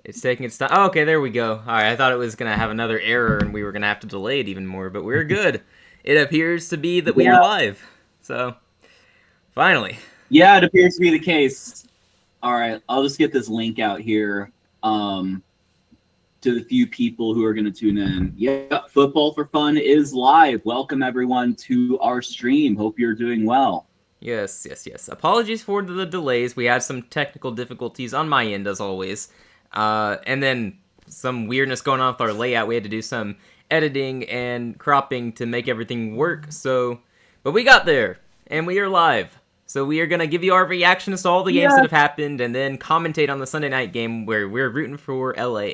It's taking its time. Oh, okay, there we go. All right, I thought it was going to have another error and we were going to have to delay it even more, but we're good. It appears to be that we are Yeah. live. So, finally. Yeah, it appears to be the case. All right, I'll just get this link out here to the few people who are going to tune in. Yeah, Football for Fun is live. Welcome, everyone, to our stream. Hope you're doing well. Yes. Apologies for the delays. We had some technical difficulties on my end, as always. And then some weirdness going on with our layout. We had to do some editing and cropping to make everything work. But we got there, and we are live. So we are going to give you our reactions to all the games that have happened, and then commentate on the Sunday night game where we're rooting for LA.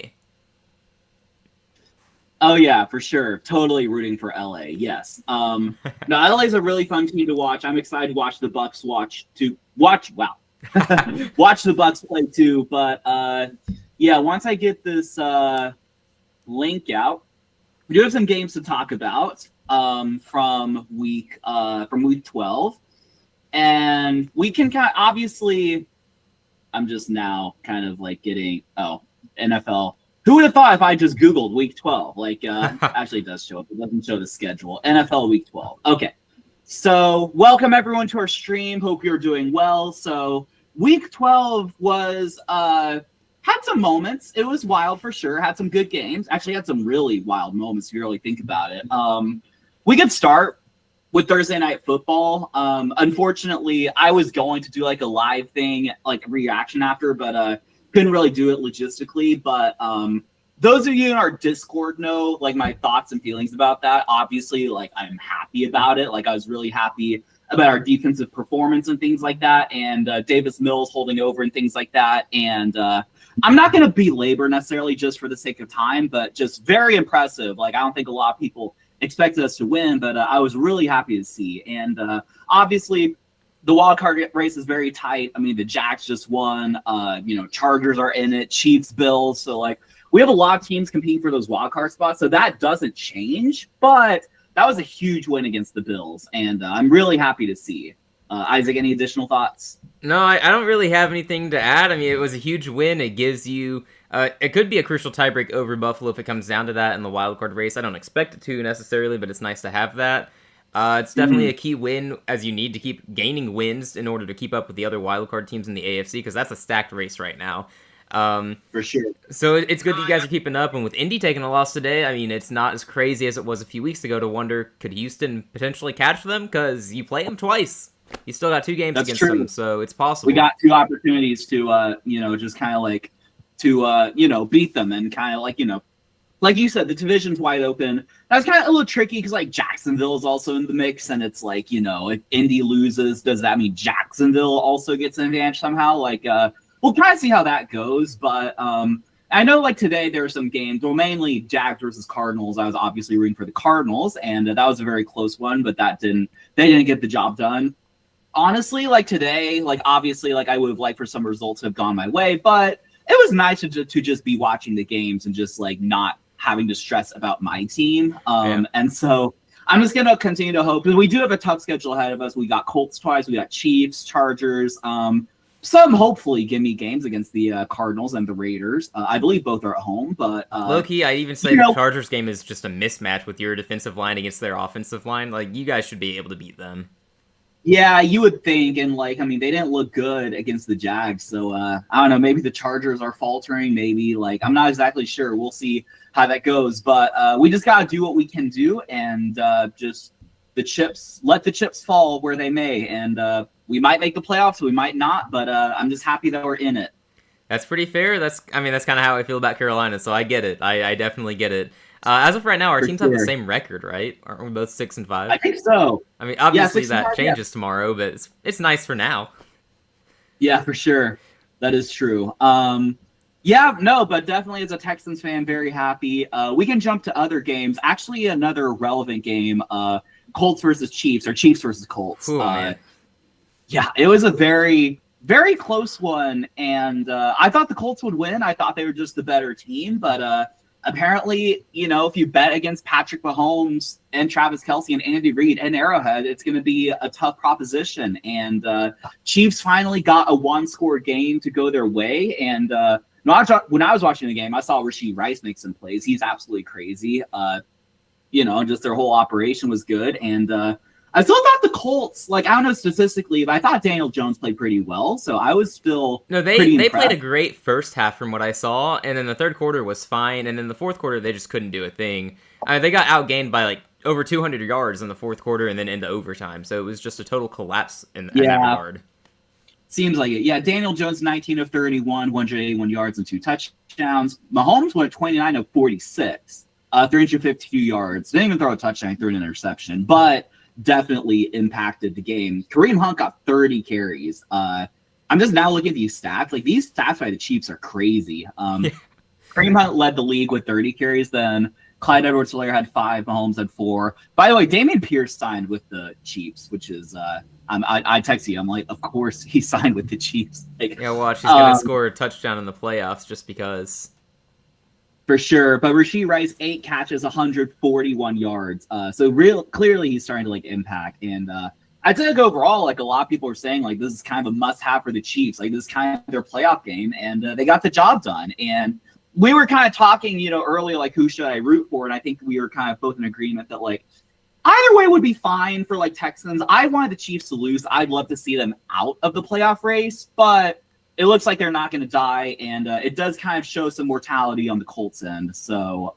Oh yeah, for sure. Totally rooting for LA. Yes. No, LA is a really fun team to watch. I'm excited to watch the Bucks watch the Bucks play too. But yeah, once I get this link out, we do have some games to talk about from week 12, and we can obviously. I'm just now kind of like getting NFL. Who would have thought if I just Googled week 12? Actually it does show up. It doesn't show the schedule. NFL week 12. Okay. So welcome everyone to our stream. Hope you're doing well. So week 12 was, had some moments. It was wild for sure. Had some good games. Actually had some really wild moments if you really think about it. We could start with Thursday Night Football. Unfortunately, I was going to do like a live thing, like a reaction after, but couldn't really do it logistically. But those of you in our Discord know like my thoughts and feelings about that. Obviously, like I'm happy about it. Like I was really happy about our defensive performance and things like that, and Davis Mills holding over and things like that. And I'm not going to belabor necessarily just for the sake of time, but just very impressive. Like I don't think a lot of people expected us to win, but I was really happy to see. And obviously, the wild card race is very tight. I mean, the Jacks just won. Chargers are in it. Chiefs, Bills. So, like, we have a lot of teams competing for those wild card spots. So that doesn't change. But that was a huge win against the Bills, and I'm really happy to see. Isaac, any additional thoughts? No, I don't really have anything to add. I mean, it was a huge win. It gives you... it could be a crucial tiebreak over Buffalo if it comes down to that in the wild card race. I don't expect it to necessarily, but it's nice to have that. It's definitely a key win, as you need to keep gaining wins in order to keep up with the other wildcard teams in the AFC, because that's a stacked race right now. For sure. So it's good that you guys are keeping up, and with Indy taking a loss today, I mean, it's not as crazy as it was a few weeks ago to wonder, could Houston potentially catch them? Because you play them twice. You still got 2 games That's against true. them, so it's possible. We got 2 opportunities to, just kind of like, to, beat them and kind of like, like you said, the division's wide open. That's kind of a little tricky because like Jacksonville is also in the mix, and it's like, if Indy loses, does that mean Jacksonville also gets an advantage somehow? Like, we'll try to see how that goes. But I know like today there are some games, well, mainly Jags versus Cardinals. I was obviously rooting for the Cardinals, and that was a very close one, but they didn't get the job done. Honestly, like today, like obviously, like I would have liked for some results to have gone my way, but it was nice to just be watching the games and just like not having to stress about my team. And so I'm just going to continue to hope, because we do have a tough schedule ahead of us. We got Colts twice. We got Chiefs, Chargers, some hopefully gimme games against the Cardinals and the Raiders. I believe both are at home, but low-key, I'd even say the Chargers game is just a mismatch with your defensive line against their offensive line. Like, you guys should be able to beat them. Yeah, you would think, and like, I mean, they didn't look good against the Jags, so I don't know, maybe the Chargers are faltering, maybe, like, I'm not exactly sure. We'll see how that goes, but we just gotta do what we can do, and just let the chips fall where they may, and we might make the playoffs, we might not, but I'm just happy that we're in it. That's pretty fair. That's kind of how I feel about Carolina, so I get it. I definitely get it. As of right now, our teams have the same record, right? Aren't we both 6-5? I think so. I mean, obviously that changes tomorrow, but it's nice for now. Yeah, for sure. That is true. Yeah, no, but definitely as a Texans fan, very happy. We can jump to other games. Actually, another relevant game, Colts versus Chiefs, or Chiefs versus Colts. Ooh, man. Yeah, it was a very, very close one, and I thought the Colts would win. I thought they were just the better team, but apparently, if you bet against Patrick Mahomes and Travis Kelce and Andy Reid and Arrowhead, it's going to be a tough proposition. And Chiefs finally got a 1-score game to go their way. And No, when I was watching the game, I saw Rashee Rice make some plays. He's absolutely crazy. Just their whole operation was good. And I still thought the Colts, like, I don't know statistically, but I thought Daniel Jones played pretty well. So I was still No, pretty they impressed. played a great first half from what I saw, and then the third quarter was fine, and then the fourth quarter they just couldn't do a thing. They got outgained by like over 200 yards in the fourth quarter and then into overtime, so it was just a total collapse in that regard. Seems like it. Yeah, Daniel Jones, 19 of 31, 181 yards and 2 touchdowns. Mahomes went 29 of 46, 352 yards. Didn't even throw a touchdown, threw an interception, but definitely impacted the game. Kareem Hunt got 30 carries. I'm just now looking at these stats. Like, these stats by the Chiefs are crazy. Kareem Hunt led the league with 30 carries. Then Clyde Edwards-Helaire had 5. Mahomes had 4. By the way, Dameon Pierce signed with the Chiefs, which is I text you. I'm like, of course he signed with the Chiefs. Like, yeah, watch. He's gonna score a touchdown in the playoffs just because. For sure. But Rashee Rice, 8 catches, 141 yards. So clearly he's starting to like impact. And I think overall, like a lot of people are saying, like this is kind of a must-have for the Chiefs. Like this is kind of their playoff game, and they got the job done. And we were kind of talking, earlier, like who should I root for? And I think we were kind of both in agreement that like either way would be fine for like Texans. I wanted the Chiefs to lose. I'd love to see them out of the playoff race, but it looks like they're not going to die, and it does kind of show some mortality on the Colts end. So,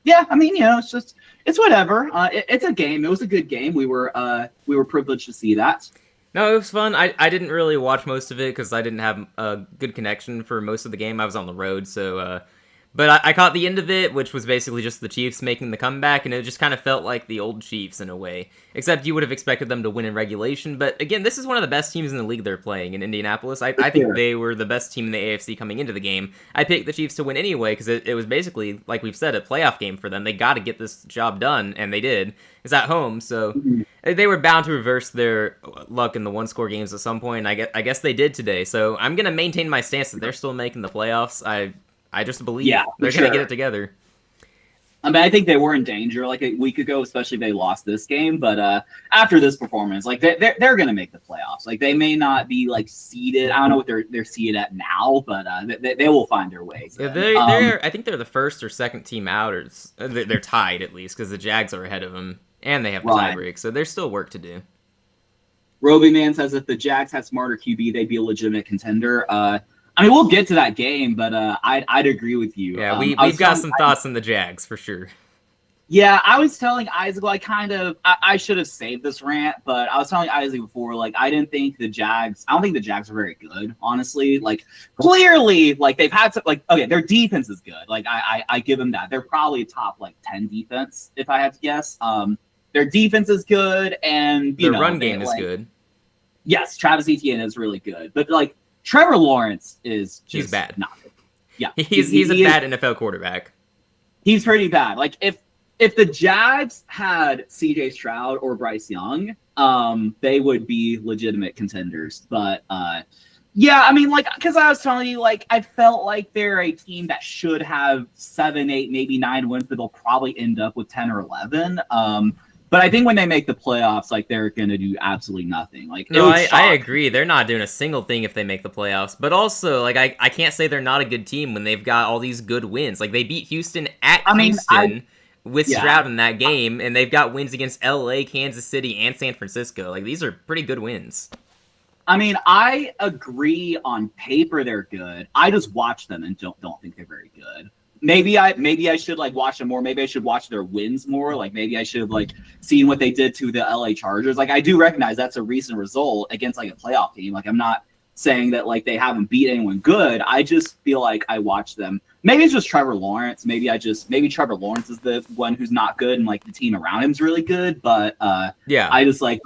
yeah, I mean, it's whatever. It's a game. It was a good game. We were privileged to see that. No, it was fun. I didn't really watch most of it because I didn't have a good connection for most of the game. I was on the road, so but I caught the end of it, which was basically just the Chiefs making the comeback, and it just kind of felt like the old Chiefs in a way. Except you would have expected them to win in regulation, but again, this is one of the best teams in the league they're playing in Indianapolis. I think they were the best team in the AFC coming into the game. I picked the Chiefs to win anyway because it was basically, like we've said, a playoff game for them. They got to get this job done, and they did. It's at home, so they were bound to reverse their luck in the one-score games at some point. I guess they did today, so I'm going to maintain my stance that they're still making the playoffs. I just believe they're going to get it together. I mean, I think they were in danger like a week ago, especially if they lost this game. But after this performance, like they're going to make the playoffs. Like they may not be like seeded. I don't know what they're seeded at now, but they will find their ways. Yeah, I think they're the first or second team out, or they're tied at least because the Jags are ahead of them and they have the tiebreak. So there's still work to do. Roby Man says if the Jags had smarter QB, they'd be a legitimate contender. I mean, we'll get to that game, but I'd agree with you. Yeah, we've got some thoughts on the Jags for sure. Yeah, I was telling Isaac, like, I should have saved this rant, but I was telling Isaac before, like, I don't think the Jags are very good, honestly. Like, clearly, like, they've had to, like, okay, their defense is good. Like, I give them that. They're probably a top, like, 10 defense, if I had to guess. Their defense is good, and, their run game is good. Yes, Travis Etienne is really good. But, like, Trevor Lawrence is just he's bad. Not good. Yeah. He's a bad NFL quarterback. He's pretty bad. Like if the Jags had CJ Stroud or Bryce Young, they would be legitimate contenders. But yeah, I mean, like, because I was telling you, like, I felt like they're a team that should have 7, 8, maybe 9 wins, but they'll probably end up with 10 or 11. But I think when they make the playoffs, like, they're going to do absolutely nothing. Like, no, I agree. They're not doing a single thing if they make the playoffs. But also, like, I can't say they're not a good team when they've got all these good wins. Like, they beat Houston at Houston with Stroud in that game, and they've got wins against LA, Kansas City, and San Francisco. Like, these are pretty good wins. I mean, I agree on paper they're good. I just watch them and don't think they're very good. Maybe I should like watch them more. Maybe I should watch their wins more. Like maybe I should have like seen what they did to the LA Chargers. Like I do recognize that's a recent result against like a playoff team. Like I'm not saying that like they haven't beat anyone good. I just feel like I watched them. Maybe it's just Trevor Lawrence. Maybe Trevor Lawrence is the one who's not good and like the team around him is really good. But yeah, I just like.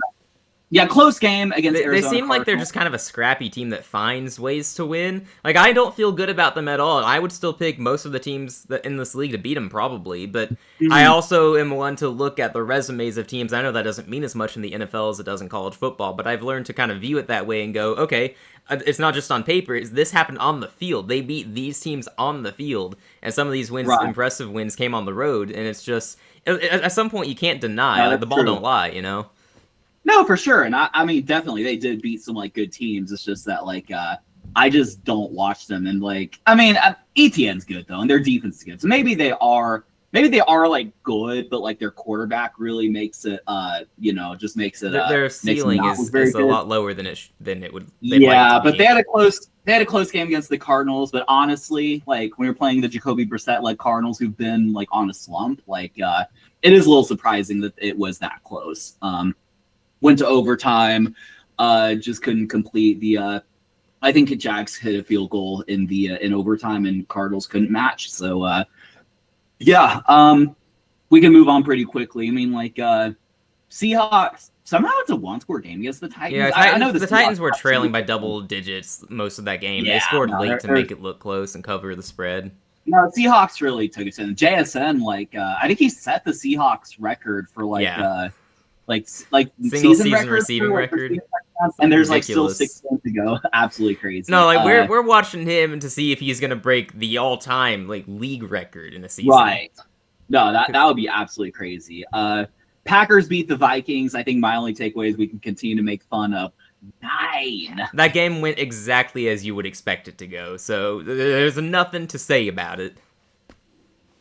Yeah, close game against Arizona. They seem like they're just kind of a scrappy team that finds ways to win. Like, I don't feel good about them at all. I would still pick most of the teams that in this league to beat them, probably. But I also am one to look at the resumes of teams. I know that doesn't mean as much in the NFL as it does in college football, but I've learned to kind of view it that way and go, okay, it's not just on paper. This happened on the field. They beat these teams on the field. And some of these wins, impressive wins, came on the road. And it's just, at some point, you can't deny. Like, the ball don't lie, you know? No, for sure. And I mean, definitely they did beat some like good teams. It's just that like I just don't watch them. And like, I mean, ETN's good though, and their defense is good. So maybe they are like good, but like their quarterback really makes it, just makes it, Their makes it ceiling not look is very a good. lot lower than they'd like it to Yeah, but be. they had a close game against the Cardinals. But honestly, like when you're playing the Jacoby Brissett like Cardinals, who've been like on a slump, like it is a little surprising that it was that close. Went to overtime, just couldn't complete the. I think Jags hit a field goal in overtime, and Cardinals couldn't match. So yeah, we can move on pretty quickly. I mean, like Seahawks. Somehow it's a one-score game against the Titans. Yeah, I know The Seahawks Titans were trailing by absolutely. double digits most of that game. They Yeah, scored no, late to make it look close and cover the spread. no, Seahawks really took it to them. JSN, like I think he set the Seahawks record for Yeah, like single season season record receiving for record. receiving touchdowns, and there's like still Ridiculous. 6 months to go. Absolutely crazy. No, like we're watching him to see if he's gonna break the all time like league record in a season. Right. No, that would be absolutely crazy. Packers beat the Vikings. I think my only takeaway is we can continue to make fun of 9. That game went exactly as you would expect it to go, so there's nothing to say about it.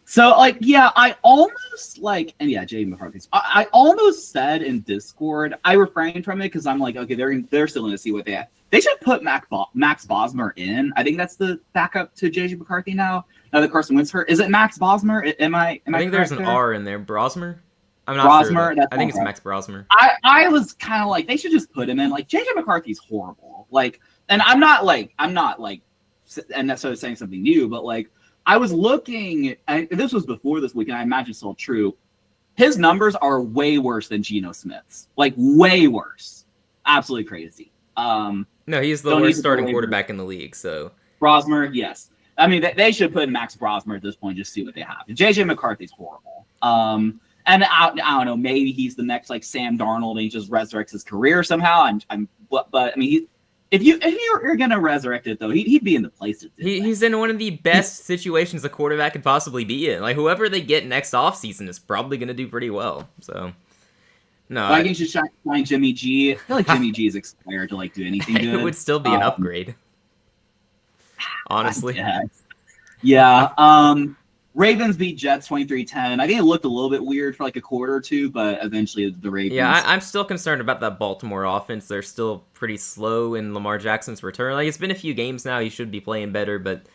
So, like, yeah, I almost like, and yeah, Jay McCarthy's. I almost said in Discord, I refrained from it because I'm like, okay, they're still going to see what they have. They should put Max Bosmer in. I think that's the backup to JJ McCarthy now. Now that Carson Wentz hurt, is it Max Bosmer? Am I I think there's correct an there? R in there. Brosmer? I'm not sure though. Brosmer. That's I think not it's right. Max Brosmer. I was kind of like they should just put him in. Like JJ McCarthy's horrible. Like, and I'm not like and necessarily saying something new, but like I was looking. And this was before this week, and I imagine it's still true. His numbers are way worse than Geno Smith's. Like way worse. Absolutely crazy. No, he's the Don't need worst to starting go quarterback in the league, so Brosmer, yes. I mean, they should put in Max Brosmer at this point, just see what they have. JJ McCarthy's horrible. And I don't know, maybe he's the next like Sam Darnold and he just resurrects his career somehow. But I mean, if you're gonna resurrect it though, he'd be in the place to do he's in one of the best situations a quarterback could possibly be in. Like whoever they get next offseason is probably gonna do pretty well. So no, Vikings should sign Jimmy G. I feel like Jimmy G is expired to like do anything good. it would still be an upgrade. Honestly. Yeah. Ravens beat Jets 23-10. I think it looked a little bit weird for like a quarter or two, but eventually the Ravens. Yeah, I'm still concerned about that Baltimore offense. They're still pretty slow in Lamar Jackson's return. Like it's been a few games now. He should be playing better, but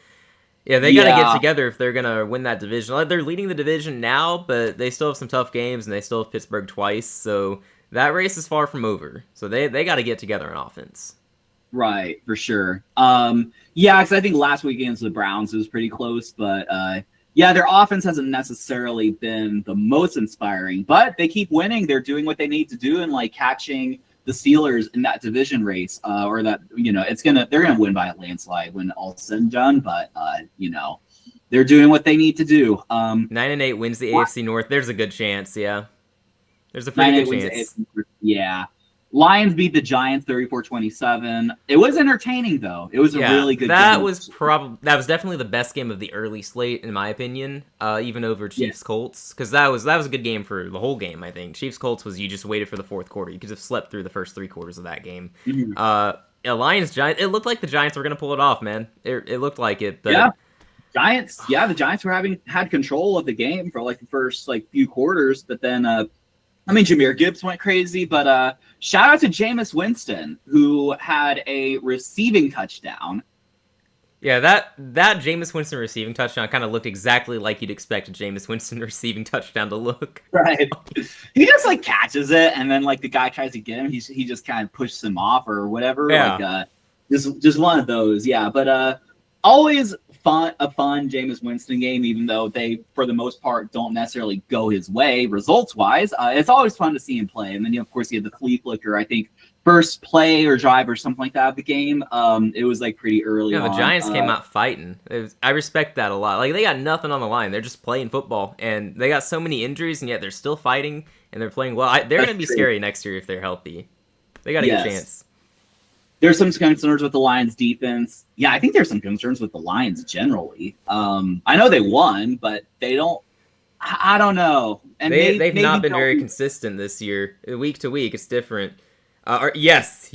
yeah, they got to get together if they're gonna win that division. Like they're leading the division now, but they still have some tough games, and they still have Pittsburgh twice. So that race is far from over. So they got to get together in offense. Right, for sure. Yeah, because I think last week against the Browns it was pretty close, but yeah, their offense hasn't necessarily been the most inspiring, but they keep winning. They're doing what they need to do and like catching the Steelers in that division race, or that they're gonna win by a landslide when all's said and done. But they're doing what they need to do. 9-8 wins the AFC North. There's a good chance. Yeah, there's a pretty good chance. Yeah. Lions beat the Giants 34-27. It was entertaining though. It was a really good game. That was definitely the best game of the early slate in my opinion, even over Chiefs Colts, because that was a good game for the whole game. I think Chiefs Colts was you just waited for the fourth quarter. You could have slept through the first 3 quarters of that game. Mm-hmm. Lions Giants. It looked like the Giants were gonna pull it off, man. It looked like it. But... Yeah. Giants. Yeah, the Giants had control of the game for like the first like few quarters, but then I mean, Jahmyr Gibbs went crazy, but shout out to Jameis Winston, who had a receiving touchdown. Yeah, that Jameis Winston receiving touchdown kind of looked exactly like you'd expect a Jameis Winston receiving touchdown to look. Right. He just like catches it, and then like the guy tries to get him, he just kind of pushes him off or whatever. Yeah. Like just one of those. Yeah, but always a fun Jameis Winston game, even though they, for the most part, don't necessarily go his way results-wise. It's always fun to see him play. And then, of course, you had the flea flicker, I think, first play or drive or something like that of the game. It was, like, pretty early on. Yeah, the Giants came out fighting. I respect that a lot. Like, they got nothing on the line. They're just playing football. And they got so many injuries, and yet they're still fighting, and they're playing well. They're going to be scary next year if they're healthy. They got a good chance. There's some concerns with the Lions defense. Yeah, I think there's some concerns with the Lions generally. I know they won, but they don't. I don't know. And they've not been very consistent this year. Week to week, it's different. Yes,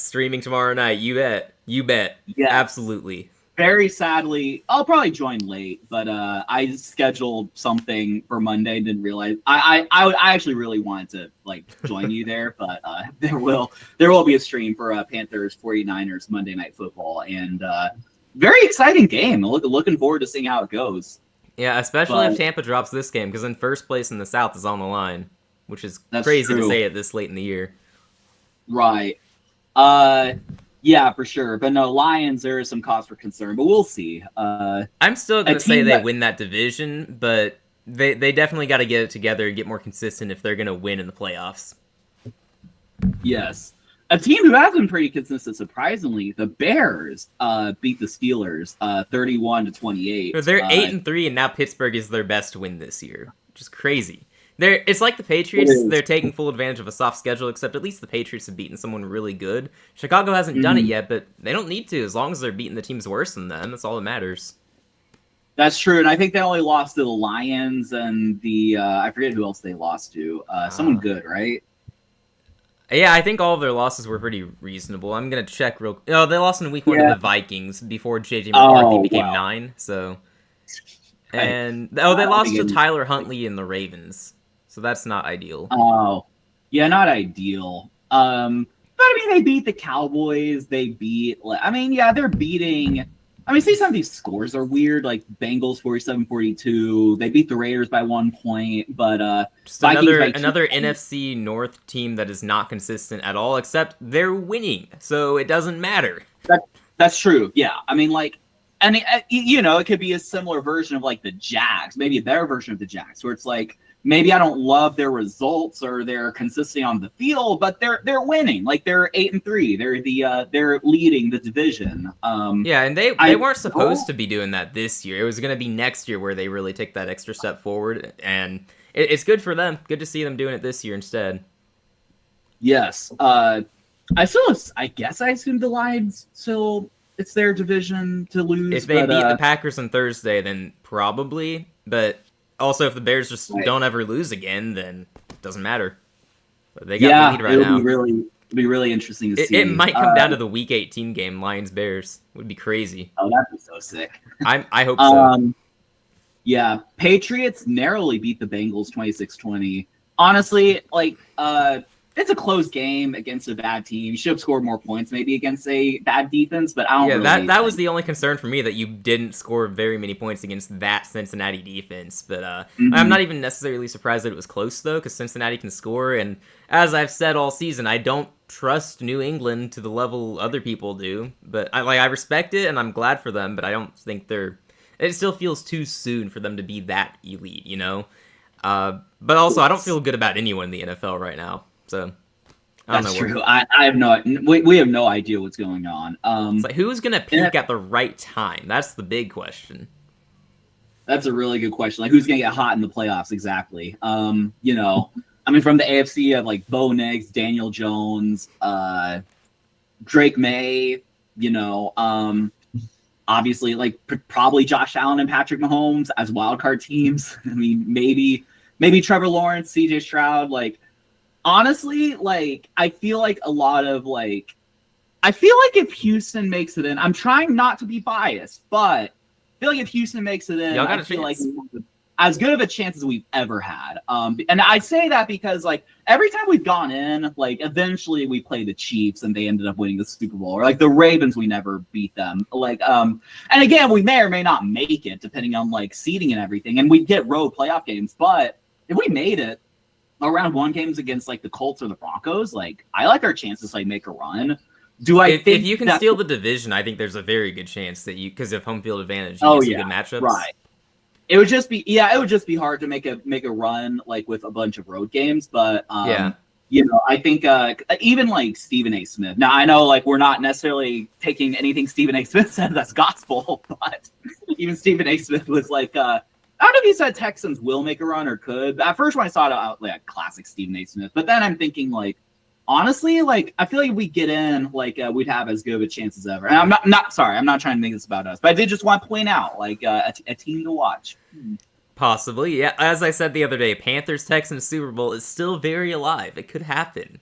streaming tomorrow night. You bet. You bet. Yeah. Absolutely. Very sadly, I'll probably join late, but I scheduled something for Monday. Didn't realize I actually really wanted to like join you there, but there will be a stream for Panthers 49ers Monday Night Football, and very exciting game. Looking forward to seeing how it goes. Yeah, especially if But Tampa drops this game, because then first place in the South is on the line, which is that's crazy to true, say it this late in the year. right? Yeah, for sure. But no, Lions, there is some cause for concern, but we'll see. I'm still going A to say team they that win that division, but they definitely got to get it together and get more consistent if they're going to win in the playoffs. Yes. A team who has been pretty consistent, surprisingly, the Bears beat the Steelers 31-28. So they're 8-3, and now Pittsburgh is their best win this year, which is crazy. It's like the Patriots. They're taking full advantage of a soft schedule, except at least the Patriots have beaten someone really good. Chicago hasn't done it yet, but they don't need to. As long as they're beating the teams worse than them, that's all that matters. That's true, and I think they only lost to the Lions and the I forget who else they lost to. Someone good, right? Yeah, I think all of their losses were pretty reasonable. I'm gonna check real. Oh, they lost in week 1 to the Vikings before JJ McCarthy became 9. So, and they lost to Tyler Huntley and the Ravens. So that's not ideal. Oh, yeah, not ideal. But I mean, they beat the Cowboys. They beat. I mean, yeah, they're beating. I mean, see, some of these scores are weird, like Bengals 47-42. They beat the Raiders by 1 point, but just Vikings another NFC North team that is not consistent at all, except they're winning, so it doesn't matter. That's true. Yeah, I mean, like, and it could be a similar version of like the Jags, maybe a better version of the Jags, where it's like maybe I don't love their results or their consistency on the field, but they're winning. Like they're 8-3. They're leading the division. Yeah, and they weren't supposed to be doing that this year. It was going to be next year where they really take that extra step forward, and it's good for them. Good to see them doing it this year instead. Yes. I guess I assume the Lions still it's their division to lose. If they beat the Packers on Thursday, then probably. But also, if the Bears just don't ever lose again, then it doesn't matter. But they got the lead right now. It'll be really interesting to see. It might come down to the Week 18 game, Lions-Bears. Would be crazy. Oh, that'd be so sick. I hope so. Yeah, Patriots narrowly beat the Bengals 26-20. Honestly, like, it's a close game against a bad team. You should have scored more points maybe against a bad defense, but I don't really that was the only concern for me, that you didn't score very many points against that Cincinnati defense. But I'm not even necessarily surprised that it was close, though, because Cincinnati can score. And as I've said all season, I don't trust New England to the level other people do. But I respect it, and I'm glad for them, but I don't think it still feels too soon for them to be that elite, you know? But also, I don't feel good about anyone in the NFL right now. So that's true. I have we have no idea what's going on. It's like, who's gonna peak at the right time? That's the big question. That's a really good question. Like, who's gonna get hot in the playoffs exactly? I mean, from the AFC, you have like Bo Nix, Daniel Jones, Drake May. Obviously, like probably Josh Allen and Patrick Mahomes as wildcard teams. I mean, maybe Trevor Lawrence, CJ Stroud, like. Honestly, like, I feel like if Houston makes it in, I'm trying not to be biased, but I feel like if Houston makes it in, I feel like we have as good of a chance as we've ever had. And I say that because, like, every time we've gone in, like, eventually we play the Chiefs and they ended up winning the Super Bowl. Or, like, the Ravens, we never beat them. Like, and again, we may or may not make it, depending on, like, seeding and everything. And we get road playoff games. But if we made it, around 1 games against like the Colts or the Broncos, like I like our chances to like make a run. Think if you can steal the division, I think there's a very good chance that because of home field advantage, you get some good matchups. Right. It would just be hard to make a run like with a bunch of road games, but I think even like Stephen A. Smith. Now I know like we're not necessarily taking anything Stephen A. Smith said that's gospel, but even Stephen A. Smith was like I don't know if he said Texans will make a run or could. At first, when I saw it, I was like, classic Stephen A. Smith. But then I'm thinking, like, honestly, like, I feel like if we get in, like, we'd have as good of a chance as ever. And I'm not sorry. I'm not trying to make this about us. But I did just want to point out, like, a team to watch. Possibly, yeah. As I said the other day, Panthers-Texans Super Bowl is still very alive. It could happen.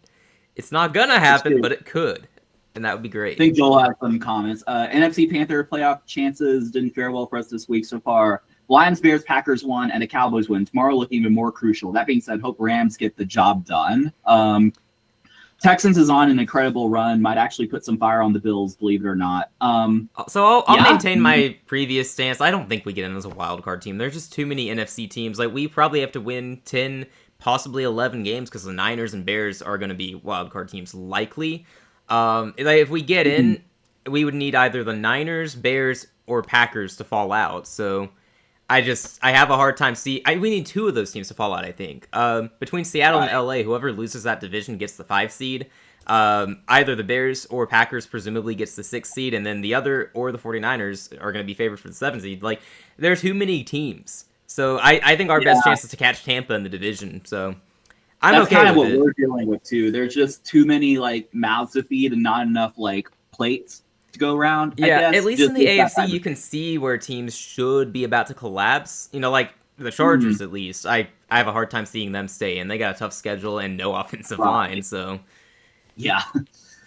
It's not going to happen, but it could. and that would be I great. think Joel has some comments. NFC Panther playoff chances didn't fare well for us this week so far. Lions, Bears, Packers won, and the Cowboys win. Tomorrow looking even more crucial. That being said, hope Rams get the job done. Texans is on an incredible run. Might actually put some fire on the Bills, believe it or not. So I'll maintain my previous stance. I don't think we get in as a wild card team. There's just too many NFC teams. Like, we probably have to win 10, possibly 11 games because the Niners and Bears are going to be wild card teams likely. Like, if we get in, we would need either the Niners, Bears, or Packers to fall out. So I have a hard time we need two of those teams to fall out, I think. Between Seattle and LA, whoever loses that division gets the 5 seed. Either the Bears or Packers presumably gets the 6 seed, and then the other or the 49ers are going to be favored for the 7 seed. Like, there's too many teams. So I think our best chance is to catch Tampa in the division. So That's okay kind of with what it. we're dealing with too. There's just too many like mouths to feed and not enough like plates to go around. I Yeah, guess. at least Just in the that AFC, kind you of- can see where teams should be about to collapse. You know, like the Chargers, at least. I have a hard time seeing them stay in. They got a tough schedule and no offensive line, so Yeah,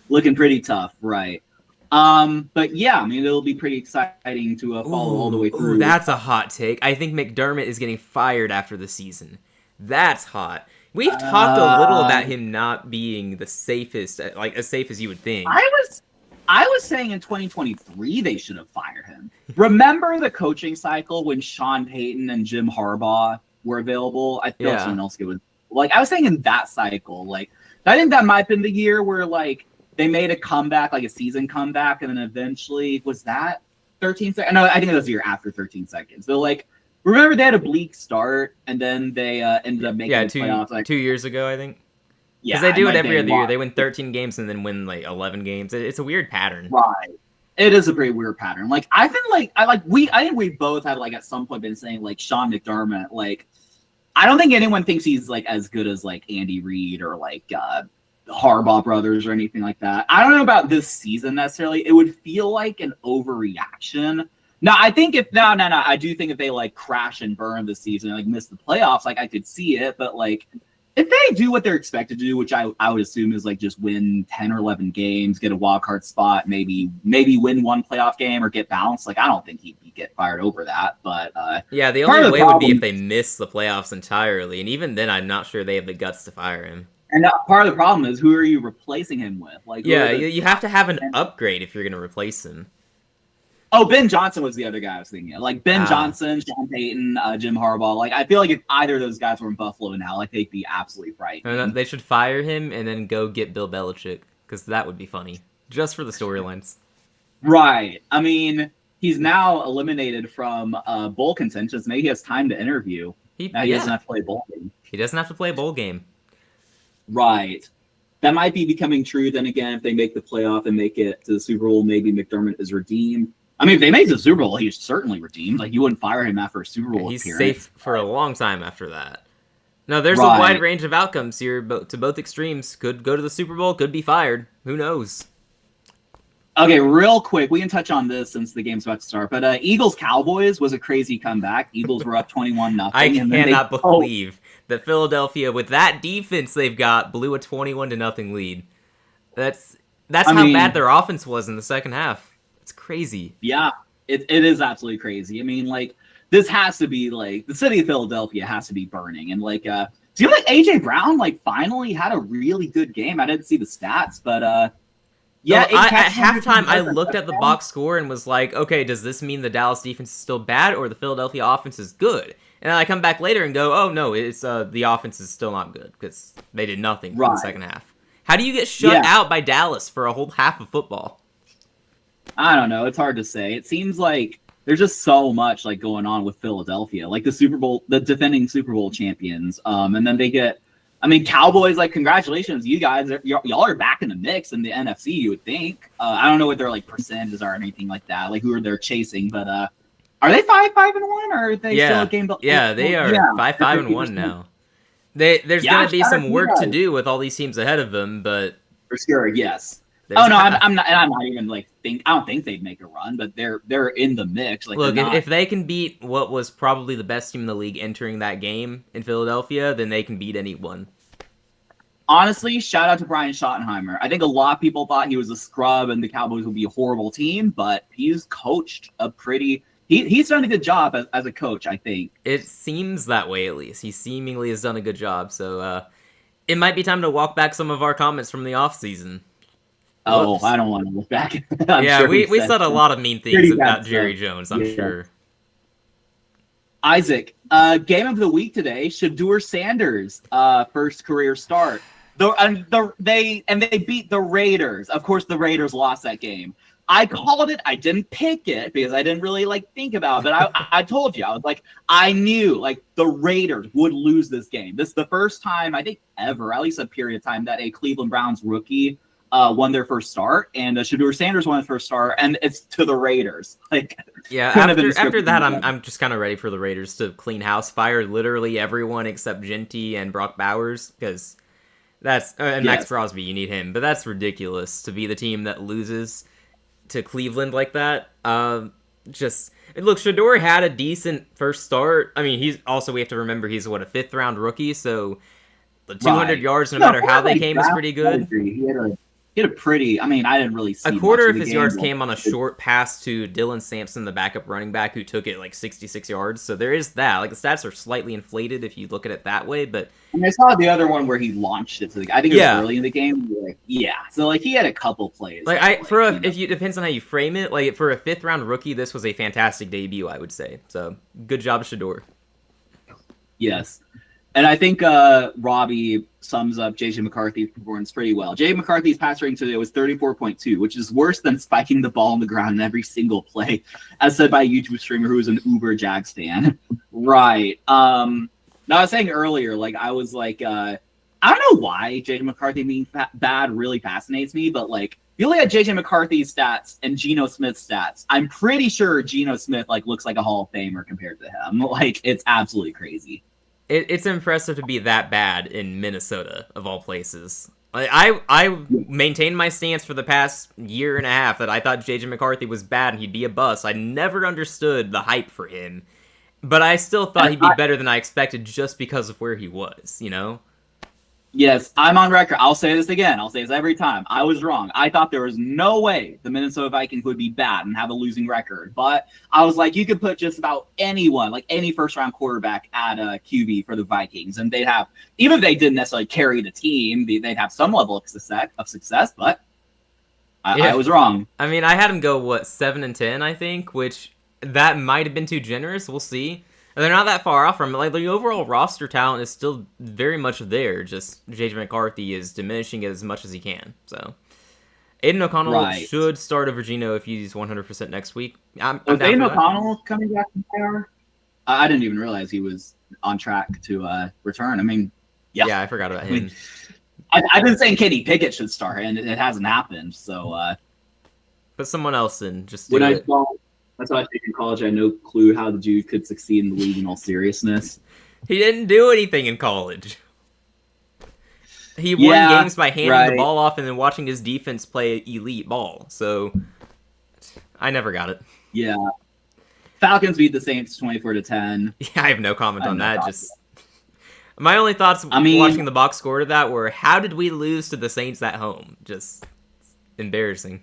looking pretty tough, right? But yeah, I mean it'll be pretty exciting to follow all the way through. Ooh, that's a hot take. I think McDermott is getting fired after the season. That's hot. We've talked a little about him not being the safest, like as safe as you would think. I was saying in 2023 they should have fired him. Remember the coaching cycle when Sean Payton and Jim Harbaugh were available? I feel like someone else was like I was saying in that cycle. Like I think that might have been the year where like they made a comeback, like a season comeback, and then eventually was that 13 seconds? No, I think it was the year after 13 seconds. They're like, remember they had a bleak start and then they ended up making the playoffs like 2 years ago, I think. yeah, Because they do it every other year. They win 13 games and then win like 11 games. It's a weird pattern. Right. It is a pretty weird pattern. Like I think we both have like at some point been saying like Sean McDermott. Like I don't think anyone thinks he's like as good as like Andy Reid or like Harbaugh brothers or anything like that. I don't know about this season necessarily. It would feel like an overreaction. No, I think I do think if they like crash and burn this season and like miss the playoffs, like I could see it. But like if they do what they're expected to do, which I would assume is like just win 10 or 11 games, get a wild card spot, maybe win one playoff game or get bounced. Like I don't think he'd get fired over that. But yeah, the only way would be if they miss the playoffs entirely, and even then, I'm not sure they have the guts to fire him. And part of the problem is who are you replacing him with? Like yeah, you have to have an upgrade if you're going to replace him. Oh, Ben Johnson was the other guy I was thinking of. Like Ben Johnson, Sean Payton, Jim Harbaugh. Like I feel like if either of those guys were in Buffalo now, like they'd be absolutely frightening. They should fire him and then go get Bill Belichick because that would be funny just for the storylines. Right. I mean, he's now eliminated from bowl contentions. Maybe he has time to interview. He doesn't have to play a bowl game. He doesn't have to play a bowl game. Right. That might be becoming true. Then again, if they make the playoff and make it to the Super Bowl, maybe McDermott is redeemed. I mean, if they make the Super Bowl, he's certainly redeemed. Like, you wouldn't fire him after a Super Bowl he's appearance. Safe for a long time after that. No, there's a wide range of outcomes here, but to both extremes. Could go to the Super Bowl, could be fired. Who knows? Okay, real quick, we can touch on this since the game's about to start. But Eagles-Cowboys was a crazy comeback. Eagles were up 21-0. I cannot believe that Philadelphia, with that defense they've got, blew a 21-0 lead. That's how bad their offense was in the second half. It's crazy. Yeah, it is absolutely crazy. I mean, like, this has to be, like, the city of Philadelphia has to be burning. And, like, seems like A.J. Brown, like, finally had a really good game. I didn't see the stats, but, yeah. At halftime, I looked at the box score and was like, okay, does this mean the Dallas defense is still bad or the Philadelphia offense is good? And then I come back later and go, oh, no, it's the offense is still not good because they did nothing for the second half. How do you get shut out by Dallas for a whole half of football? I don't know. It's hard to say. It seems like there's just so much like going on with Philadelphia, like the defending Super Bowl champions. And then they get, I mean, Cowboys, like, congratulations, you guys. Y'all are back in the mix in the NFC, you would think. I don't know what their like percentages are or anything like that, like who are they chasing, but are they 5-5-1 or are they still a game? Yeah, they are 5-5-1 now. There's gonna be some work to do with all these teams ahead of them, but for sure, yes. I'm not even like I don't think they'd make a run, but they're in the mix. Like, look, if they can beat what was probably the best team in the league entering that game in Philadelphia, then they can beat anyone. honestly, shout out to Brian Schottenheimer. I think a lot of people thought he was a scrub and the Cowboys would be a horrible team, but he's coached a pretty. He's done a good job as a coach, I think. It seems that way, at least. He seemingly has done a good job, so it might be time to walk back some of our comments from the offseason. Oh, Whoops. I don't want to look back. Yeah, sure we said a lot of mean things about Jerry Jones, I'm Yeah. sure. Isaac, game of the week today, Shedeur Sanders, first career start. They beat the Raiders. Of course, the Raiders lost that game. I called it. I didn't pick it because I didn't really think about it. But I told you, I was like, I knew the Raiders would lose this game. This is the first time I think ever, at least a period of time, that a Cleveland Browns rookie won their first start, and Shedeur Sanders won his first start, and it's to the Raiders. Yeah, after that, I'm just kind of ready for the Raiders to clean house, fire literally everyone except Genty and Brock Bowers, because that's and Max Crosby, you need him, but that's ridiculous to be the team that loses to Cleveland like that. Look, Shedeur had a decent first start. I mean, we have to remember he's a 5th round rookie, so the 200 yards, no matter how they came, is pretty good. He had a pretty. I mean, I didn't really see a quarter of his his yards came on a short pass to Dylan Sampson, the backup running back, who took it 66 yards. So there is that. The stats are slightly inflated if you look at it that way, but I saw the other one where he launched it to I think it was early in the game. So he had a couple plays. It depends on how you frame it. For a 5th round rookie, this was a fantastic debut, I would say. So good job, Shedeur. Yes. And I think Robbie sums up J.J. McCarthy's performance pretty well. J.J. McCarthy's pass rating today was 34.2, which is worse than spiking the ball on the ground in every single play, as said by a YouTube streamer who is an Uber Jags fan. Right. Now, I was saying earlier, I was I don't know why J.J. McCarthy being bad really fascinates me, but you look at J.J. McCarthy's stats and Geno Smith's stats, I'm pretty sure Geno Smith looks like a Hall of Famer compared to him. It's absolutely crazy. It's impressive to be that bad in Minnesota, of all places. I maintained my stance for the past year and a half that I thought J.J. McCarthy was bad and he'd be a bust. I never understood the hype for him, but I still thought he'd be better than I expected just because of where he was, Yes, I'm on record. I'll say this again. I'll say this every time. I was wrong. I thought there was no way the Minnesota Vikings would be bad and have a losing record. But I was like, you could put just about anyone, any first-round quarterback at QB for the Vikings, and they'd have, even if they didn't necessarily carry the team, they'd have some level of success. But I was wrong. I mean, I had them go 7-10, I think, which that might have been too generous. We'll see. They're not that far off from it. The overall roster talent is still very much there. Just J.J. McCarthy is diminishing it as much as he can. So, Aiden O'Connell should start over Geno if he's 100% next week. I'm was Aiden O'Connell coming back from IR? I didn't even realize he was on track to return. I mean, yeah, I forgot about him. I've been saying Kenny Pickett should start, and it hasn't happened. So, put someone else in. Just do it. That's how I think in college. I had no clue how the dude could succeed in the league in all seriousness. He didn't do anything in college. He won games by handing the ball off and then watching his defense play elite ball. So I never got it. Yeah. Falcons beat the Saints 24-10. Yeah, I have no comment on that. Just my only thoughts watching the box score to that were, how did we lose to the Saints at home? Just embarrassing.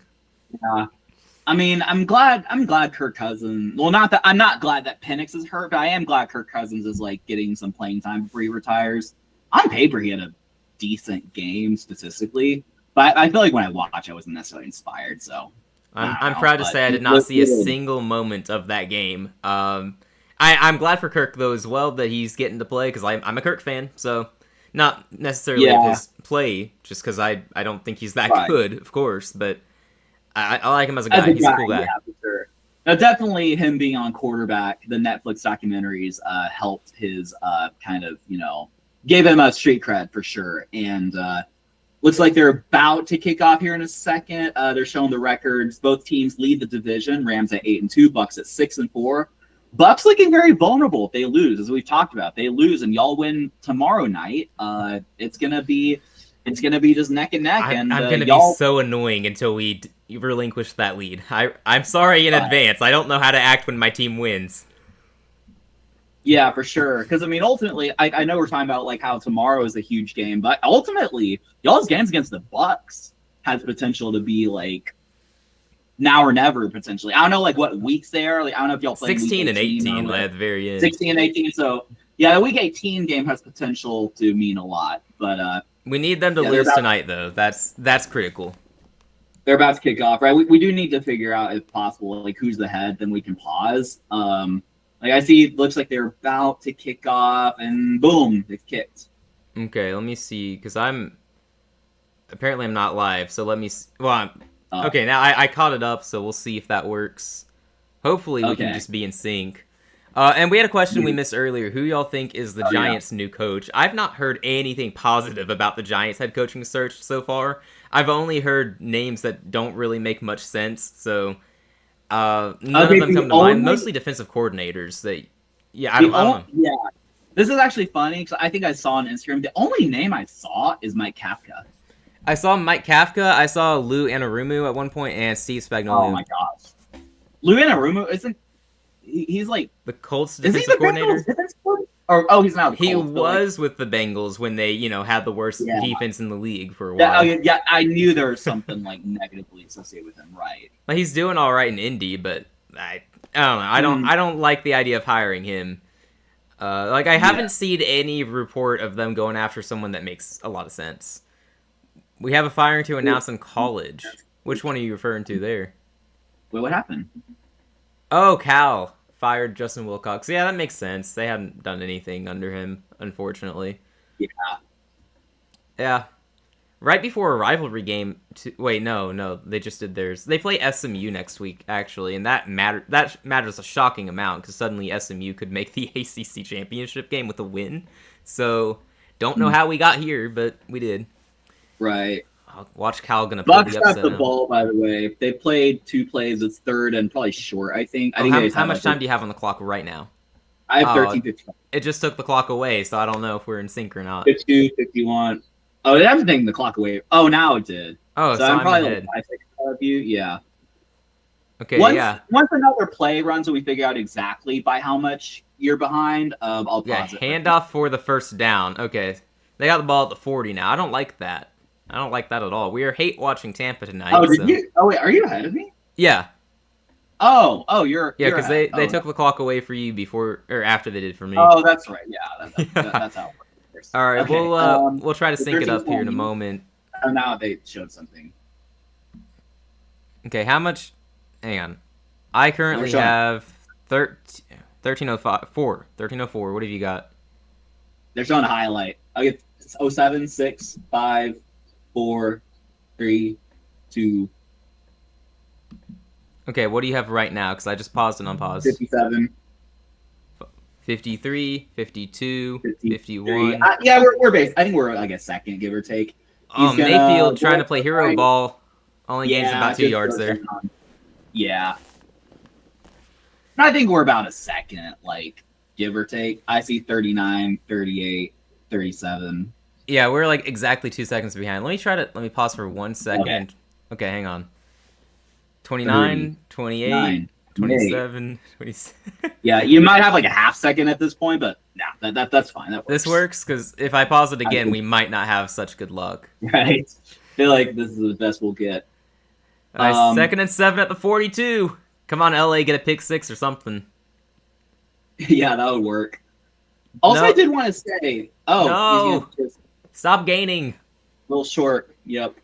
Yeah. I mean, I'm glad Kirk Cousins. Well, I'm not glad that Penix is hurt, but I am glad Kirk Cousins is getting some playing time before he retires. On paper, he had a decent game statistically, but I feel like when I watch, I wasn't necessarily inspired. So I'm proud to say I did not see a single moment of that game. I'm glad for Kirk though as well that he's getting to play because I'm a Kirk fan. So not necessarily of his play, just because I don't think he's that good, of course, but. I like him as a guy. He's a cool guy. Yeah, for sure. Now, definitely him being on quarterback, the Netflix documentaries helped his gave him a street cred for sure. And looks like they're about to kick off here in a second. They're showing the records. Both teams lead the division. Rams at 8-2, Bucks at 6-4. Bucks looking very vulnerable if they lose, as we've talked about. They lose and y'all win tomorrow night. It's gonna be just neck and neck. I'm gonna be so annoying until we relinquish that lead. I'm sorry in advance. I don't know how to act when my team wins. Yeah, for sure. Because I mean, ultimately, I know we're talking about like how tomorrow is a huge game, but ultimately, y'all's games against the Bucks has potential to be like now or never potentially. I don't know like what weeks they are. Like I don't know if y'all playing week 16 and 18 18 or at the very end. 16 and 18. So yeah, the week 18 game has potential to mean a lot. But We need them to yeah, lose tonight, though. That's critical. they're about to kick off, right? We do need to figure out if possible, like who's the head, then we can pause. Like I see, it looks like they're about to kick off, and boom, they've kicked. Okay, let me see, because I'm not live, so let me. Well, okay, now I caught it up, so we'll see if that works. Hopefully, we can Okay. just be in sync. And we had a question we missed earlier. Who y'all think is the Giants' new coach? I've not heard anything positive about the Giants' head coaching search so far. I've only heard names that don't really make much sense. So none of them come to mind. Mostly defensive coordinators. I don't know. Yeah, this is actually funny because I think I saw on Instagram. The only name I saw is Mike Kafka. I saw Mike Kafka. I saw Lou Anarumu at one point, and Steve Spagnuolo. Oh my gosh, Lou Anarumu isn't. He's like the Colts is he defensive the coordinator. Bengals defensive coordinator? Or oh, he's not. The He Colts, was with the Bengals when they, had the worst Yeah. defense in the league for a while. Yeah, I knew there was something like negatively associated with him, right? Like, he's doing all right in Indy, but I don't know. I don't like the idea of hiring him. I haven't seen any report of them going after someone that makes a lot of sense. We have a firing to announce in college. Which one are you referring to there? Wait, what happened? Oh, Cal fired Justin Wilcox. Yeah, that makes sense. They haven't done anything under him, unfortunately. Yeah. Yeah. Right before a rivalry game. Wait, no, they just did theirs. They play SMU next week, actually, and that matters a shocking amount because suddenly SMU could make the ACC championship game with a win. So, don't know how we got here, but we did. Right. Watch Cal gonna pull Bucks the got upset the now. ball, by the way. They played 2 plays. It's third and probably short, I think. How much time do you have on the clock right now? I have 13:55. It just took the clock away, so I don't know if we're in sync or not. 52, 51. Oh, it hasn't taken the clock away. Oh, now it did. Oh, so I'm probably ahead. like 5 seconds ahead of you. Yeah. Okay, Once another play runs and we figure out exactly by how much you're behind, I'll pause it. Handoff for the first down. Okay. They got the ball at the 40 now. I don't like that. I don't like that at all. We are hate watching Tampa tonight. Oh, did you? Oh, wait, are you ahead of me? Yeah. Oh, you're. Yeah, because you're they took the clock away for you before or after they did for me. Oh, that's right. Yeah, that's how it works. All right, okay, we'll try to sync it up here in a moment. Oh, now they showed something. Okay, how much? Hang on. I currently have 1305 1304. What have you got? They're showing a highlight. I get 07, 6, 5, 4, 3, 2. Okay, what do you have right now? Because I just paused and unpaused. 57. 53, 52, 51. Yeah, we're based. I think we're like a second, give or take. Mayfield trying to play hero ball. Only gains about 2 yards there. Yeah. I think we're about a second, like, give or take. I see 39, 38, 37. Yeah, we're like exactly 2 seconds behind. Let me pause for 1 second. Okay, hang on. 29, 28, 27, 26. Yeah, you might have like a half second at this point, but nah, that's fine. That works. This works because if I pause it again, we might not have such good luck. Right. I feel like this is the best we'll get. Nice. 2nd and 7 at the 42. Come on, LA, get a pick 6 or something. Yeah, that would work. Also, I did want to say, no, stop gaining. A little short. Yep.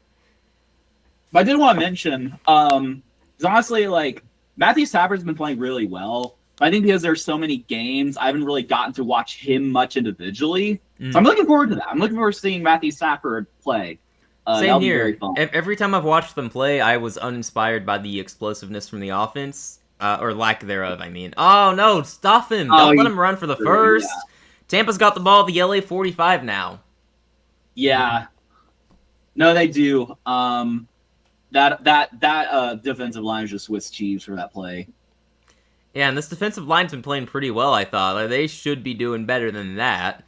But I did want to mention, because honestly, like Matthew Stafford's been playing really well. I think because there's so many games, I haven't really gotten to watch him much individually. So I'm looking forward to that. I'm looking forward to seeing Matthew Stafford play. Same here. Every time I've watched them play, I was uninspired by the explosiveness from the offense, or lack thereof, I mean. Oh, no, stop him. Don't let him run for the first. Yeah. Tampa's got the ball at the LA 45 now. Yeah. No, they do. That defensive line is just Swiss cheese for that play. Yeah, and this defensive line's been playing pretty well, I thought. Like, they should be doing better than that.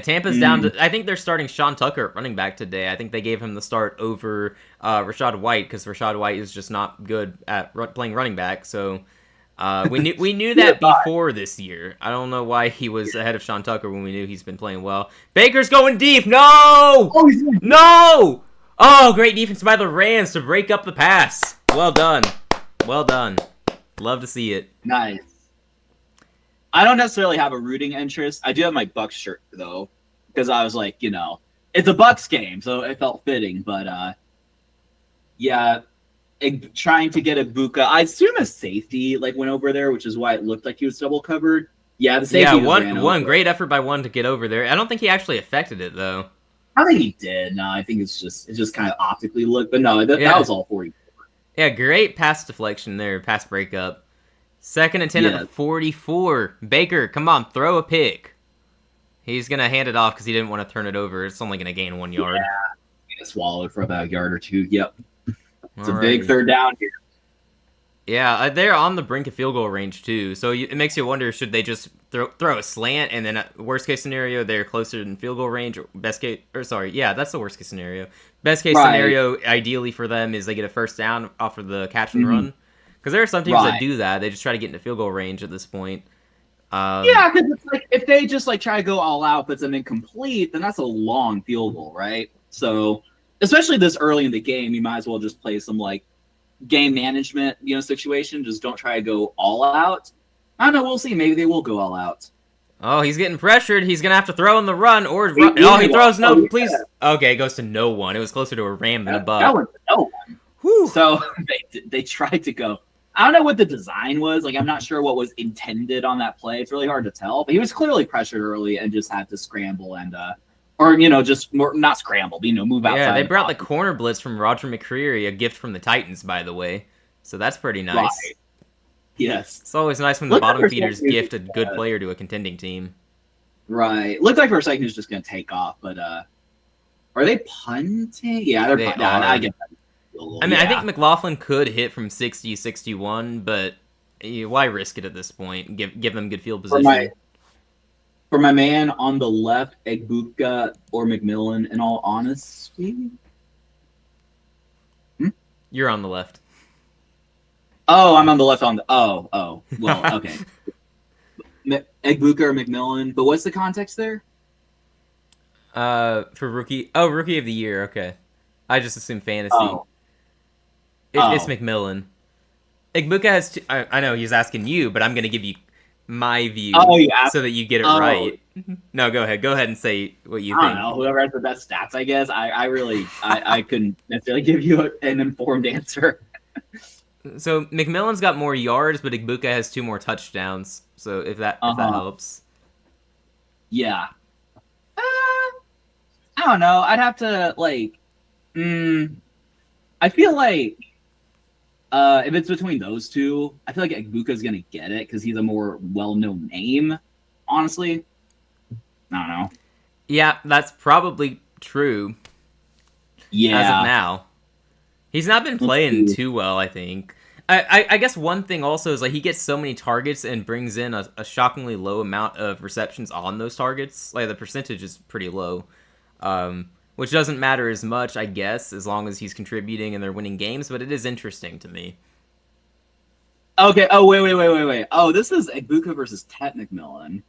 Tampa's down to... I think they're starting Sean Tucker at running back today. I think they gave him the start over Rachaad White because Rachaad White is just not good at playing running back. So We knew Neither that thought. before this year. I don't know why he was ahead of Sean Tucker when we knew he's been playing well. Baker's going deep. No, Oh, he's in. no. Oh, great defense by the Rams to break up the pass. Well done. Well done. Love to see it. Nice. I don't necessarily have a rooting interest. I do have my Bucks shirt though, because I was like, it's a Bucks game, so it felt fitting. But yeah, trying to get a Buka. I assume a safety went over there, which is why it looked like he was double covered. Yeah, the safety. Yeah, just ran one over. great effort by one to get over there. I don't think he actually affected it though. I think he did. No, I think it just kind of optically looked, but no, that was all 40. Yeah, great pass deflection there, pass breakup. 2nd and 10 at the 44. Baker, come on, throw a pick. He's going to hand it off because he didn't want to turn it over. It's only going to gain 1 yard. Yeah, swallowed for about a yard or two. Yep. It's a Alrighty. big third down here. Yeah, they're on the brink of field goal range too. So it makes you wonder, should they just throw a slant and then worst case scenario they're closer than field goal range? That's the worst case scenario. Best case scenario ideally for them is they get a first down off of the catch and run. Because there are some teams that do that. They just try to get into field goal range at this point. Yeah, because it's if they just try to go all out, puts them incomplete, then that's a long field goal, right? So especially this early in the game, you might as well just play some game management, situation. Just don't try to go all out. I don't know. We'll see. Maybe they will go all out. Oh, he's getting pressured. He's gonna have to throw in the run or run. Oh, he throws no. Please. Okay, it goes to no one. It was closer to a Ram than a Buck. That was no one. Whew. So they tried to go. I don't know what the design was. I'm not sure what was intended on that play. It's really hard to tell. But he was clearly pressured early and just had to scramble and just more, not scramble, but, move outside. Yeah, they brought the corner blitz from Roger McCreary, a gift from the Titans, by the way. So that's pretty nice. Right. Yes. It's always nice when the bottom feeders gift a good player to a contending team. Right. Looked like for a second he was just going to take off, but are they punting? Yeah, they're punting. I get that. I mean, I think McLaughlin could hit from 60, 61, but why risk it at this point? Give them good field position. For my man on the left, Egbuka or McMillan, in all honesty. You're on the left. Oh, I'm on the left well, okay. Egbuka or McMillan, but what's the context there? For rookie of the year, okay. I just assumed fantasy. It's McMillan. Egbuka has I know he's asking you, but I'm going to give you my view so that you get it right. No, go ahead and say what you think. I don't know, whoever has the best stats, I guess. I really I couldn't necessarily give you an informed answer. So McMillan's got more yards, but Egbuka has 2 more touchdowns. So if that helps. Yeah. I don't know. I'd have to I feel like if it's between those two, I feel like Egbuka's gonna get it because he's a more well-known name. Honestly, I don't know. Yeah, that's probably true. Yeah, as of now, he's not been playing too well. I think. I guess one thing also is he gets so many targets and brings in a shockingly low amount of receptions on those targets. The percentage is pretty low, which doesn't matter as much, I guess, as long as he's contributing and they're winning games. But it is interesting to me. Okay. Oh, wait. Oh, this is Egbuka versus Tet McMillan.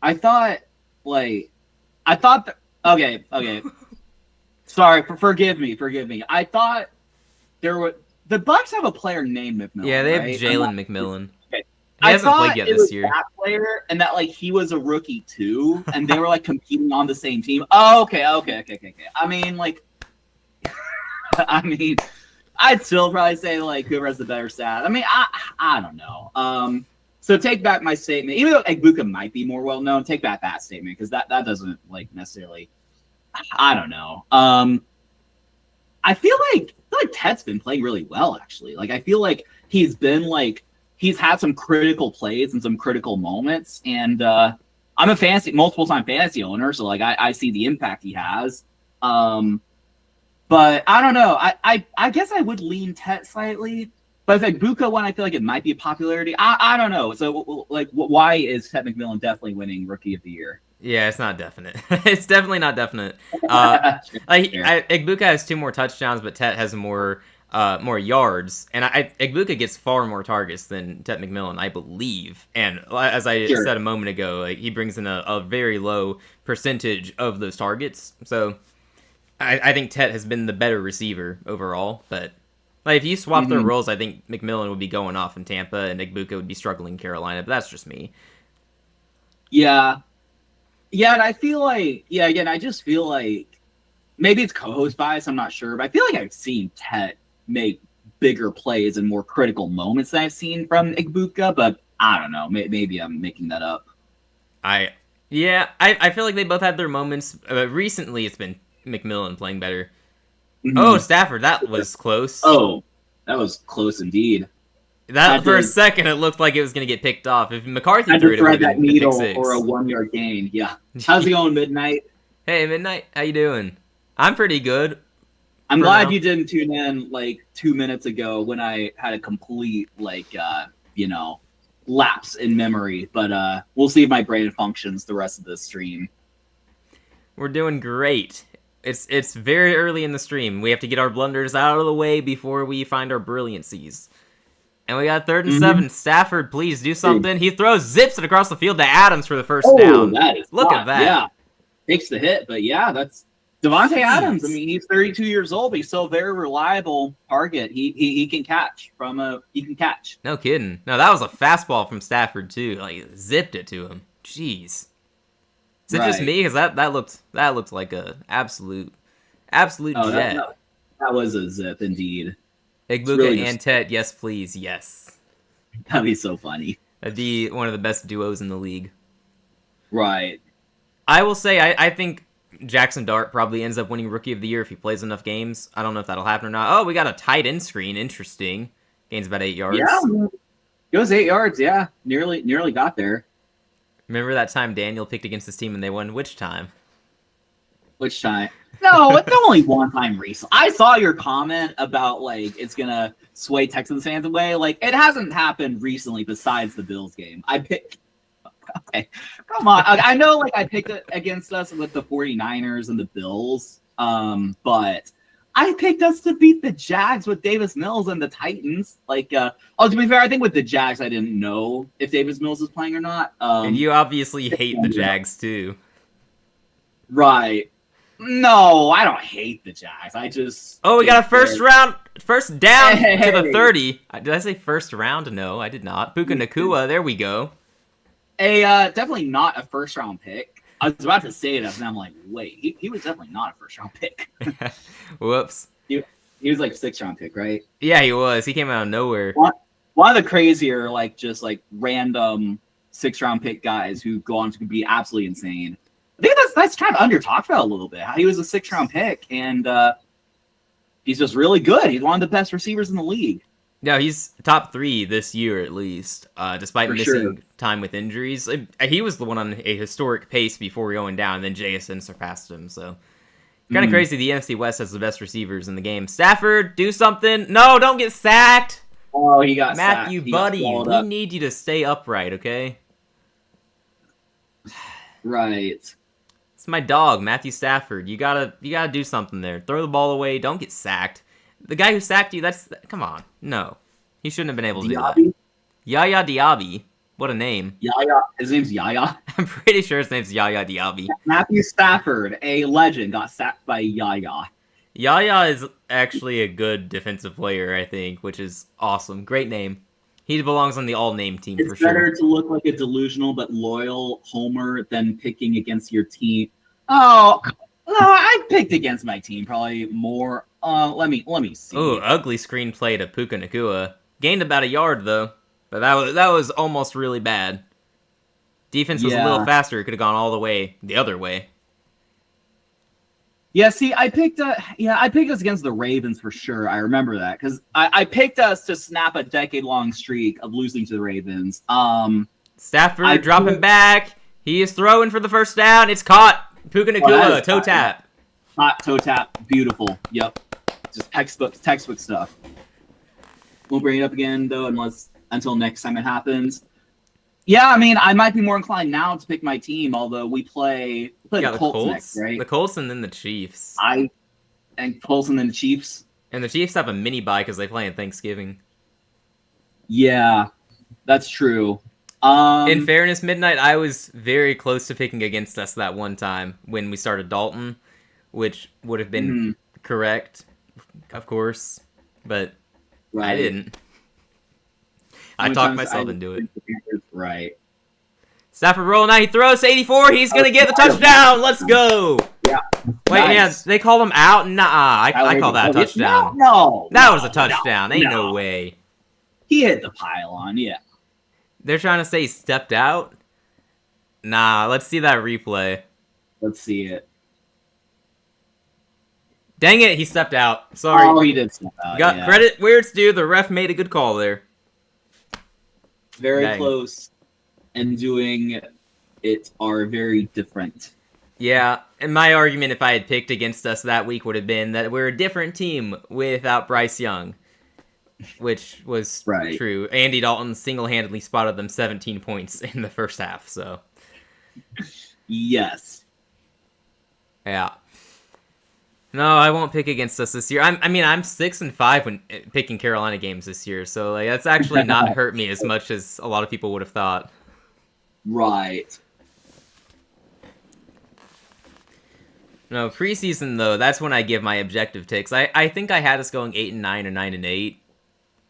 I thought. Okay. Sorry, forgive me. I thought there were. The Bucks have a player named McMillan. Yeah, they have right? Jalen McMillan. Okay. He hasn't played yet this year. That player, and that he was a rookie too, and they were competing on the same team. Oh, okay. I mean, I'd still probably say whoever has the better stat. I mean, I don't know. So take back my statement. Even though Egbuka might be more well known, take back that statement because that doesn't necessarily. I don't know. I feel like Ted's been playing really well, actually. I feel like he's been he's had some critical plays and some critical moments. And I'm a multiple time fantasy owner, so I see the impact he has. But I don't know. I guess I would lean Ted slightly. But if Egbuka won, I feel like it might be a popularity. I don't know. So why is Ted McMillan definitely winning Rookie of the Year? Yeah, it's not definite. It's definitely not definite. Egbuka has 2 more touchdowns, but Tet has more more yards, and Egbuka gets far more targets than Tet McMillan, I believe. And as I Sure. said a moment ago, like, he brings in a very low percentage of those targets. So I think Tet has been the better receiver overall. But like, if you swap their roles, I think McMillan would be going off in Tampa, and Egbuka would be struggling in Carolina. But that's just me. Yeah. Yeah, and I feel like, yeah, again, I just feel like maybe it's co-host bias, I'm not sure, but I feel like I've seen Tet make bigger plays in more critical moments than I've seen from Igbuka, but I don't know. Maybe I'm making that up. I feel like they both had their moments. Recently, it's been McMillan playing better. Oh, Stafford, that was close. Oh, that was close indeed. That for a second, it looked like it was going to get picked off. If McCarthy had threw to it, thread that been needle pick 6. for a 1-yard gain. Yeah. How's it going, Midnight? Hey, Midnight, how you doing? I'm pretty good. I'm glad you didn't tune in like 2 minutes ago when I had a complete lapse in memory. But we'll see if my brain functions the rest of the stream. We're doing great. It's very early in the stream. We have to get our blunders out of the way before we find our brilliancies. And we got 3rd and 7. Stafford, please do something. He zips it across the field to Adams for the first down. Look at that. Yeah, takes the hit, but yeah, that's Devontae Adams. I mean, he's 32 years old, but he's still a very reliable target. He can catch he can catch. No kidding. No, that was a fastball from Stafford too. Like, zipped it to him. Jeez. Is it just me? Because that looked like a absolute jet. That was a zip indeed. Igbuka really and Tet, yes please, yes. That'd be so funny. That'd be one of the best duos in the league. Right. I will say, I think Jackson Dart probably ends up winning Rookie of the Year if he plays enough games. I don't know if that'll happen or not. Oh, we got a tight end screen. Interesting. Gains about 8 yards. Yeah, goes 8 yards. Yeah, nearly got there. Remember that time Daniel picked against his team and they won? Which time? Which time? No, it's only one time recently. I saw your comment about like it's gonna sway Texans fans away. Like it hasn't happened recently besides the Bills game. I picked. Okay, come on. I know like I picked it against us with the 49ers and the Bills. But I picked us to beat the Jags with Davis Mills and the Titans. Like, to be fair, I think with the Jags, I didn't know if Davis Mills was playing or not. And you obviously hate the Jags too. Right. No, I don't hate the Jags. I just... Oh, we got a first down to the 30. Did I say first round? No, I did not. Puka Nacua, there we go. Definitely not a first-round pick. I was about to say it, and I'm like, wait, he was definitely not a first-round pick. Whoops. He was like 6th-round pick, right? Yeah, he was. He came out of nowhere. One of the crazier, like, just, like, random 6th-round pick guys who go on to be absolutely insane. I think that's kind of under-talked about a little bit. How he was a 6th-round pick, and he's just really good. He's one of the best receivers in the league. Yeah, he's top 3 this year at least, despite missing time with injuries. He was the one on a historic pace before going down, and then JSN surpassed him. So kind of crazy. The NFC West has the best receivers in the game. Stafford, do something! No, don't get sacked. Oh, he got Matthew, sacked. buddy, we need you to stay upright, okay? Right. It's my dog, Matthew Stafford. You gotta do something there. Throw the ball away. Don't get sacked. The guy who sacked you, come on. No. He shouldn't have been able to do that. Yaya Diaby. What a name. Yaya. His name's Yaya. I'm pretty sure his name's Yaya Diaby. Matthew Stafford, a legend, got sacked by Yaya. Yaya is actually a good defensive player, I think, which is awesome. Great name. He belongs on the all-name team for sure. It's better to look like a delusional but loyal homer than picking against your team. Oh, no, I picked against my team probably more. Let me see. Ooh, ugly screenplay to Puka Nacua. Gained about 1 yard though, but that was almost really bad. Defense was a little faster; it could have gone all the way the other way. Yeah, see, I picked us against the Ravens for sure. I remember that because I picked us to snap a decade-long streak of losing to the Ravens. Stafford dropping back. He is throwing for the first down. It's caught. Puka Nacua, toe tap. Hot toe tap, beautiful. Yep, just textbook stuff. Won't bring it up again though, until next time it happens. Yeah, I mean, I might be more inclined now to pick my team, although we play the Colts next, right? The Colts and then the Chiefs. And Colts and then the Chiefs. And the Chiefs have a mini bye because they play on Thanksgiving. Yeah, that's true. In fairness, Midnight, I was very close to picking against us that one time when we started Dalton, which would have been mhm, correct, of course, but I right. didn't. How I many talked times myself I into it. think the Panthers, right. Stafford rolling out, he throws to 84, he's gonna get the touchdown, let's go! Yeah. Wait, yeah, Nice. they called him out? Nah, I call that a touchdown. That was a touchdown, ain't no way. He hit the pylon, yeah. They're trying to say he stepped out? Nah, let's see that replay. Let's see it. Dang it, he stepped out. Sorry. Oh, he did step out, Got yeah. credit where it's due, the ref made a good call there. Very Dang. close, and doing it are very different. Yeah, and my argument if I had picked against us that week would have been that we're a different team without Bryce Young, which was Right. true. Andy Dalton single-handedly spotted them 17 points in the first half, so Yes. yeah. No, I won't pick against us this year. I'm 6-5 when picking Carolina games this year, so like that's actually not hurt me as much as a lot of people would have thought. Right. No, preseason though, that's when I give my objective takes. I think I had us going 8-9 or 9-8.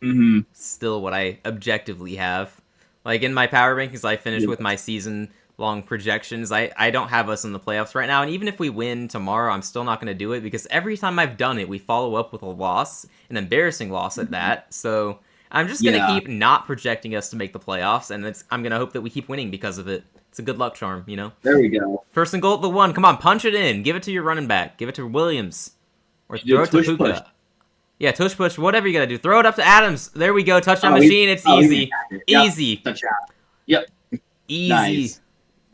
Mm-hmm. Still what I objectively have. Like in my power rankings, I finished with my season-long projections. I don't have us in the playoffs right now, and even if we win tomorrow, I'm still not going to do it because every time I've done it, we follow up with a loss, an embarrassing loss at that. So I'm just going to keep not projecting us to make the playoffs, and I'm going to hope that we keep winning because of it. It's a good luck charm, you know? There we go. First and goal at the 1. Come on, punch it in. Give it to your running back. Give it to Williams. Or throw it to Puka. Push. Yeah, tush push, whatever you gotta do. Throw it up to Adams. There we go. Touchdown machine. It's easy. Yep. Easy. Touchdown. Yep. Easy. Nice.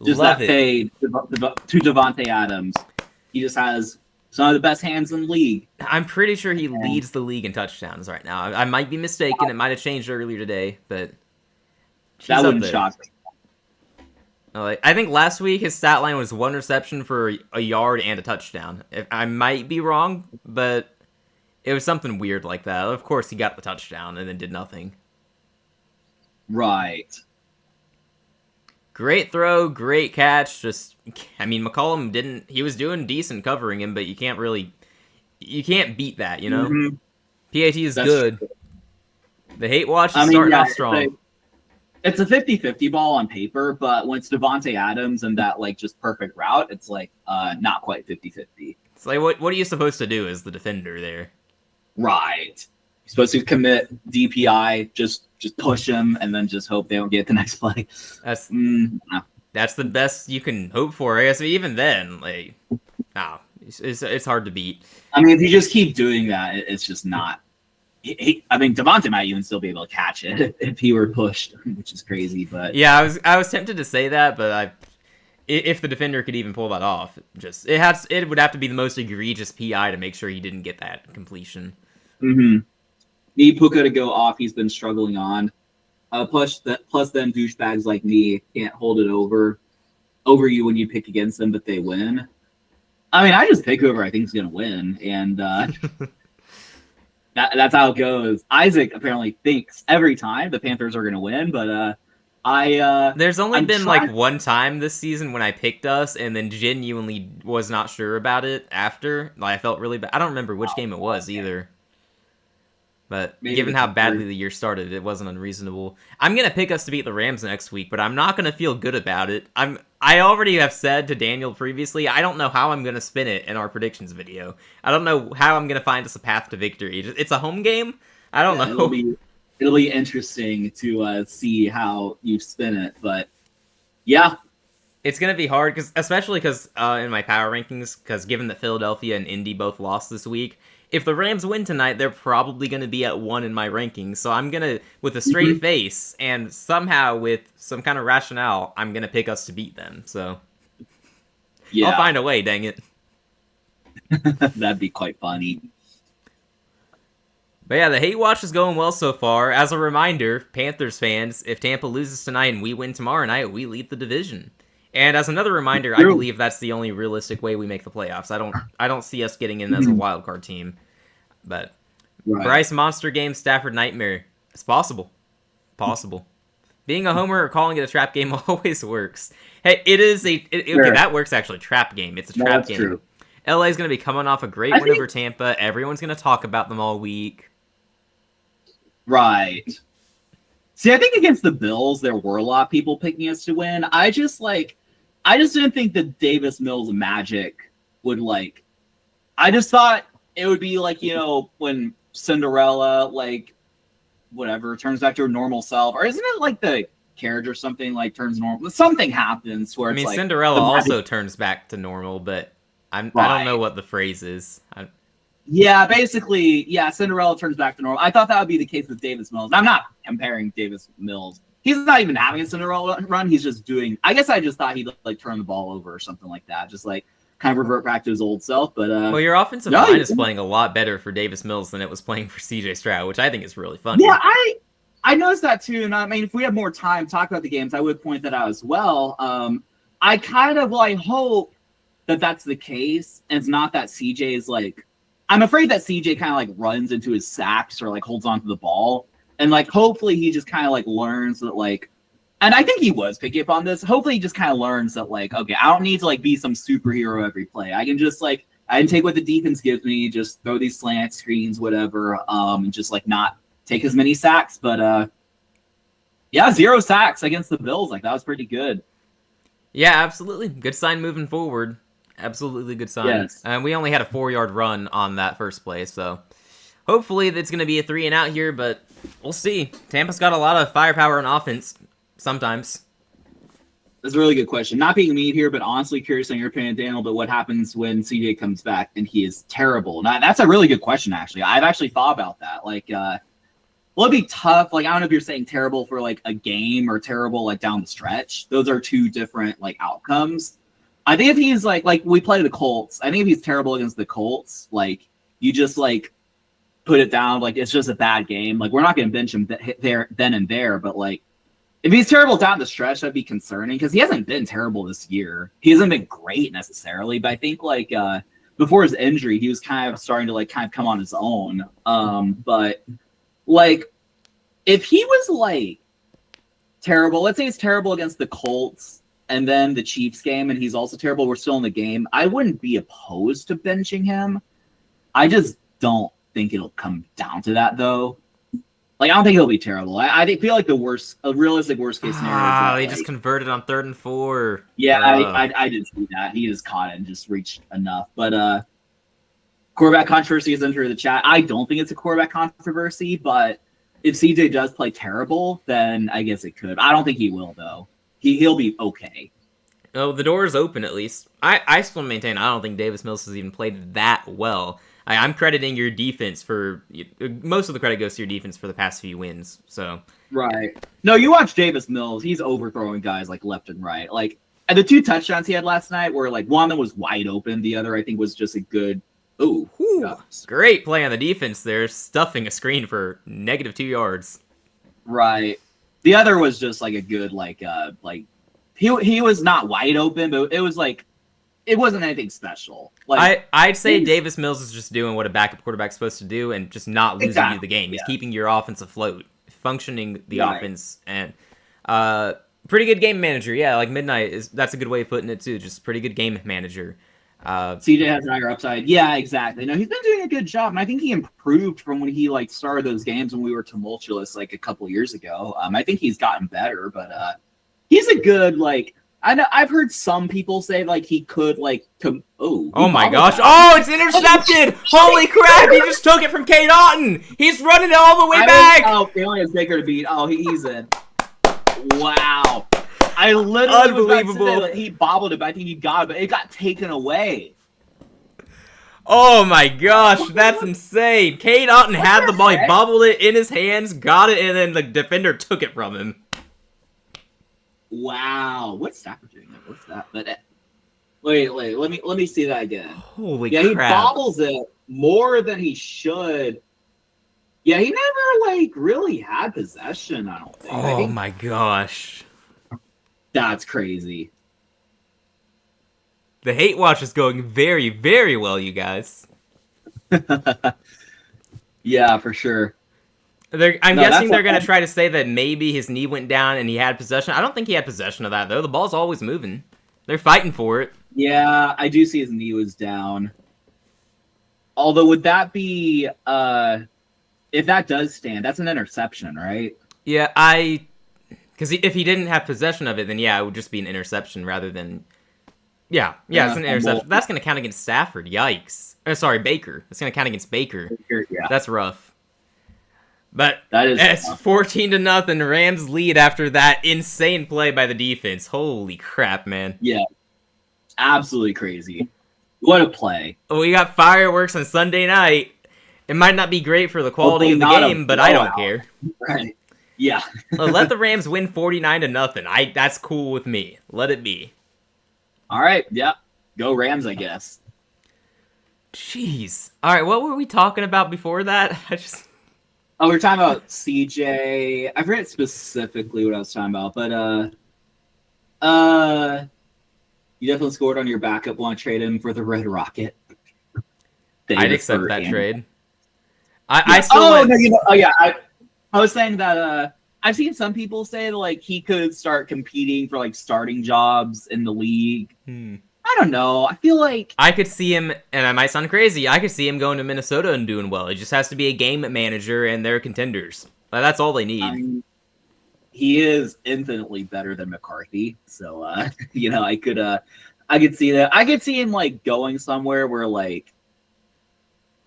Just Love that it. fade to Devontae Adams. He just has some of the best hands in the league. I'm pretty sure he leads the league in touchdowns right now. I might be mistaken. It might have changed earlier today, but That wouldn't shock me. I think last week his stat line was 1 reception for a yard and a touchdown. I might be wrong, but it was something weird like that. Of course, he got the touchdown and then did nothing. Right. Great throw, great catch. McCollum didn't. He was doing decent covering him, but you can't beat that, you know? Mm-hmm. PAT is That's good. true. The hate watch is starting off strong. It's a 50-50 ball on paper, but when it's Devontae Adams and that just perfect route, it's not quite 50-50. It's like what are you supposed to do as the defender there? Right. You're supposed to commit DPI, just push him, and then just hope they don't get the next play. That's No. that's the best you can hope for, I guess. Even then, it's hard to beat. I mean, if you just keep doing that, it's just not. I think Devontae might even still be able to catch it if he were pushed, which is crazy. But yeah, I was tempted to say that, but if the defender could even pull that off, it would have to be the most egregious PI to make sure he didn't get that completion. Mm-hmm. Need Puka to go off. He's been struggling on. Plus them douchebags like me can't hold it over you when you pick against them, but they win. I mean, I just pick whoever I think is going to win, and that's how it goes. Isaac apparently thinks every time the Panthers are going to win, but there's only been one time this season when I picked us and then genuinely was not sure about it after. I felt really bad. I don't remember which game it was either. But given how badly the year started, it wasn't unreasonable. I'm going to pick us to beat the Rams next week, but I'm not going to feel good about it. I already have said to Daniel previously, I don't know how I'm going to spin it in our predictions video. I don't know how I'm going to find us a path to victory. It's a home game? I don't know. It'll be interesting to see how you spin it, but yeah. It's going to be hard, especially because in my power rankings, because given that Philadelphia and Indy both lost this week, if the Rams win tonight, they're probably going to be at 1 in my rankings. So I'm going to, with a straight face and somehow with some kind of rationale, I'm going to pick us to beat them. So yeah. I'll find a way, dang it. That'd be quite funny. But yeah, the hate watch is going well so far. As a reminder, Panthers fans, if Tampa loses tonight and we win tomorrow night, we lead the division. And as another reminder, I believe that's the only realistic way we make the playoffs. I don't see us getting in as a wild card team. But Right. Bryce Monster Game, Stafford Nightmare. It's possible. Possible. Being a homer or calling it a trap game always works. Hey, it is okay, Sure. that works actually. Trap game. It's a No, trap that's game. true. LA is going to be coming off a great I win over think Tampa. Everyone's going to talk about them all week. right. See, I think against the Bills, there were a lot of people picking us to win. I just didn't think the Davis Mills magic would like. I just thought it would be like when Cinderella whatever turns back to her normal self, or isn't it like the carriage or something like turns normal? Something happens where I it's mean, like Cinderella the magic. also turns back to normal, but I don't know Right. what the phrase is. Yeah, basically, yeah, Cinderella turns back to normal. I thought that would be the case with Davis Mills. I'm not comparing Davis Mills. He's not even having a Cinderella run. He's just doing. I guess I just thought he'd like turn the ball over or something like that, just like kind of revert back to his old self. But Well, your offensive no, line is playing a lot better for Davis Mills than it was playing for CJ Stroud, which I think is really funny. yeah, I noticed that too. And I mean, if we had more time to talk about the games, I would point that out as well. I kind of hope that that's the case, and it's not that CJ is like. I'm afraid that CJ kind of like runs into his sacks or like holds onto the ball, and like hopefully he just kind of like learns that like, and I think he was picking up on this. Hopefully he just kind of learns that like, okay, I don't need to like be some superhero every play. I can just like I can take what the defense gives me, just throw these slant screens, whatever, and just like not take as many sacks. But yeah, 0 sacks against the Bills, like that was pretty good. Yeah, absolutely. Good sign moving forward. Absolutely good sign. Yes. And we only had a 4-yard run on that first play, so hopefully it's going to be a 3 and out here, but we'll see. Tampa's got a lot of firepower on offense sometimes. That's a really good question. Not being mean here, but honestly curious on your opinion, Daniel, but what happens when CJ comes back and he is terrible? Now, that's a really good question, actually. I've actually thought about that. Like, will it be tough? Like, I don't know if you're saying terrible for like a game or terrible like down the stretch. Those are two different like outcomes. I think if he's like we play the Colts, I think if he's terrible against the Colts, like you just like put it down, like it's just a bad game. Like we're not going to bench him there then and there, but like if he's terrible down the stretch, that'd be concerning because he hasn't been terrible this year. He hasn't been great necessarily, but I think like before his injury, he was kind of starting to like kind of come on his own. But like if he was like terrible, let's say he's terrible against the Colts and then the Chiefs game, and he's also terrible, we're still in the game, I wouldn't be opposed to benching him. I just don't think it'll come down to that, though. Like, I don't think he'll be terrible. I feel like a realistic worst case scenario is that, They like, just converted on 3rd and 4. yeah, I did see that. He just caught it and just reached enough. But quarterback controversy is entered the chat. I don't think it's a quarterback controversy, but if CJ does play terrible, then I guess it could. I don't think he will, though. He'll be okay. Oh, the door is open at least. I still maintain I don't think Davis Mills has even played that well. I'm crediting your defense for most of the credit goes to your defense for the past few wins. So right. No, you watch Davis Mills. He's overthrowing guys like left and right. Like and the 2 touchdowns he had last night were like one that was wide open. The other I think was just a good. Ooh, great play on the defense there, stuffing a screen for -2 yards. Right. The other was just like a good like he was not wide open, but it was like it wasn't anything special. Like I'd say Davis Mills is just doing what a backup quarterback's supposed to do and just not losing you the game. He's keeping your offense afloat, functioning the offense, and pretty good game manager. Yeah, like Midnight that's a good way of putting it too. Just pretty good game manager. CJ has a higher upside. Yeah, exactly. No, he's been doing a good job, and I think he improved from when he like started those games when we were tumultuous like a couple years ago. I think he's gotten better, but he's a good like. I know I've heard some people say like he could like oh my gosh. Oh, it's intercepted. Holy crap, he just took it from Kate Otten. He's running it all the way back. Oh, he only has Baker to beat. Oh, he's in. Wow. I literally unbelievable. Like, he bobbled it, but I think he got it, but it got taken away. Oh my gosh, that's insane. Kate Otten had the ball, he bobbled it in his hands, got it, and then the defender took it from him. Wow, what's Stafford doing? What's that? But wait, let me see that again. Holy crap! He bobbles it more than he should. Yeah, he never like really had possession. I don't think. Oh my gosh, that's crazy. The hate watch is going very, very well, you guys. Yeah, for sure. I'm No, guessing that's they're going to try to say that maybe his knee went down and he had possession. I don't think he had possession of that, though. The ball's always moving. They're fighting for it. yeah, I do see his knee was down. Although, would that be if that does stand, that's an interception, right? Yeah, because if he didn't have possession of it, then yeah, it would just be an interception rather than. Yeah, it's an interception. That's going to count against Stafford. Yikes. Sorry, Baker. That's going to count against Baker. Yeah, That's rough. But that is it's tough. 14-0. Rams lead after that insane play by the defense. Holy crap, man. Yeah, absolutely crazy. What a play. We got fireworks on Sunday night. It might not be great for the quality of the game, but I don't care. Right. Yeah. Let the Rams win 49-0. That's cool with me. Let it be. All right. Yeah. Go Rams, I guess. Jeez. All right, what were we talking about before that? Oh, we're talking about CJ. I forget specifically what I was talking about, but you definitely scored on your backup. Want to trade him for the Red Rocket? I'd accept that trade. I still. I was saying that I've seen some people say that, like, he could start competing for like starting jobs in the league. I don't know. I feel like I could see him, and I might sound crazy. I could see him going to Minnesota and doing well. It just has to be a game manager, and they're contenders. That's all they need. I mean, he is infinitely better than McCarthy, so I could see that. I could see him like going somewhere where, like,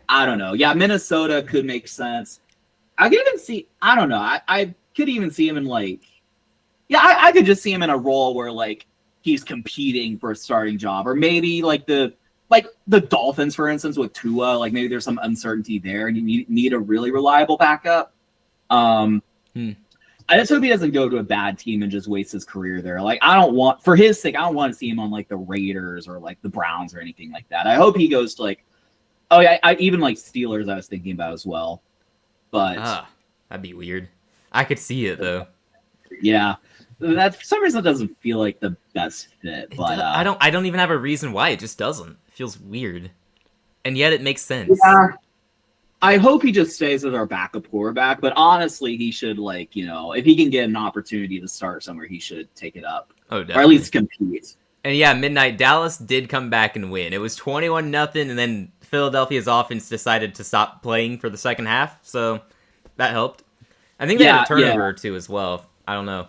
I don't know. Yeah, Minnesota could make sense. I could even see. I don't know. I could even see him in like. Yeah, I could just see him in a role where, like, he's competing for a starting job, or maybe like the Dolphins, for instance, with Tua. Like, maybe there's some uncertainty there, and you need a really reliable backup. I just hope he doesn't go to a bad team and just waste his career there. Like, for his sake, I don't want to see him on like the Raiders or like the Browns or anything like that. I hope he goes to like, oh yeah, I even like Steelers. I was thinking about as well, but that'd be weird. I could see it though. Yeah. That for some reason doesn't feel like the best fit, but I don't even have a reason why. It just doesn't. It feels weird, and yet it makes sense. Yeah, I hope he just stays as our backup quarterback. But honestly, he should, like, if he can get an opportunity to start somewhere, he should take it up. Oh, definitely. Or at least compete. And yeah, midnight Dallas did come back and win. It was 21-0, and then Philadelphia's offense decided to stop playing for the second half, so that helped. I think they had a turnover or two as well. I don't know.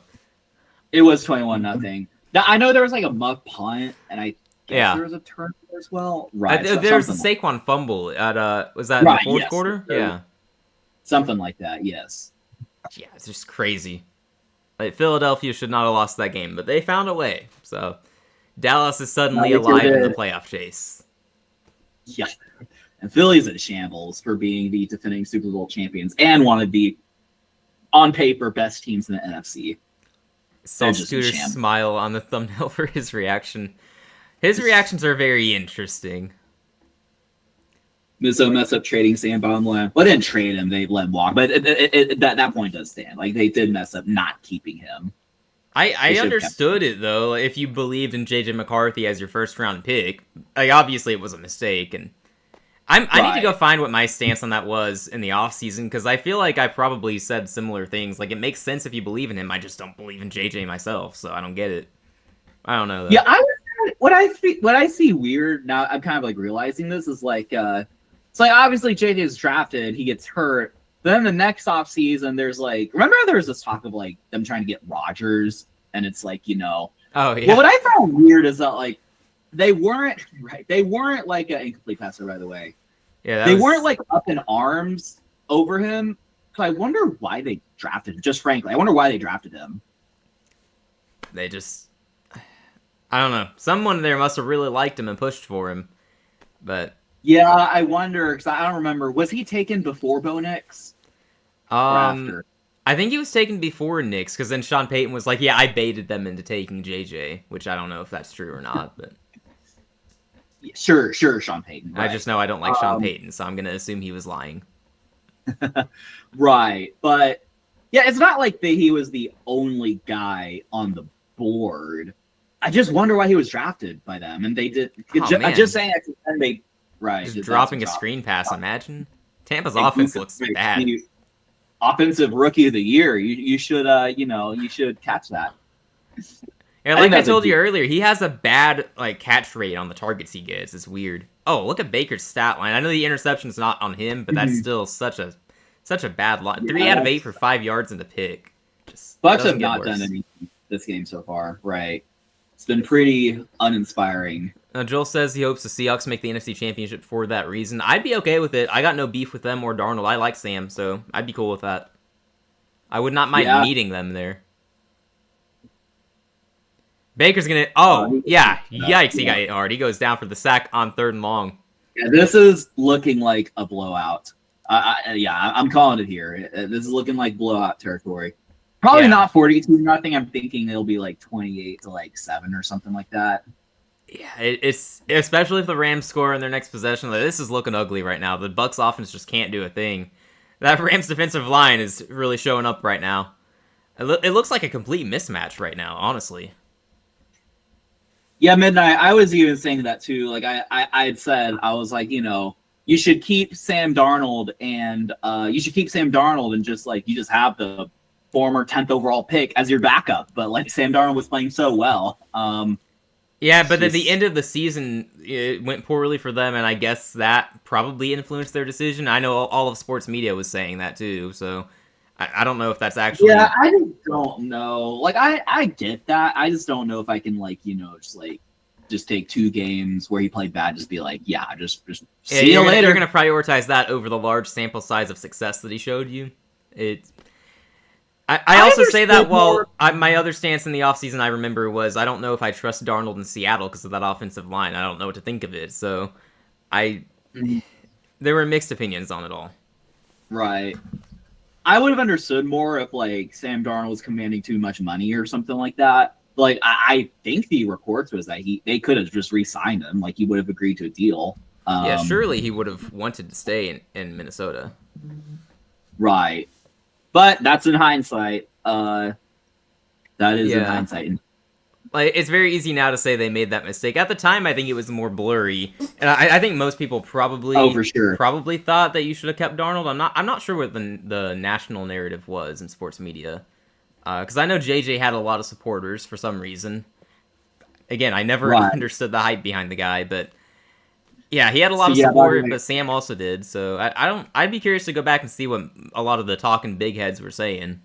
It was 21-0. Now, I know there was like a muff punt, and I guess there was a turnover as well. Right. There was a Saquon fumble at was that in the fourth quarter? Yeah. Something like that, yes. Yeah, it's just crazy. Like, Philadelphia should not have lost that game, but they found a way. So Dallas is suddenly alive in the playoff chase. Yeah. And Philly's in shambles for being the defending Super Bowl champions and one of the, on paper, best teams in the NFC. Saw Scooter's smile on the thumbnail for his reaction. His reactions are very interesting. So mess up trading Sam Baumgartner. Well, they didn't trade him; they let him walk. But that point does stand. Like, they did mess up not keeping him. I understood it though. If you believed in JJ McCarthy as your first round pick, like, obviously it was a mistake, and I need to go find what my stance on that was in the offseason, because I feel like I probably said similar things. Like, it makes sense if you believe in him. I just don't believe in JJ myself, so I don't get it. I don't know though. Yeah, what I see weird now. I'm kind of like realizing this is like, it's like, obviously JJ is drafted, he gets hurt. But then the next offseason, there's like, remember there was this talk of like them trying to get Rodgers, and it's like, Oh yeah. Well, what I found weird is that, like, they weren't like an incomplete passer, by the way. Yeah, they weren't like up in arms over him. So I wonder why they drafted him. Just frankly, I wonder why they drafted him. They just, I don't know. Someone there must have really liked him and pushed for him. But yeah, I wonder, because I don't remember. Was he taken before Bo Nix? Or after? I think he was taken before Nix, because then Sean Payton was like, "Yeah, I baited them into taking JJ," which I don't know if that's true or not, but. Yeah, sure, Sean Payton. Right. I just know I don't like Sean Payton, so I'm going to assume he was lying. Right, but yeah, it's not like he was the only guy on the board. I just wonder why he was drafted by them, and they did. I'm just saying, and they just dropping a screen pass. Imagine Tampa's Like, offense Bucca looks might bad. be offensive rookie of the year. You should you should catch that. And I think like I that's a told you good. earlier, he has a bad like catch rate on the targets he gets. It's weird. Oh, look at Baker's stat line. I know the interception's not on him, but that's Mhm. still such a bad line. Yeah, 3 out of 8 for that's 5 yards and a pick. Just Bucks doesn't have get not done worse. anything this game so far. Right. It's been pretty uninspiring. Joel says he hopes the Seahawks make the NFC Championship for that reason. I'd be okay with it. I got no beef with them or Darnold. I like Sam, so I'd be cool with that. I would not mind Yeah. meeting them there. Baker's gonna. Oh, yeah. Yikes, he got hit hard. He goes down for the sack on 3rd and long. Yeah, this is looking like a blowout. I'm calling it here. This is looking like blowout territory. Probably Yeah. not 42-0. I'm thinking it'll be like 28 to like 7 or something like that. Yeah, it's especially if the Rams score in their next possession. Like, this is looking ugly right now. The Bucks offense just can't do a thing. That Rams defensive line is really showing up right now. It looks like a complete mismatch right now, honestly. Yeah, Midnight. I was even saying that too. Like I had said, I was like, you should keep Sam Darnold and just like you just have the former 10th overall pick as your backup. But like Sam Darnold was playing so well. Yeah, but at the end of the season, it went poorly for them, and I guess that probably influenced their decision. I know all of sports media was saying that too, so I don't know if that's actually. Yeah, I just don't know. Like, I get that. I just don't know if I can, like, just take 2 games where he played bad, just be like, yeah, just see you later. You're going to prioritize that over the large sample size of success that he showed you. I also say that my other stance in the offseason I remember was I don't know if I trust Darnold in Seattle because of that offensive line. I don't know what to think of it. So there were mixed opinions on it all. Right. I would have understood more if like Sam Darnold was commanding too much money or something like that. Like I think the reports was that they could have just re-signed him. Like he would have agreed to a deal. Yeah, surely he would have wanted to stay in Minnesota. Right. But that's in hindsight. That is in hindsight. Like it's very easy now to say they made that mistake. At the time, I think it was more blurry, and I think most people probably for sure probably thought that you should have kept Darnold. I'm not sure what the national narrative was in sports media, because I know JJ had a lot of supporters for some reason. Again, I never understood the hype behind the guy, but yeah, he had a lot of support, but Sam also did. So I'd be curious to go back and see what a lot of the talking big heads were saying.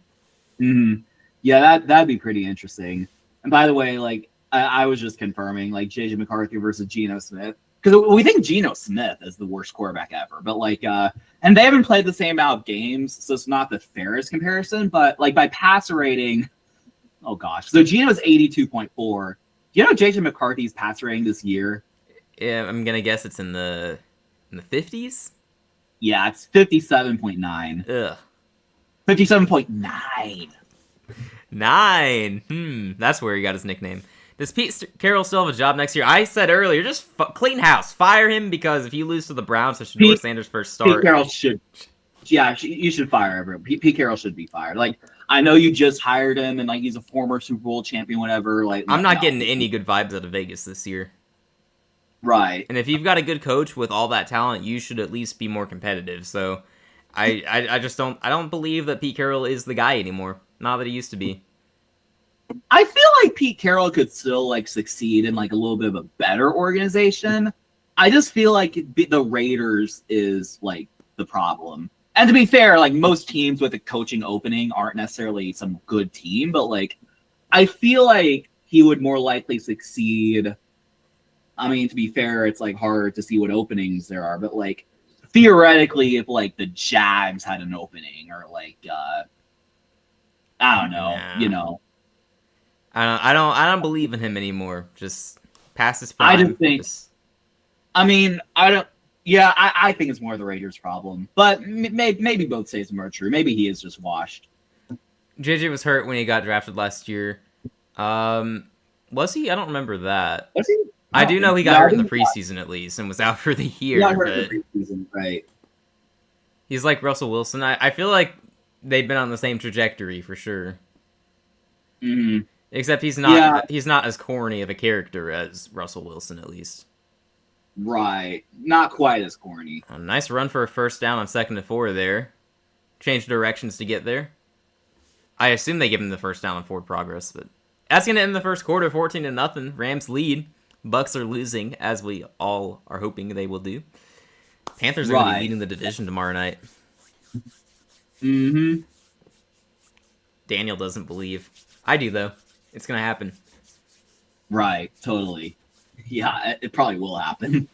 Mm-hmm. Yeah, that'd be pretty interesting. And by the way, like I was just confirming, like JJ McCarthy versus Geno Smith, because we think Geno Smith is the worst quarterback ever, but like, and they haven't played the same amount of games, so it's not the fairest comparison. But like by passer rating, oh gosh, so Geno's 82.4. You know JJ McCarthy's passer rating this year? Yeah, I'm gonna guess it's in the 50s. Yeah, it's 57.9. Ugh. 57.9. 9. That's where he got his nickname. Does Pete Carroll still have a job next year? I said earlier, just clean house. Fire him, because if you lose to the Browns, that should be Sanders' first start. Pete Carroll should. Yeah, you should fire everyone. Pete Carroll should be fired. Like, I know you just hired him, and like he's a former Super Bowl champion, whatever. Like, I'm not getting any good vibes out of Vegas this year. Right. And if you've got a good coach with all that talent, you should at least be more competitive. So, I just don't believe that Pete Carroll is the guy anymore. Not that he used to be. I feel like Pete Carroll could still like succeed in like a little bit of a better organization. I just feel like the Raiders is like the problem. And to be fair, like most teams with a coaching opening aren't necessarily some good team, but like I feel like he would more likely succeed. I mean, to be fair, it's like hard to see what openings there are, but like theoretically, if like the Jags had an opening or like I don't know, I don't believe in him anymore. Just past his prime. I just think. I mean, I don't. Yeah, I think it's more the Raiders' problem, but maybe both statements are true. Maybe he is just washed. JJ was hurt when he got drafted last year. Was he? I don't remember that. Was he? I do know he got hurt in the preseason at least and was out for the year. He got hurt in the preseason, right? He's like Russell Wilson. I feel like they've been on the same trajectory for sure. Mm-hmm. Except he's not as corny of a character as Russell Wilson, at least. Right. Not quite as corny. A nice run for a first down on 2nd and 4 there. Change directions to get there. I assume they give him the first down on forward progress, but that's going to end the first quarter 14-0. Rams lead. Bucks are losing, as we all are hoping they will do. Panthers are going to be leading the division tomorrow night. Mm-hmm. Daniel doesn't believe. I do, though. It's going to happen. Right. Totally. Yeah, it probably will happen.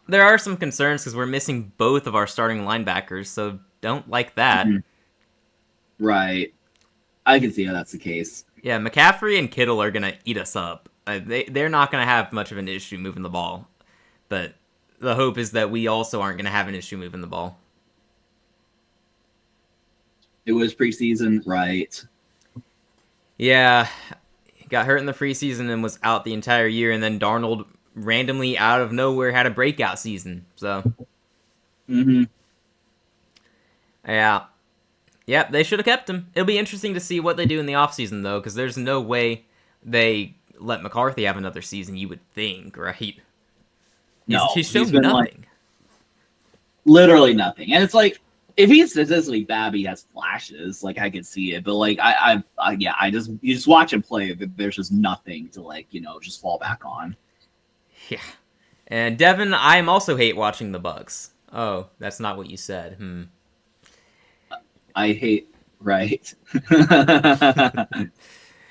There are some concerns because we're missing both of our starting linebackers, so don't like that. Mm-hmm. Right. I can see how that's the case. Yeah, McCaffrey and Kittle are going to eat us up. They're not going to have much of an issue moving the ball. But the hope is that we also aren't going to have an issue moving the ball. It was preseason, right? Yeah, he got hurt in the preseason and was out the entire year, and then Darnold randomly out of nowhere had a breakout season. So, yeah. Yep, they should have kept him. It'll be interesting to see what they do in the offseason, though, because there's no way they let McCarthy have another season, you would think, right? He's shown nothing. Like, literally nothing. And it's like, if he's statistically bad, but he has flashes, like, I could see it. But, like, you just watch him play, there's just nothing to, like, just fall back on. Yeah. And Devin, I am also hate watching the Bucks. Oh, that's not what you said. I hate, right.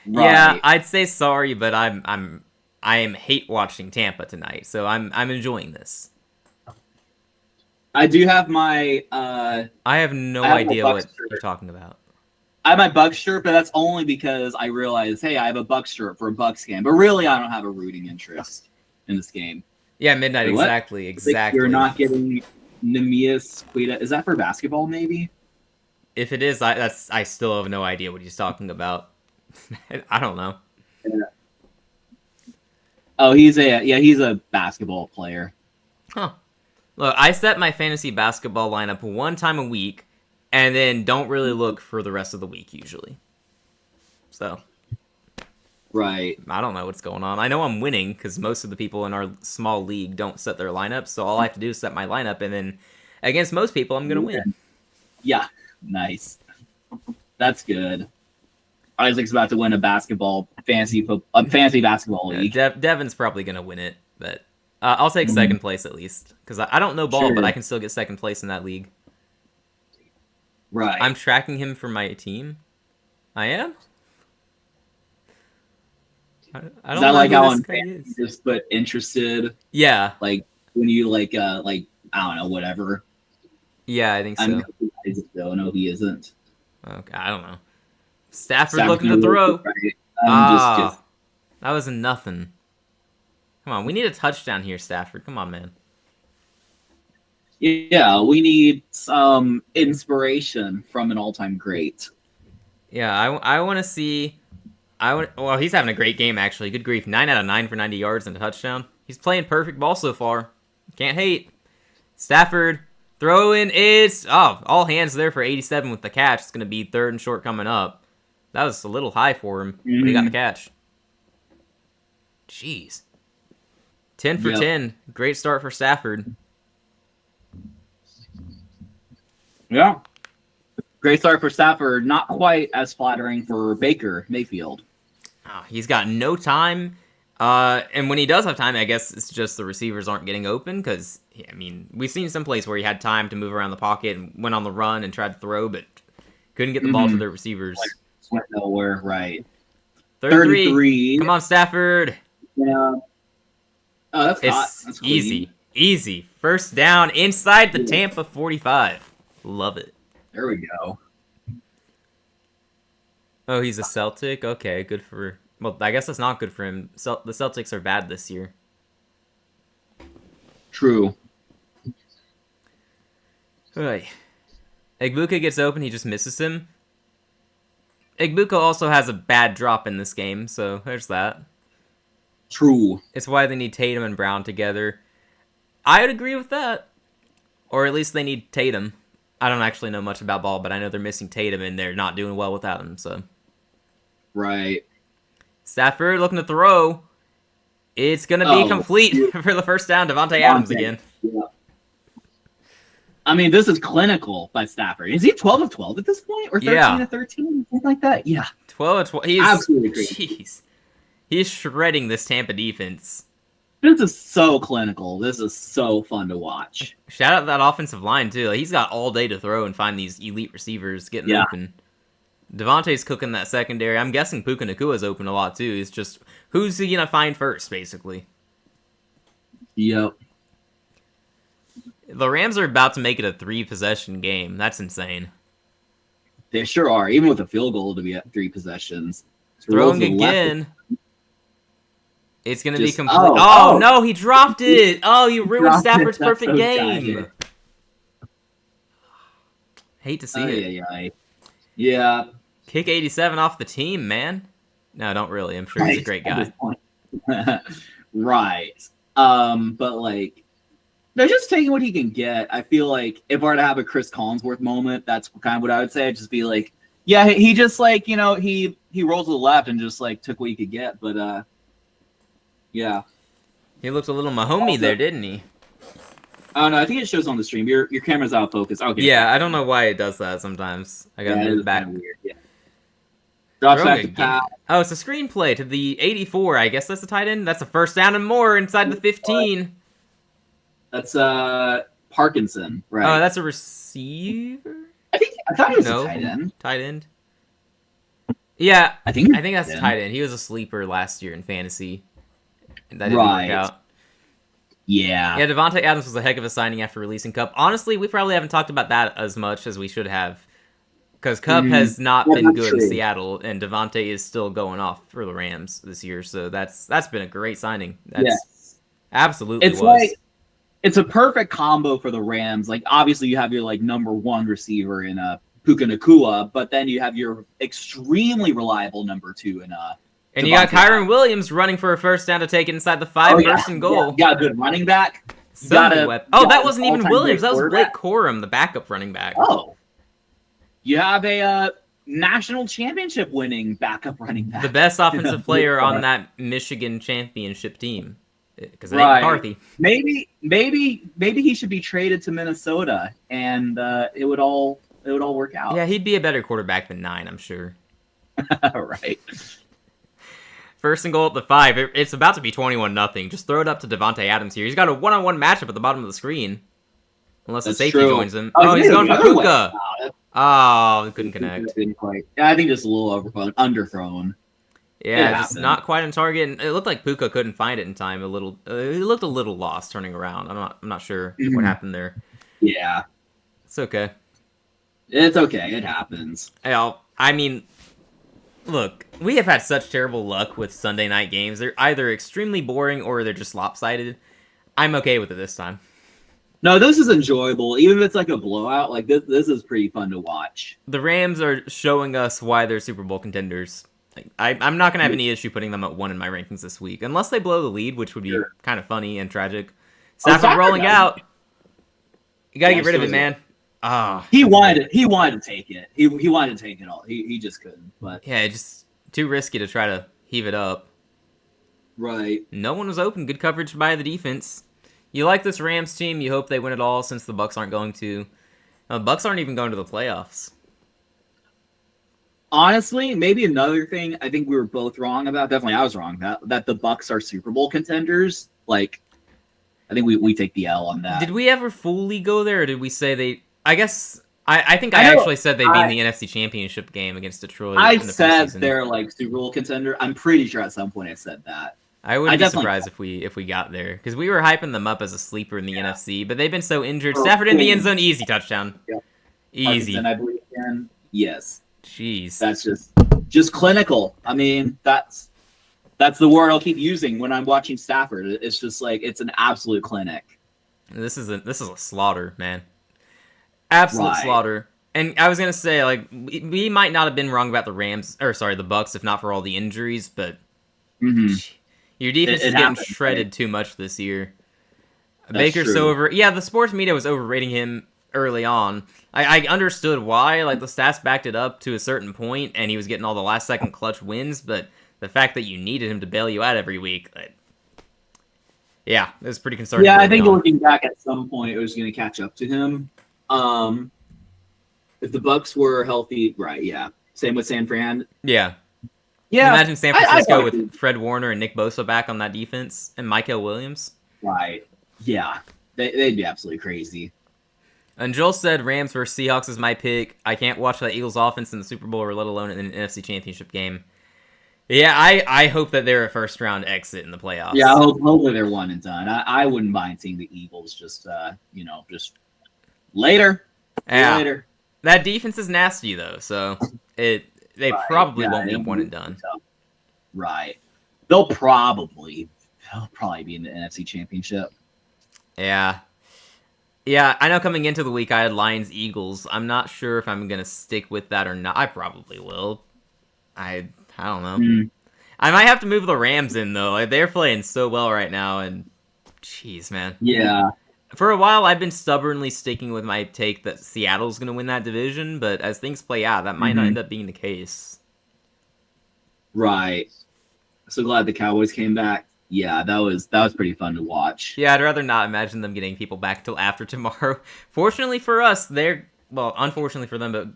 Right. Yeah, I'd say sorry, but I am hate watching Tampa tonight, so I'm enjoying this. I do have my I have no idea what you're talking about. I have my Bucks shirt, but that's only because I realized, hey, I have a Bucks shirt for a Bucks game. But really, I don't have a rooting interest in this game. Yeah, midnight, exactly. You're not getting Nemias Quita. Is that for basketball, maybe? If it is, I still have no idea what he's talking about. I don't know. Yeah. Oh, he's a basketball player. Huh. Look, I set my fantasy basketball lineup one time a week, and then don't really look for the rest of the week usually. So, right. I don't know what's going on. I know I'm winning because most of the people in our small league don't set their lineups. So all I have to do is set my lineup, and then against most people, I'm gonna win. Yeah. Nice. That's good. Isaac's about to win a fantasy basketball league. Devin's probably gonna win it, but I'll take second place at least because I don't know ball, but I can still get second place in that league. Right. I'm tracking him for my team. I am. I don't is that know like who how this on guy is. you just put interested? Yeah. Like when you like I don't know, whatever. Yeah, I think so. No, he isn't. Okay, I don't know. Stafford looking to throw. Right. Just. That was nothing. Come on, we need a touchdown here, Stafford. Come on, man. Yeah, we need some inspiration from an all-time great. Yeah, I want to see. Well, he's having a great game actually. Good grief, 9 out of 9 for 90 yards and a touchdown. He's playing perfect ball so far. Can't hate. Stafford. Throw in is all hands there for 87 with the catch. It's going to be 3rd and short coming up. That was a little high for him, but he got the catch. Jeez. 10 for 10. Great start for Stafford. Yeah. Great start for Stafford. Not quite as flattering for Baker Mayfield. He's got no time. And when he does have time, I guess it's just the receivers aren't getting open because, I mean, we've seen some plays where he had time to move around the pocket and went on the run and tried to throw, but couldn't get the ball to the receivers. Went nowhere, right. 3rd and 3. Come on, Stafford. Yeah. Oh, that's hot. That's clean. Easy. First down inside the Tampa 45. Love it. There we go. Oh, he's a Celtic? Okay, good for... Well, I guess that's not good for him. The Celtics are bad this year. True. Right. Egbuka gets open, he just misses him. Egbuka also has a bad drop in this game, so there's that. True. It's why they need Tatum and Brown together. I would agree with that. Or at least they need Tatum. I don't actually know much about ball, but I know they're missing Tatum and they're not doing well without him, so. Right. Stafford looking to throw. It's gonna be Oh, complete for the first down. Devontae Adams again. Yeah. I mean, this is clinical by Stafford. Is he 12 of 12 at this point, or 13 of 13, something like that? Yeah, 12 of 12. He's absolutely crazy. Jeez, he's shredding this Tampa defense. This is so clinical. This is so fun to watch. Shout out that offensive line too. Like, he's got all day to throw and find these elite receivers getting open. Devontae's cooking that secondary. I'm guessing Puka Nakua's open a lot too. It's just who's he gonna find first, basically. Yep. The Rams are about to make it a 3-possession game. That's insane. They sure are. Even with a field goal to be at 3 possessions. Throwing again. It's going to be complete. Oh, no, he dropped it. Oh, you ruined Stafford's perfect game. Hate to see it. Yeah. Kick 87 off the team, man. No, don't really. I'm sure he's a great guy. Right. But, like, they're just taking what he can get. I feel like if I were to have a Chris Collinsworth moment, that's kind of what I would say. I'd just be like, yeah, he just, like, you know, he rolled to the left and just, like, took what he could get. But, yeah. He looked a little Mahomey there, didn't he? Oh, no, I think it shows on the stream. Your camera's out of focus. Okay. Yeah, I don't know why it does that sometimes. I gotta move back. Weird. Yeah. Drops back to pass. Oh, it's a screenplay to the 84. I guess that's a tight end. That's a first down and more inside the 15. That's Parkinson, right? Oh, that's a receiver? I thought he was a tight end. Tight end? Yeah, I think that's a tight end. He was a sleeper last year in fantasy. That didn't work out. Yeah. Yeah, Devontae Adams was a heck of a signing after releasing Kupp. Honestly, we probably haven't talked about that as much as we should have. Because Kupp has not been good in Seattle, and Devontae is still going off for the Rams this year. So that's been a great signing. That's absolutely it's like it's a perfect combo for the Rams. Like, obviously you have your like number one receiver in Puka Nacua, but then you have your extremely reliable number 2 in and you got Kyron Williams running for a first down to take it inside the 5 first and goal. Yeah. You got a good running back. That wasn't even Williams. That was Blake Corum, the backup running back. Oh. You have a national championship winning backup running back. The best offensive player on that Michigan championship team. Because it ain't McCarthy. Maybe he should be traded to Minnesota and it would all work out. Yeah, he'd be a better quarterback than 9, I'm sure. Right. First and goal at the 5. It's about to be 21-0. Just throw it up to Devontae Adams here. He's got a one-on-one matchup at the bottom of the screen. Unless the safety joins him. Oh, he's going for Puka. Oh, couldn't connect. I think just a little underthrown. Yeah, just not quite on target. And it looked like Puka couldn't find it in time. He looked a little lost turning around. I'm not sure what happened there. Yeah, it's okay. It's okay. It happens. I mean, look, we have had such terrible luck with Sunday night games. They're either extremely boring or they're just lopsided. I'm okay with it this time. No, this is enjoyable. Even if it's like a blowout, like this is pretty fun to watch. The Rams are showing us why they're Super Bowl contenders. I'm not going to have any issue putting them at 1 in my rankings this week. Unless they blow the lead, which would be kind of funny and tragic. Stafford rolling out. You got to get rid of it, man. He wanted to take it. He wanted to take it all. He just couldn't. But yeah, just too risky to try to heave it up. Right. No one was open. Good coverage by the defense. You like this Rams team. You hope they win it all since the Bucs aren't going to. The Bucs aren't even going to the playoffs. Honestly, maybe another thing I think we were both wrong about. Definitely, I was wrong that the Bucs are Super Bowl contenders. Like, I think we take the L on that. Did we ever fully go there, or did we say they? I guess I think I actually said they'd be in the NFC Championship game against Detroit. I said they're like Super Bowl contender. I'm pretty sure at some point I said that. I wouldn't be surprised if we got there, because we were hyping them up as a sleeper in the NFC, but they've been so injured. Stafford in the end zone, easy touchdown. Yeah. Easy. I believe again. Yes. Jeez. That's just clinical. I mean, that's the word I'll keep using when I'm watching Stafford. It's just like it's an absolute clinic. This is a slaughter, man. Absolute slaughter. And I was gonna say, like, we might not have been wrong about the Bucs, if not for all the injuries, but. Your defense is getting shredded too much this year. Baker's so over. Yeah, the sports media was overrating him early on. I understood why. Like, the stats backed it up to a certain point, and he was getting all the last-second clutch wins. But the fact that you needed him to bail you out every week, Yeah, it was pretty concerning Yeah, I early think on. looking back at some point, it was going to catch up to him. Um, if the Bucks were healthy, right? Yeah. Same with San Fran. Yeah. Can you Yeah, imagine San I Francisco thought it with was Fred Warner and Nick Bosa back on that defense and Michael Williams? right. Yeah, they'd be absolutely crazy. And Joel said Rams versus Seahawks is my pick. I can't watch the Eagles offense in the Super Bowl or let alone in an NFC Championship game. Yeah, I hope that they're a first round exit in the Yeah, playoffs. hopefully they're one and done. I wouldn't mind seeing the Eagles just just later. See you Yeah. later. That defense is nasty though, so they Right. probably Yeah, won't be it'll one be and done. tough. Right. They'll probably be in the NFC Championship. Yeah. Yeah, I know coming into the week I had Lions Eagles. I'm not sure if I'm gonna stick with that or not. I probably will. I don't know. Mm, I might have to move the Rams in though. Like, they're playing so well right now, and jeez, man. yeah. For a while, I've been stubbornly sticking with my take that Seattle's gonna win that division, but as things play out, that might not Hmm. end up being the case. Right. So glad the Cowboys came back. Yeah, that was pretty fun to watch. Yeah, I'd rather not imagine them getting people back till after tomorrow. Fortunately for us, unfortunately for them, but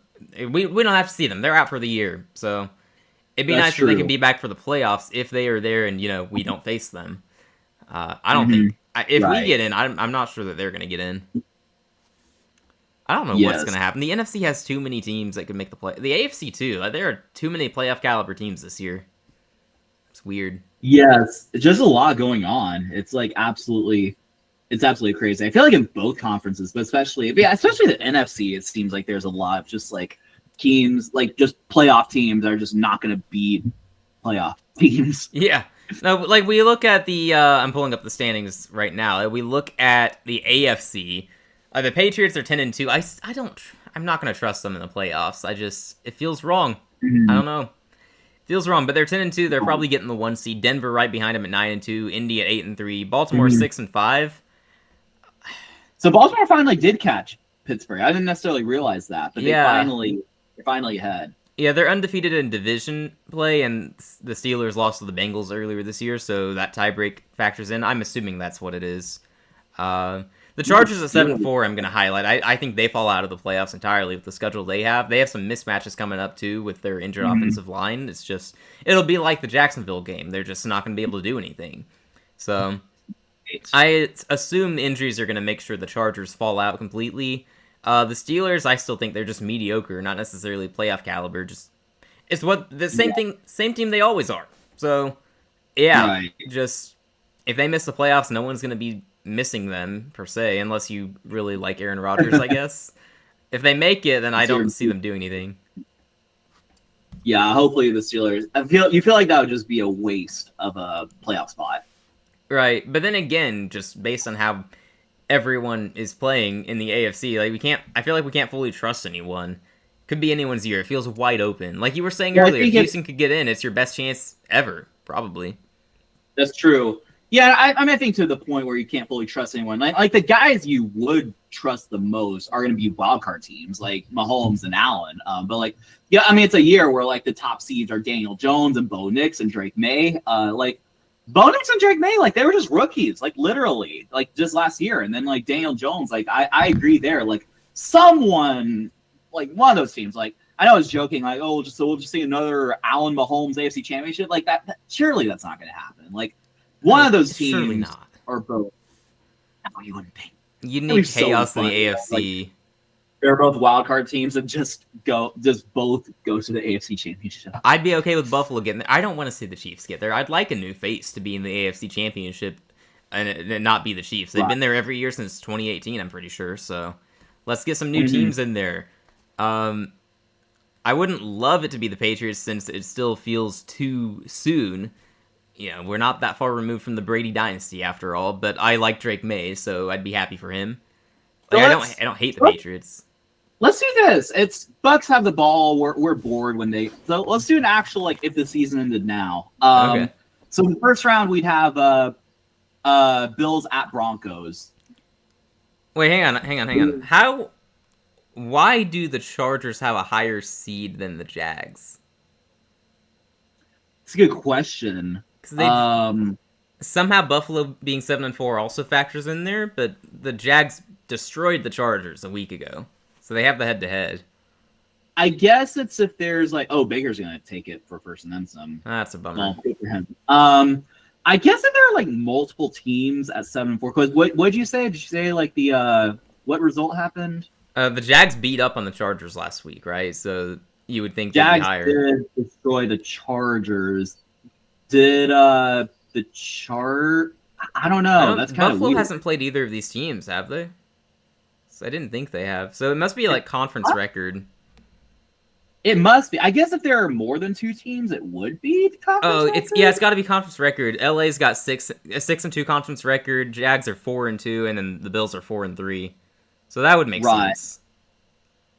we don't have to see them. They're out for the year, so it'd be That's nice if they true. could be back for the playoffs if they are there and we don't face them. I don't Hmm. think if we Right. get in, I'm not sure that they're gonna get in. I don't know what's gonna Yes. happen. The NFC has too many teams that could make the play. The AFC too. Like, there are too many playoff caliber teams this year. It's weird. Yes. It's just a lot going on. It's absolutely crazy. I feel like in both conferences, but especially the NFC, it seems like there's a lot of just like teams, like just playoff teams are just not going to beat playoff teams. Yeah. No, like we look at the I'm pulling up the standings right now. We look at the AFC. The Patriots are 10-2. I'm not going to trust them in the playoffs. It feels wrong. I Mhm. don't know. Feels wrong, but they're 10-2. They're probably getting the 1 seed. Denver right behind them at 9-2. Indy at 8-3. Baltimore Mhm. 6-5. So Baltimore finally did catch Pittsburgh. I didn't necessarily realize that, but Yeah. they're finally ahead. Yeah, they're undefeated in division play, and the Steelers lost to the Bengals earlier this year, so that tiebreak factors in. I'm assuming that's what it is. The Chargers at 7-4, I'm going to highlight. I think they fall out of the playoffs entirely with the schedule they have. They have some mismatches coming up, too, with their injured Mhm. offensive line. It'll be like the Jacksonville game. They're just not going to be able to do anything. So I assume injuries are going to make sure the Chargers fall out completely. The Steelers, I still think they're just mediocre, not necessarily playoff caliber. Just it's what the same Yeah. thing, same team they always are. So yeah, Right. just if they miss the playoffs, no one's going to be missing them per se, unless you really like Aaron Rodgers, I guess. If they make it, then I don't see them doing anything. Yeah, hopefully the Steelers. You feel like that would just be a waste of a playoff spot. Right, but then again, just based on how everyone is playing in the AFC, I feel like we can't fully trust anyone. Could be anyone's year. It feels wide open. Like you were saying Yeah, I earlier, if think Houston could get in, it's your best chance ever, probably. That's true. Yeah, I think to the point where you can't fully trust anyone. Like the guys you would trust the most are going to be wildcard teams like Mahomes and Allen. But like, yeah, I mean, it's a year where like the top seeds are Daniel Jones and Bo Nix and Drake May. Like Bo Nix and Drake May, like they were just rookies, like literally, like just last year. And then like Daniel Jones, like I agree there. Like someone, like one of those teams, like I know I was joking, like we'll just see another Allen Mahomes AFC Championship, like that surely that's not going to happen. Like one of those Surely teams not. or both. No, you wouldn't think. You That'd be need so chaos in the funny, like AFC. they're both wild card teams and just both go to the AFC Championship. I'd be okay with Buffalo getting there. I don't want to see the Chiefs get there. I'd like a new face to be in the AFC Championship and not be the Chiefs. They've been there every year since 2018, I'm pretty sure. So let's get some new teams in there. I wouldn't love it to be the Patriots since it still feels too soon. We're not that far removed from the Brady dynasty after all, but I like Drake May, so I'd be happy for him. So Like I don't hate the Patriots. Let's do this. It's Bucks have the ball. We're bored when so let's do an actual like if the season ended now. Okay. So in the first round we'd have Bills at Broncos. Wait, hang on. Why do the Chargers have a higher seed than the Jags? It's a good question. Because Somehow Buffalo being 7-4 also factors in there, but the Jags destroyed the Chargers a week ago, so they have the head-to-head. I guess it's if there's like, oh, Baker's gonna take it for first and then some. That's a bummer. Well, good for him. I guess if there are like multiple teams at 7-4, because what'd you say? Did you say like the what result happened? The Jags beat up on the Chargers last week, right? So you would think they'd be Jags higher. did destroy the Chargers. Did the I don't know. That's kind of Buffalo weird. hasn't played either of these teams, have they? So I didn't think they have. So it must be like conference record. It must be. I guess if there are more than 2 teams, it would be the conference record? It's got to be conference record. LA's got a 6-2 conference record. Jags are 4-2, and then the Bills are 4-3. So that would make sense.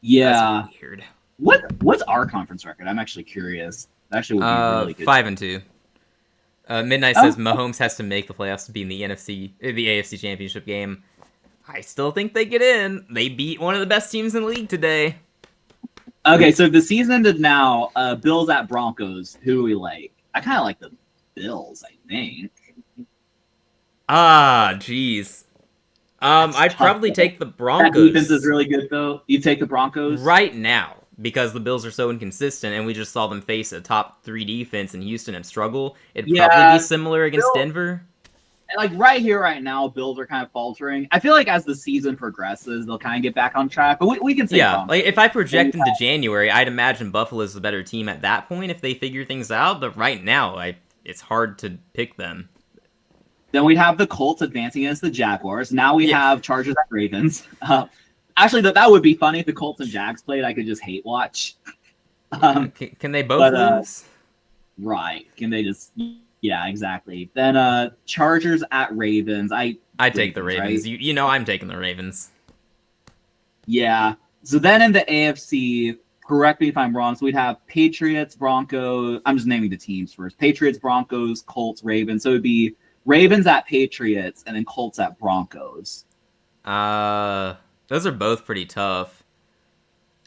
Yeah. That's weird. What's our conference record? I'm actually curious. That actually would be really good. 5-2. Midnight says Mahomes has to make the playoffs to be in the AFC Championship game. I still think they get in. They beat one of the best teams in the league today. Okay, so if the season ended now, Bills at Broncos, who do we like? I kind of like the Bills, I think. Jeez. I'd probably take the Broncos. That defense is really good, though. You take the Broncos? Right now, because the Bills are so inconsistent, and we just saw them face a top 3 defense in Houston and struggle. It'd probably be similar against Denver. Like right here, right now, Bills are kind of faltering. I feel like as the season progresses, they'll kind of get back on track. But we can say Broncos. Like if I project into January, I'd imagine Buffalo's the better team at that point if they figure things out. But right now, it's hard to pick them. Then we'd have the Colts advancing against the Jaguars. Now we have Chargers at Ravens. Actually, that would be funny if the Colts and Jags played. I could just hate watch. Can they both lose? Right. Can they just... Yeah, exactly. Then Chargers at Ravens. I take the Ravens. Right? You know I'm taking the Ravens. Yeah. So then in the AFC, correct me if I'm wrong, so we'd have Patriots, Broncos. I'm just naming the teams first. Patriots, Broncos, Colts, Ravens. So it would be Ravens at Patriots and then Colts at Broncos. Those are both pretty tough.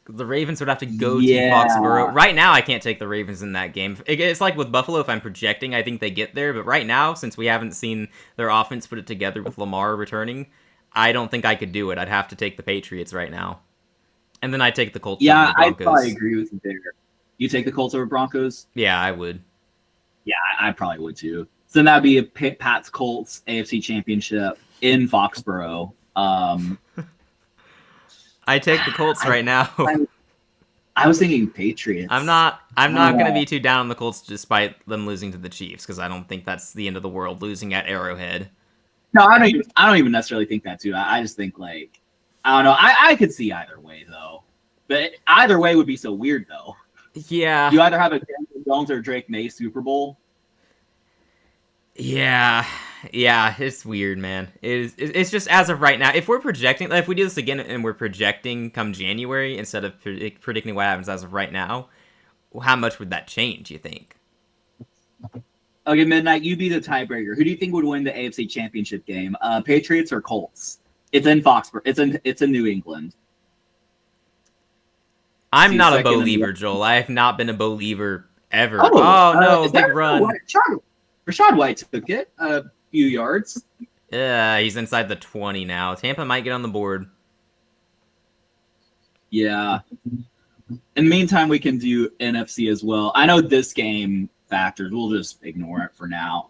The Ravens would have to go to Foxborough. Right now, I can't take the Ravens in that game. It's like with Buffalo, if I'm projecting, I think they get there. But right now, since we haven't seen their offense put it together with Lamar returning, I don't think I could do it. I'd have to take the Patriots right now. And then I take the Colts over the Broncos. I probably agree with you there. You take the Colts over Broncos? Yeah, I would. Yeah, I probably would too. So then that'd be a Pats Colts AFC Championship in Foxborough. I take the Colts right now. I was thinking Patriots. I'm not going to be too down on the Colts despite them losing to the Chiefs because I don't think that's the end of the world losing at Arrowhead. No, I don't even necessarily think that too. I just think like I don't know. I could see either way though, but either way would be so weird though. Yeah, you either have a Daniel Jones or Drake May Super Bowl. Yeah, it's weird, man. It's just as of right now. If we're projecting, if we do this again and we're projecting come January instead of predicting what happens as of right now, how much would that change? You think? Okay, Midnight, you be the tiebreaker. Who do you think would win the AFC Championship game? Patriots or Colts? It's in Foxborough. It's in New England. I'm not a believer, Joel. I have not been a believer ever. Oh no, big run. Rachaad White took it a few yards. Yeah, he's inside the 20 now. Tampa might get on the board. Yeah. In the meantime, we can do NFC as well. I know this game factors. We'll just ignore it for now.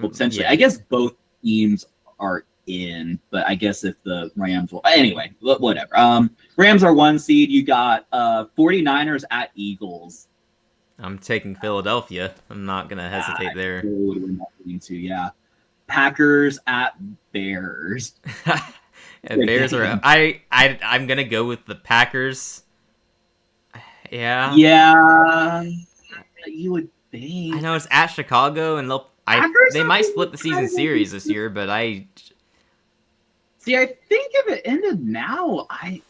Essentially, I guess both teams are in, but I guess if the Rams will... Anyway, whatever. Rams are 1 seed. You got 49ers at Eagles. I'm taking Philadelphia. I'm not going to hesitate there. Yeah. Packers at Bears. And Bears are... I'm going to go with the Packers. Yeah. Yeah. You would think. I know it's at Chicago, and they might split the season series this year, but I... See, I think if it ended now, I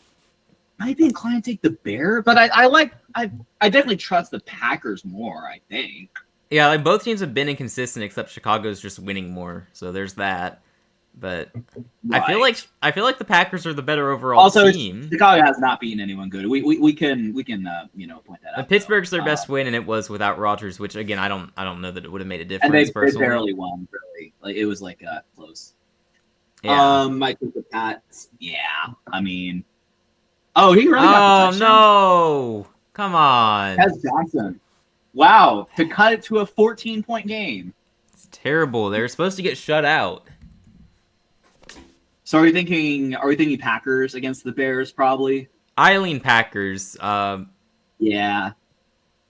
might be inclined to take the Bears, but I definitely trust the Packers more, I think. Yeah, like both teams have been inconsistent, except Chicago's just winning more, so there's that. but Right. I feel like the Packers are the better overall Also, team. Chicago has not beaten anyone good. We can point that out though. Pittsburgh's their best win, and it was without Rodgers, which again I don't know that it would have made a And difference they personally. barely won really. Like it was like close. Yeah. I think the Pats. Yeah, I mean, oh, he really got the Oh touchdown. no! Come on. That's Johnson. Wow, to cut it to a 14-point game. It's terrible. They were supposed to get shut out. So are we thinking Packers against the Bears probably? I lean Packers. Yeah.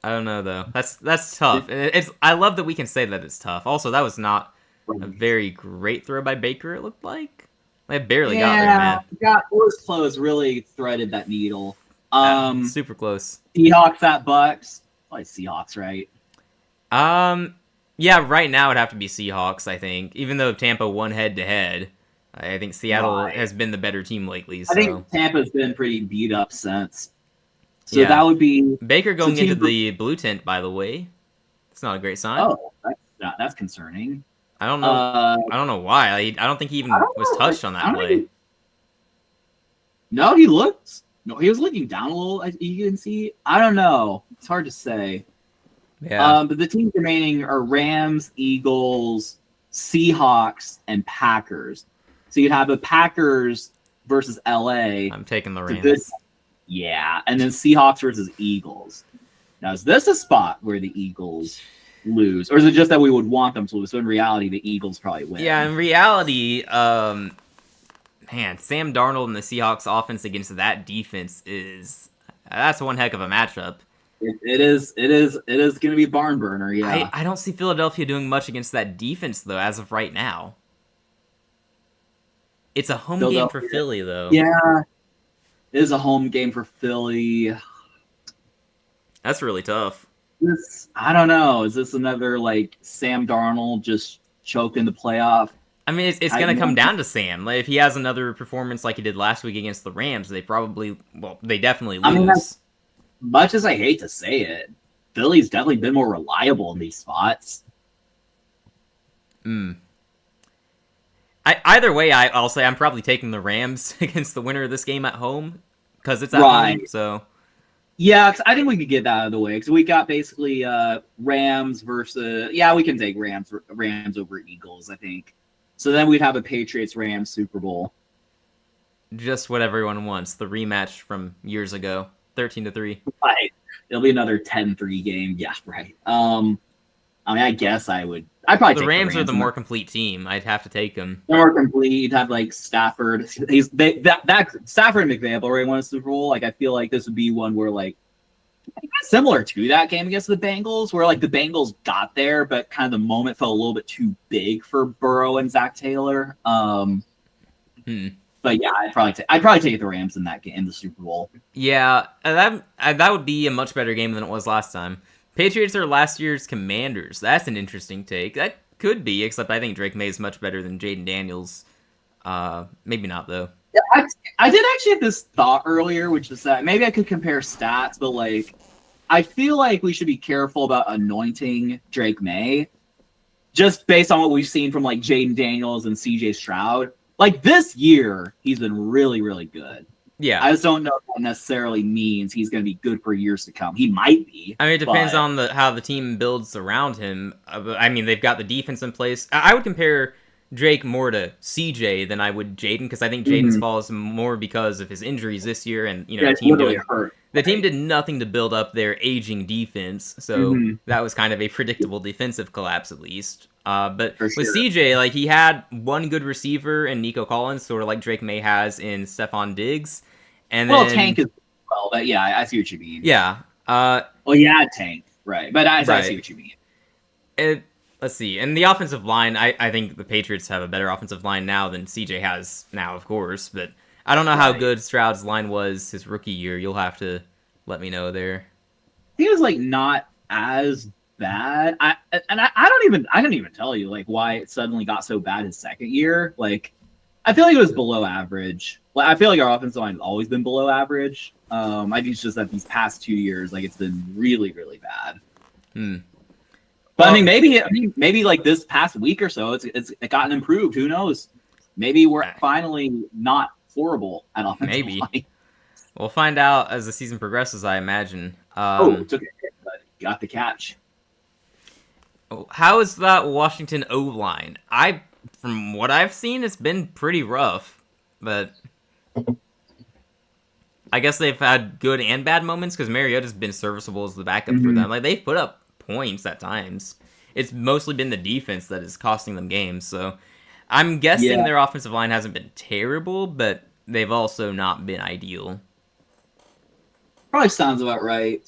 I don't know though. That's tough. It's I love that we can say that it's tough. Also, that was not a very great throw by Baker. It looked like they barely got there, man. Got those close. Really threaded that needle. Super close. Seahawks at Bucks. Probably Seahawks, right? Yeah. Right now it'd have to be Seahawks. I think, even though Tampa won head to head, I think Seattle has been the better team lately. So. I think Tampa's been pretty beat up since. So yeah. That would be Baker going into the blue tent. By the way, it's not a great sign. Oh, that's concerning. I don't know. I don't know why. I don't think he even was touched on that play. No, he looked. No, he was looking down a little. You can see. I don't know. It's hard to say. Yeah. But the teams remaining are Rams, Eagles, Seahawks, and Packers. So you'd have the Packers versus LA. I'm taking the Rams. Yeah, and then Seahawks versus Eagles. Now, is this a spot where the Eagles lose, or is it just that we would want them to lose? So in reality, the Eagles probably win. Yeah, in reality, man, Sam Darnold and the Seahawks offense against that defense that's one heck of a matchup. It is going to be barn burner. Yeah, I don't see Philadelphia doing much against that defense though, as of right now. It's a home game for Philly though. Yeah, it is a home game for Philly. That's really tough. I don't know. Is this another like Sam Darnold just choking the playoff? I mean, it's going to come down to Sam. Like, if he has another performance like he did last week against the Rams, they definitely lose. I mean, much as I hate to say it, Philly's definitely been more reliable in these spots. Either way, I'll say I'm probably taking the Rams against the winner of this game at home because it's at home. So. Yeah, cause I think we could get that out of the way because we got basically Rams versus. Yeah, we can take Rams over Eagles. I think. So then we'd have a Patriots-Rams Super Bowl. Just what everyone wants. The rematch from years ago. 13-3. Right. It'll be another 10-3 game. Yeah, right. I mean, I guess I'd probably take the Rams are the more complete team. I'd have to take them. They're more complete. You'd have like Stafford. That Stafford and McVay already won a Super Bowl. Like I feel like this would be one where like similar to that game against the Bengals, where like the Bengals got there, but kind of the moment felt a little bit too big for Burrow and Zach Taylor. But yeah, I'd probably take the Rams in that game, in the Super Bowl. Yeah, that would be a much better game than it was last time. Patriots are last year's Commanders. That's an interesting take. That could be, except I think Drake May is much better than Jaden Daniels. Maybe not though. Yeah, I did actually have this thought earlier, which is that maybe I could compare stats, but like I feel like we should be careful about anointing Drake May, just based on what we've seen from like Jaden Daniels and CJ Stroud. Like this year, he's been really, really good. Yeah. I just don't know if that necessarily means he's going to be good for years to come. He might be. I mean, it depends on how the team builds around him. I mean, they've got the defense in place. I would compare Drake more to CJ than I would Jaden, because I think Jaden's falls more because of his injuries this year, and the team did nothing to build up their aging defense, so that was kind of a predictable defensive collapse at least. But with CJ, like he had one good receiver in Nico Collins, sort of like Drake May has in Stephon Diggs, and then Tank as well. But yeah, I see what you mean. Yeah. Tank, right? But I see what you mean. Let's see. And the offensive line, I think the Patriots have a better offensive line now than CJ has now, of course. But I don't know how good Stroud's line was his rookie year. You'll have to let me know there. He was like not as bad. I don't even tell you like why it suddenly got so bad his second year. Like I feel like it was below average. Like I feel like our offensive line has always been below average. I think it's just that these past 2 years, like it's been really, really bad. But I mean, maybe like this past week or so, it's gotten improved. Who knows? Maybe we're finally not horrible at offensive Maybe. line. We'll find out as the season progresses, I imagine. Took a hit, but got the catch. How is that Washington O-line? From what I've seen, it's been pretty rough, but I guess they've had good and bad moments because Mariota's been serviceable as the backup for them. Like, they've put up points at times. It's mostly been the defense that is costing them games, so I'm guessing their offensive line hasn't been terrible, but they've also not been ideal. Probably sounds about right.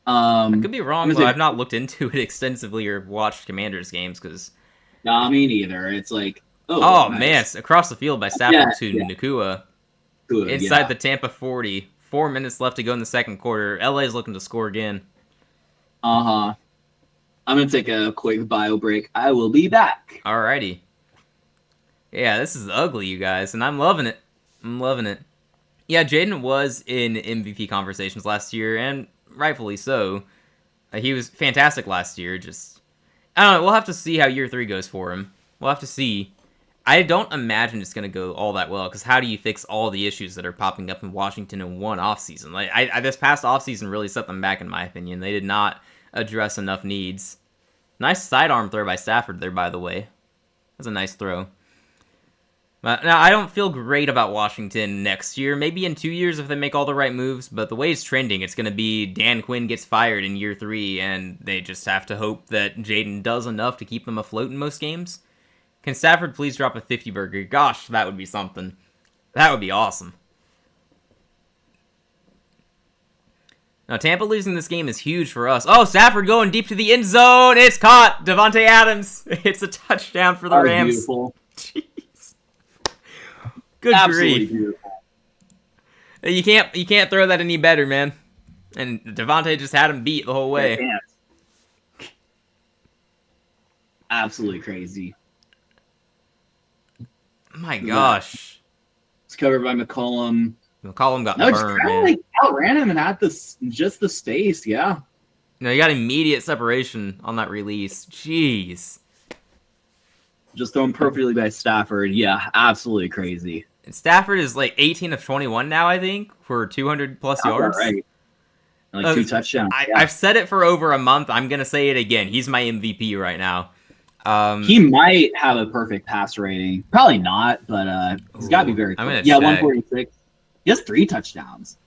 I could be wrong, though. I've not looked into it extensively or watched Commanders games because... Nah, me neither. It's like... Oh, nice. Man, it's across the field by Stafford to Nakua. Good, inside the Tampa 40. 4 minutes left to go in the second quarter. LA's looking to score again. Uh-huh. I'm going to take a quick bio break. I will be back. Alrighty. Yeah, this is ugly, you guys, and I'm loving it. I'm loving it. Yeah, Jaden was in MVP conversations last year, and rightfully so. He was fantastic last year, just... I don't know, we'll have to see how year 3 goes for him. We'll have to see. I don't imagine it's going to go all that well, because how do you fix all the issues that are popping up in Washington in one offseason? Like, this past offseason really set them back, in my opinion. They did not address enough needs. Nice sidearm throw by Stafford there, by the way. That's a nice throw. But now, I don't feel great about Washington next year. Maybe in 2 years if they make all the right moves, but the way it's trending, it's going to be Dan Quinn gets fired in year 3, and they just have to hope that Jaden does enough to keep them afloat in most games. Can Stafford please drop a 50 burger? Gosh, that would be something. That would be awesome. Now, Tampa losing this game is huge for us. Oh, Stafford going deep to the end zone. It's caught. Devontae Adams. It's a touchdown for the Rams. Beautiful. Jeez. Good Absolutely grief. Beautiful. You can't throw that any better, man. And Devontae just had him beat the whole way. Absolutely crazy. My gosh. It's covered by McCollum. McCollum got burned, man. Like outran him and had just the space, yeah. No, you got immediate separation on that release. Jeez. Just thrown perfectly by Stafford. Yeah, absolutely crazy. And Stafford is like 18 of 21 now, I think, for 200-plus yards. Right. Like 2 touchdowns. I've said it for over a month. I'm going to say it again. He's my MVP right now. He might have a perfect pass rating. Probably not, but he's got to be very close. Yeah, 146. He has 3 touchdowns.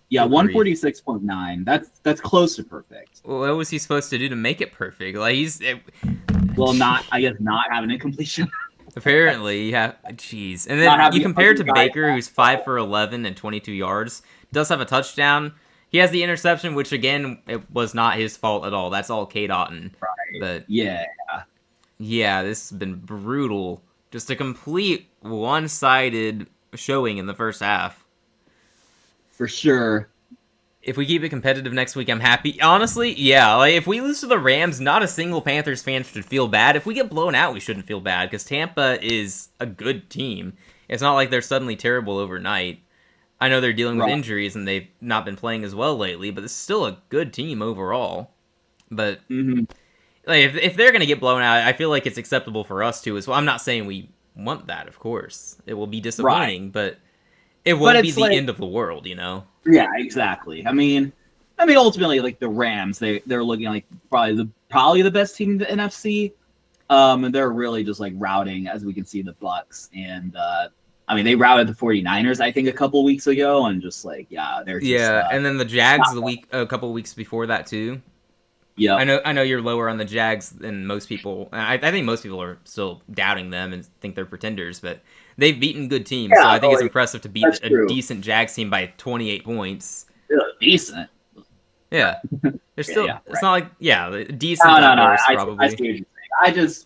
Yeah, 146.9. That's close to perfect. Well, what was he supposed to do to make it perfect? Like I guess not have an incompletion. Apparently, yeah. Jeez. And then you compare it to Baker, who's 5 for 11 and 22 yards. Does have a touchdown. He has the interception, which again, it was not his fault at all. That's all K. Dotton. Right. But yeah, this has been brutal. Just a complete one-sided showing in the first half. For sure. If we keep it competitive next week, I'm happy. Honestly, yeah. Like, if we lose to the Rams, not a single Panthers fan should feel bad. If we get blown out, we shouldn't feel bad, because Tampa is a good team. It's not like they're suddenly terrible overnight. I know they're dealing with injuries, and they've not been playing as well lately, but it's still a good team overall. But like, if they're going to get blown out, I feel like it's acceptable for us to as well. I'm not saying we want that, of course. It will be disappointing, but it won't be the end of the world, you know? Yeah, exactly. I mean, ultimately, like the Rams, they're looking like probably the best team in the NFC. And they're really just like routing, as we can see, the Bucs. And they routed the 49ers, I think, a couple weeks ago, and just like, they're just, and then the Jags a couple weeks before that too. Yeah, I know you're lower on the Jags than most people. I think most people are still doubting them and think they're pretenders, but they've beaten good teams, so I think it's impressive to beat a decent Jags team by 28 points. Yeah, decent. Yeah, they're still. It's not like decent. No. Probably. I see what you're saying.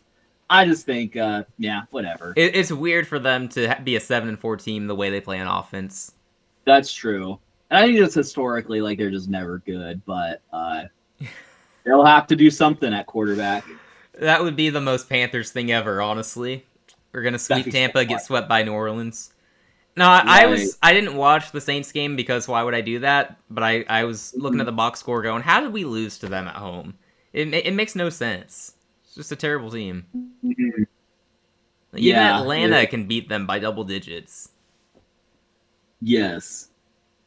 I just think, whatever. It's weird for them to be a 7-4 team the way they play on offense. That's true, and I think just historically, like they're just never good, but they'll have to do something at quarterback. That would be the most Panthers thing ever, honestly. We're gonna sweep Tampa, get swept by New Orleans. No, I didn't watch the Saints game because why would I do that? But I was looking at the box score going, how did we lose to them at home? It makes no sense. It's just a terrible team. Even Yeah. Atlanta can beat them by double digits. Yes.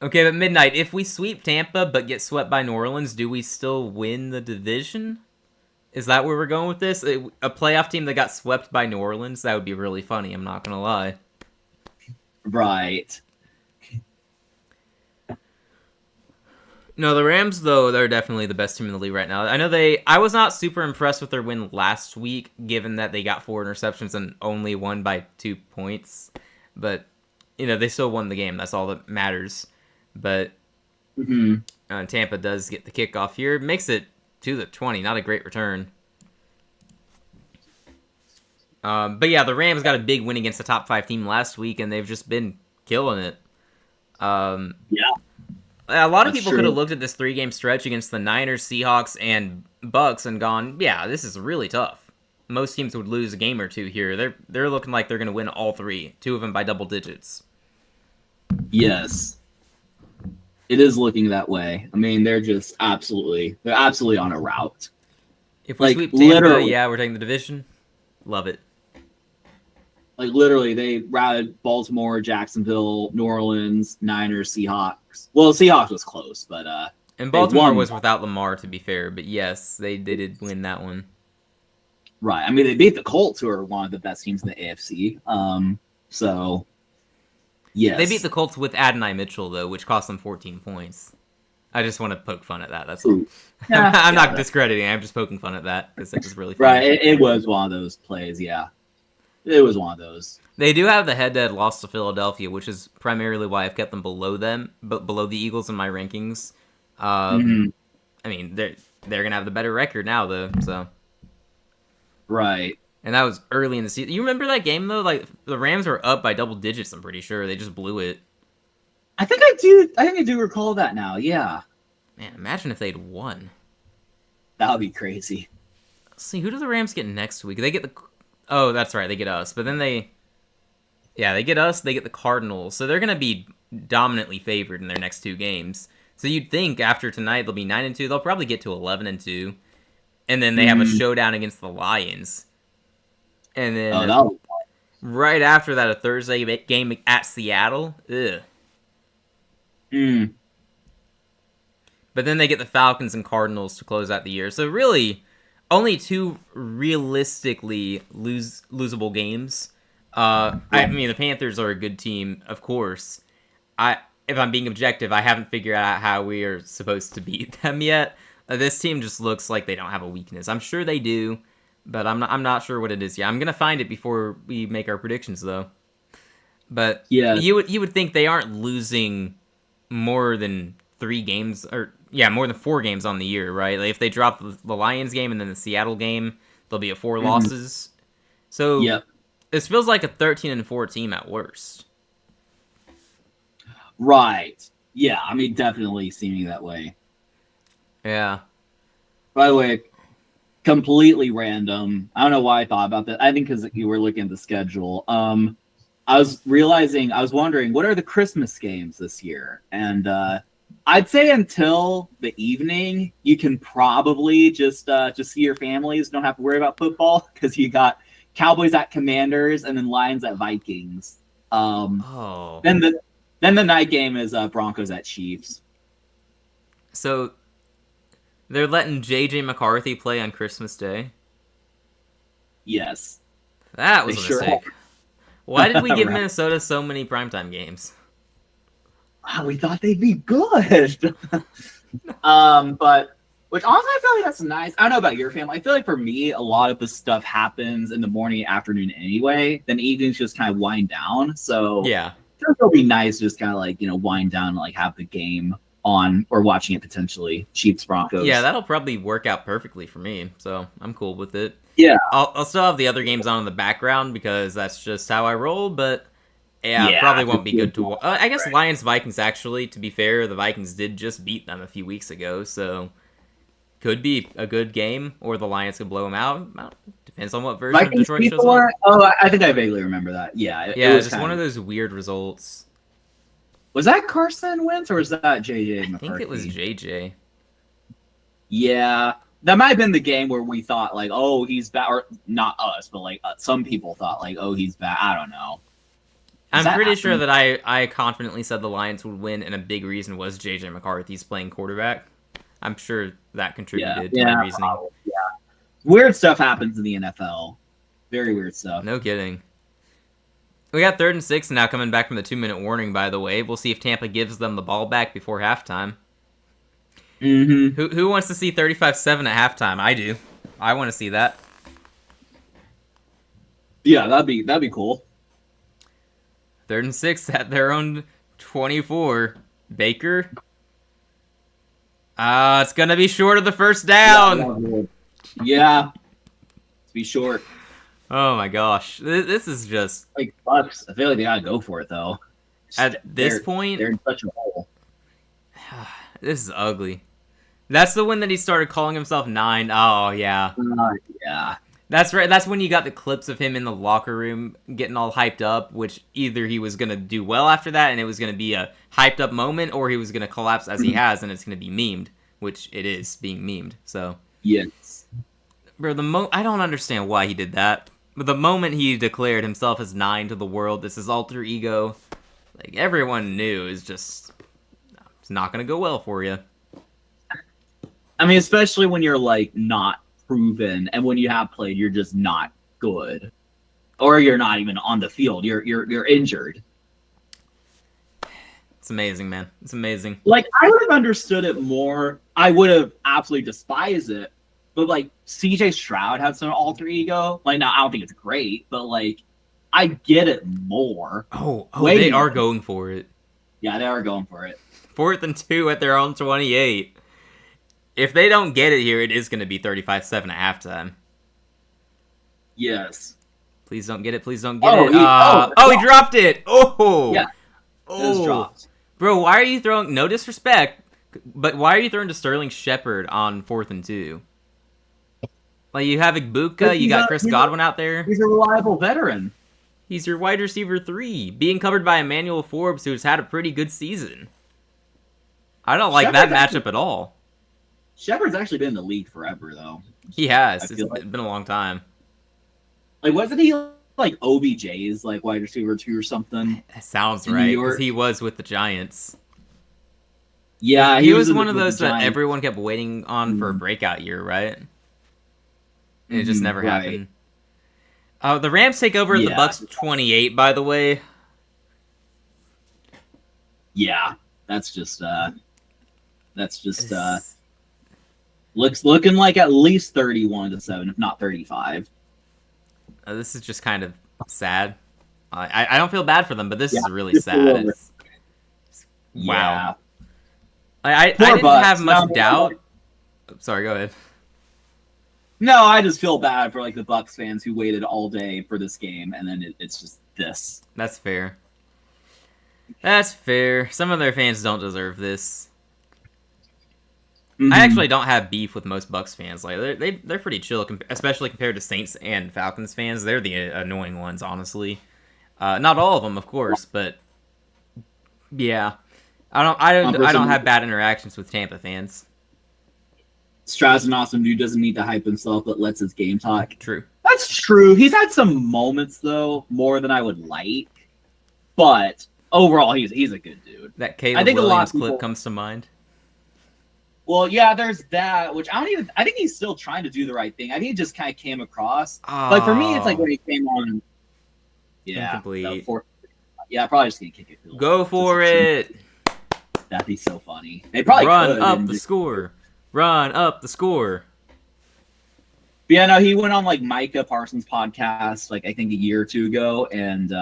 Okay, but Midnight, if we sweep Tampa but get swept by New Orleans, do we still win the division? Is that where we're going with this? A playoff team that got swept by New Orleans? That would be really funny, I'm not going to lie. Right. No, the Rams, though, they're definitely the best team in the league right now. I was not super impressed with their win last week, given that they got 4 interceptions and only won by 2 points. But, they still won the game. That's all that matters. But Tampa does get the kickoff here. Makes it to the 20. Not a great return. But yeah, the Rams got a big win against the top 5 team last week, and they've just been killing it. Yeah. A lot of people could have looked at this 3-game stretch against the Niners, Seahawks, and Bucks and gone, yeah, this is really tough. Most teams would lose a game or two here. They're looking like they're going to win all 3, 2 of them by double digits. Yes. It is looking that way. I mean, they're absolutely on a route. If we sweep Tampa, yeah, we're taking the division. Love it. Like, literally, they routed Baltimore, Jacksonville, New Orleans, Niners, Seahawks. Well, Seahawks was close, but... and Baltimore was without Lamar, to be fair. But yes, they did win that one. Right. I mean, they beat the Colts, who are one of the best teams in the AFC. So, yes. They beat the Colts with Adonai Mitchell, though, which cost them 14 points. I just want to poke fun at that. That's all. I'm not discrediting. I'm just poking fun at that because it was really funny. Right. It was one of those plays, yeah. It was one of those. They do have the head-to-head loss to Philadelphia, which is primarily why I've kept them below the Eagles in my rankings. I mean, they're gonna have the better record now, though. So, right. And that was early in the season. You remember that game though? Like the Rams were up by double digits. I'm pretty sure they just blew it. I think I do. I think I do recall that now. Yeah. Man, imagine if they'd won. That would be crazy. Let's see, who do the Rams get next week? They get the. Oh, that's right. They get us. But then they get us. They get the Cardinals. So they're going to be dominantly favored in their next 2 games. So you'd think after tonight they'll be 9-2. They'll probably get to 11-2. And then they have a showdown against the Lions. And then right after that, a Thursday game at Seattle. Ugh. But then they get the Falcons and Cardinals to close out the year. So really... only 2 realistically losable games. I mean, the Panthers are a good team, of course. If I'm being objective, I haven't figured out how we are supposed to beat them yet. This team just looks like they don't have a weakness. I'm sure they do, but I'm not sure what it is yet. I'm gonna find it before we make our predictions, though. But yeah, you would think they aren't losing more than 3 games more than 4 games on the year, right? Like if they drop the Lions game and then the Seattle game, they'll be at 4 losses. So this feels like a 13-4 team at worst. Right. Yeah, I mean, definitely seeming that way. Yeah. By the way, completely random. I don't know why I thought about that. I think because you were looking at the schedule. I was wondering, what are the Christmas games this year? And I'd say until the evening, you can probably just see your families. Don't have to worry about football because you got Cowboys at Commanders and then Lions at Vikings. Then the night game is Broncos at Chiefs. So they're letting J.J. McCarthy play on Christmas Day? Yes. That was a mistake. Why did we give Minnesota so many primetime games? Wow, we thought they'd be good. But which honestly I feel like that's nice. I don't know about your family. I feel like for me, a lot of the stuff happens in the morning and afternoon anyway. Then evenings just kind of wind down. So yeah. I think it'll be nice to just kind of like, wind down and like have the game on or watching it potentially. Chiefs Broncos. Yeah, that'll probably work out perfectly for me. So I'm cool with it. Yeah. I'll still have the other games on in the background because that's just how I roll, but yeah, probably won't be good to watch. I guess Lions Vikings, actually, to be fair, the Vikings did just beat them a few weeks ago, so could be a good game, or the Lions could blow them out. Depends on what version Vikings of Detroit shows up. Oh, I think I vaguely remember that. Yeah, it was just one of those weird results. Was that Carson Wentz or was that JJ McCarthy? I think it was JJ. Yeah. that might have been the game where we thought like, oh, he's bad, or not us, but like some people thought like, oh, he's bad. I don't know. I'm pretty sure that I confidently said the Lions would win, and a big reason was JJ McCarthy's playing quarterback. I'm sure that contributed to my reasoning. Probably, yeah. Weird stuff happens in the NFL. Very weird stuff. No kidding. We got 3rd and 6 now coming back from the 2-minute warning, by the way. We'll see if Tampa gives them the ball back before halftime. Mm-hmm. Who wants to see 35-7 at halftime? I do. I want to see that. Yeah, that'd be cool. 3rd and 6 at their own 24. Baker. It's going to be short of the first down. Yeah. To be short. Oh my gosh. This is just... Like, Bucks, I feel like they gotta go for it, though. At this point... They're in such a hole. This is ugly. That's the one that he started calling himself 9. Oh, yeah. Yeah. That's right. That's when you got the clips of him in the locker room getting all hyped up, which either he was going to do well after that and it was going to be a hyped up moment, or he was going to collapse as he has and it's going to be memed, which it is being memed. So, yes. Bro, I don't understand why he did that. But the moment he declared himself as 9 to the world, this is alter ego, like everyone knew is just, it's not going to go well for you. I mean, especially when you're like not proven, and when you have played, you're just not good, or you're not even on the field. You're injured. It's amazing, man. It's amazing. Like, I would have understood it more. I would have absolutely despised it. But like CJ Stroud had some alter ego. Like, now I don't think it's great, but like I get it more. Oh, they are going for it. Yeah, they are going for it. 4th and 2 at their own 28. If they don't get it here, it is going to be 35-7 at halftime. Yes. Please don't get it. Please don't get it. He dropped it. Oh. Yeah. It was dropped. Bro, why are you throwing... No disrespect, but why are you throwing to Sterling Shepard on 4th and 2? Like, you have Ibuka, you got Chris Godwin out there. He's a reliable veteran. He's your wide receiver 3, being covered by Emmanuel Forbes, who's had a pretty good season. I don't like that matchup at all. Shepard's actually been in the league forever, though. He has. It's been a long time. Like, wasn't he like OBJ's like wide receiver 2 or something? That sounds right, because he was with the Giants. Yeah, he was one of those that everyone kept waiting on for a breakout year, right? And it just never happened. The Rams take over at the Bucks 28, by the way. Yeah, that's just looking like at least 31-7, if not 35. This is just kind of sad. I don't feel bad for them, but this is really sad. Wow. I didn't have much doubt. Sorry, go ahead. No, I just feel bad for like the Bucks fans who waited all day for this game, and then it's just this. That's fair. That's fair. Some of their fans don't deserve this. I actually don't have beef with most Bucks fans. Like they're pretty chill, especially compared to Saints and Falcons fans. They're the annoying ones, honestly. Not all of them, of course, but yeah, I don't have bad interactions with Tampa fans. Stroud's an awesome dude. Doesn't need to hype himself, but lets his game talk. True. That's true. He's had some moments though, more than I would like, but overall, he's a good dude. That Caleb Williams clip comes to mind. Well, yeah, there's that, which I think he's still trying to do the right thing. I think he just kind of came across. Like, for me, it's like when he came on. Yeah. Incomplete. Yeah, probably just going to kick it. Go for it. That'd be so funny. They probably run up the score. Run up the score. But yeah, no, he went on, like, Micah Parsons' podcast, like, I think a year or two ago, and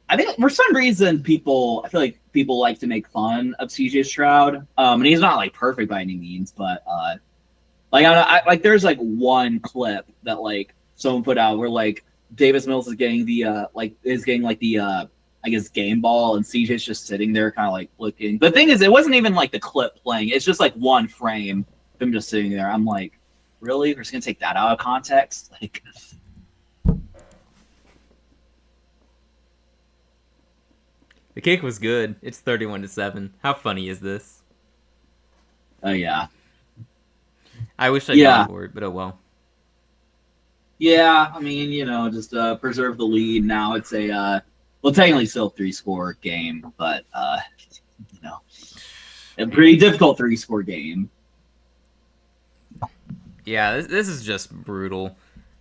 I think for some reason I feel like people like to make fun of CJ Stroud. And he's not like perfect by any means, but like there's like one clip that like someone put out where like Davis Mills is getting the I guess game ball, and CJ's just sitting there kind of like looking. The thing is, it wasn't even like the clip playing. It's just like one frame of him just sitting there. I'm like, really? We're just gonna take that out of context? Like, the kick was good. It's 31-7. How funny is this? Oh yeah. I wish I'd gone Yeah. for it, but oh well. Yeah, I mean, just preserve the lead. Now it's well, technically still a 3-score game, but you know, a pretty difficult 3-score game. Yeah, this is just brutal.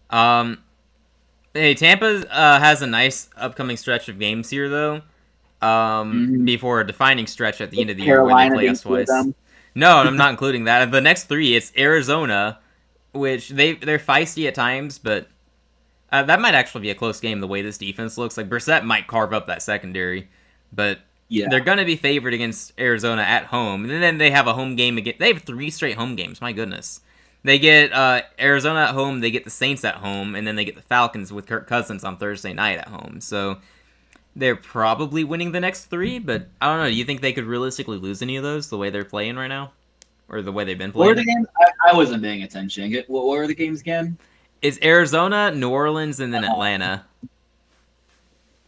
Um, hey, Tampa has a nice upcoming stretch of games here, though. Mhm. Before a defining stretch at the end With of the year where they Carolina play being us two of twice. them. No, I'm not including that. The next three, it's Arizona, which they're feisty at times, but that might actually be a close game. The way this defense looks, like Brissett might carve up that secondary, but Yeah. they're going to be favored against Arizona at home, and then they have a home game again. They have 3 straight home games. My goodness. They get Arizona at home, they get the Saints at home, and then they get the Falcons with Kirk Cousins on Thursday night at home. So they're probably winning the next 3, but I don't know. Do you think they could realistically lose any of those the way they're playing right now? Or the way they've been What were the playing? games? I wasn't paying attention. What were the games again? It's Arizona, New Orleans, and then Atlanta.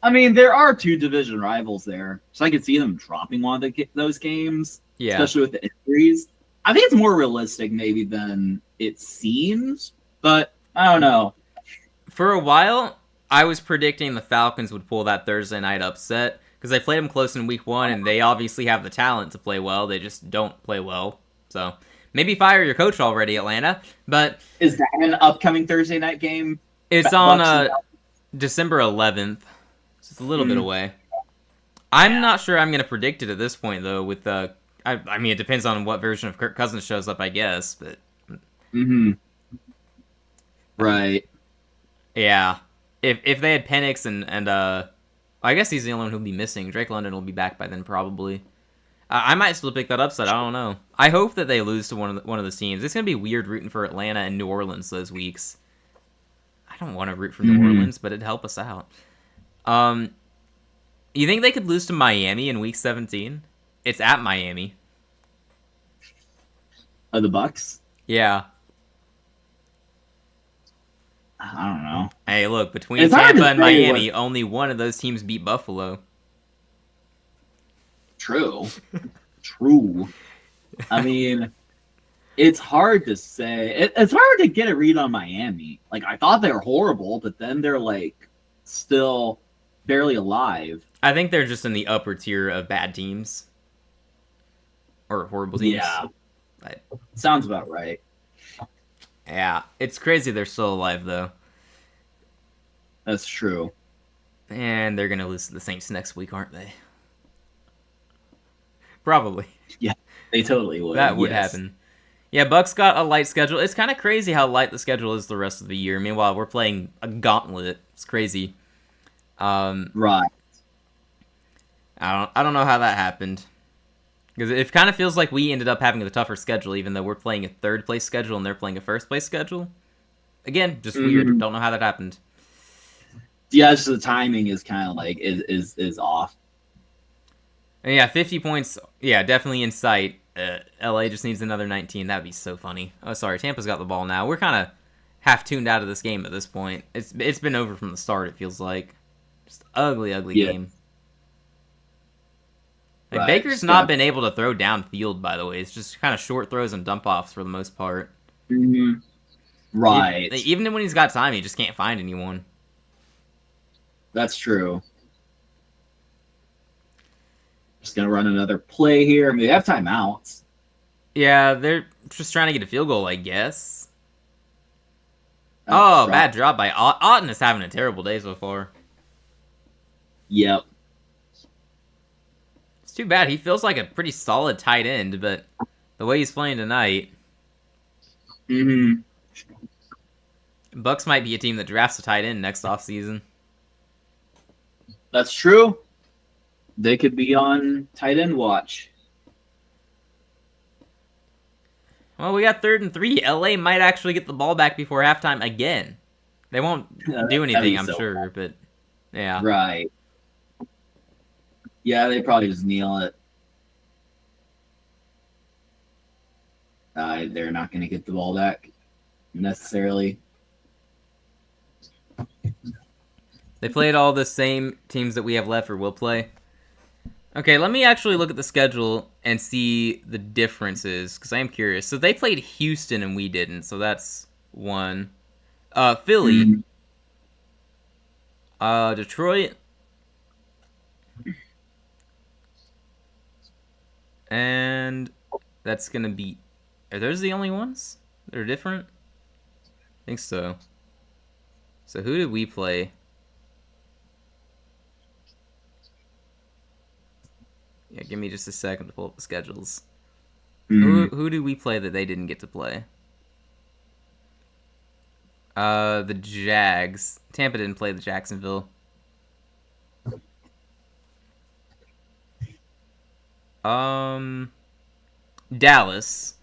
I mean, there are 2 division rivals there, so I could see them dropping one of those games, Yeah. especially with the injuries. I think it's more realistic maybe than it seems, but I don't know. For a while, I was predicting the Falcons would pull that Thursday night upset because they played them close in week 1, and they obviously have the talent to play well. They just don't play well. So maybe fire your coach already, Atlanta. But Is that an upcoming Thursday night game? it's on Bucks and December 11th. So it's a little bit Mm. away. I'm Yeah. not sure I'm going to predict it at this point, though. With I mean, it depends on what version of Kirk Cousins shows up, I guess. But Mm-hmm. Right. yeah, if they had Penix and I guess he's the only one who'll be missing. Drake London will be back by then, probably. I might still pick that upset. I don't know. I hope that they lose to one of the teams. It's gonna be weird rooting for Atlanta and New Orleans those weeks. I don't want to root for New Mhm. Orleans, but it'd help us out. Um, you think they could lose to Miami in Week 17? It's at Miami. The Bucks? Yeah. I don't know. Hey, look, between It's hard to Tampa and say Miami, only one of those teams beat Buffalo. True. True. I mean, it's hard to say. It's hard to get a read on Miami. Like, I thought they were horrible, but then they're, like, still barely alive. I think they're just in the upper tier of bad teams. Or horrible teams. Yeah. But, Sounds about right. yeah, it's crazy they're still alive, though. That's true. And they're going to lose to the Saints next week, aren't they? Probably. They totally would. That would yes. happen. Yeah, Bucks got a light schedule. It's kind of crazy how light the schedule is the rest of the year. Meanwhile, we're playing a gauntlet. It's crazy. Right. I don't know how that happened. Because it kind of feels like we ended up having the tougher schedule, even though we're playing a third place schedule and they're playing a first place schedule. Again, just weird. Don't know how that happened. Yeah, just the timing is kind of like is off. And yeah, 50 points. Yeah, definitely in sight. LA just needs another 19. That'd be so funny. Oh, sorry, Tampa's got the ball now. We're kind of half tuned out of this game at this point. It's been over from the start. It feels like just ugly game. Like, Right. Baker's not been able to throw downfield, by the way. It's just kind of short throws and dump offs for the most part. Mhm. Right. Even when he's got time, he just can't find anyone. That's true. Just gonna run another play here. I mean, they have timeouts. Yeah, they're just trying to get a field goal, I guess. That's Bad drop by Otten is having a terrible day so far. Yep. It's too bad. He feels like a pretty solid tight end, but the way he's playing tonight, Mm-hmm. Bucks might be a team that drafts a tight end next offseason. That's true. They could be on tight end watch. Well, we got 3rd and 3. LA might actually get the ball back before halftime again. They won't do That'd anything, be I'm so sure, but yeah. Right. Yeah, they probably just kneel it. They're not going to get the ball back necessarily. They played all the same teams that we have left or will play. Okay, let me actually look at the schedule and see the differences because I am curious. So they played Houston and we didn't, so that's one. Philly, Mm, Detroit, and that's gonna be. Are those the only ones that are different? I think so. So who did we play? Yeah, give me just a second to pull up the schedules. Who mm. who did we play that they didn't get to play? The Jags. Tampa didn't play the Jacksonville. Um, Dallas.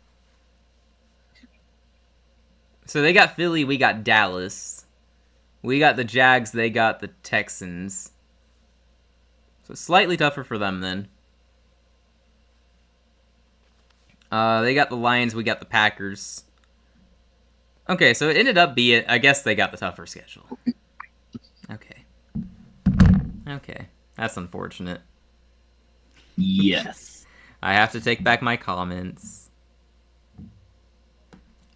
So they got Philly, we got Dallas. We got the Jags, they got the Texans. So slightly tougher for them then. They got the Lions, we got the Packers. Okay, so it ended up being, I guess they got the tougher schedule. Okay. Okay. That's unfortunate. Yes. I have to take back my comments.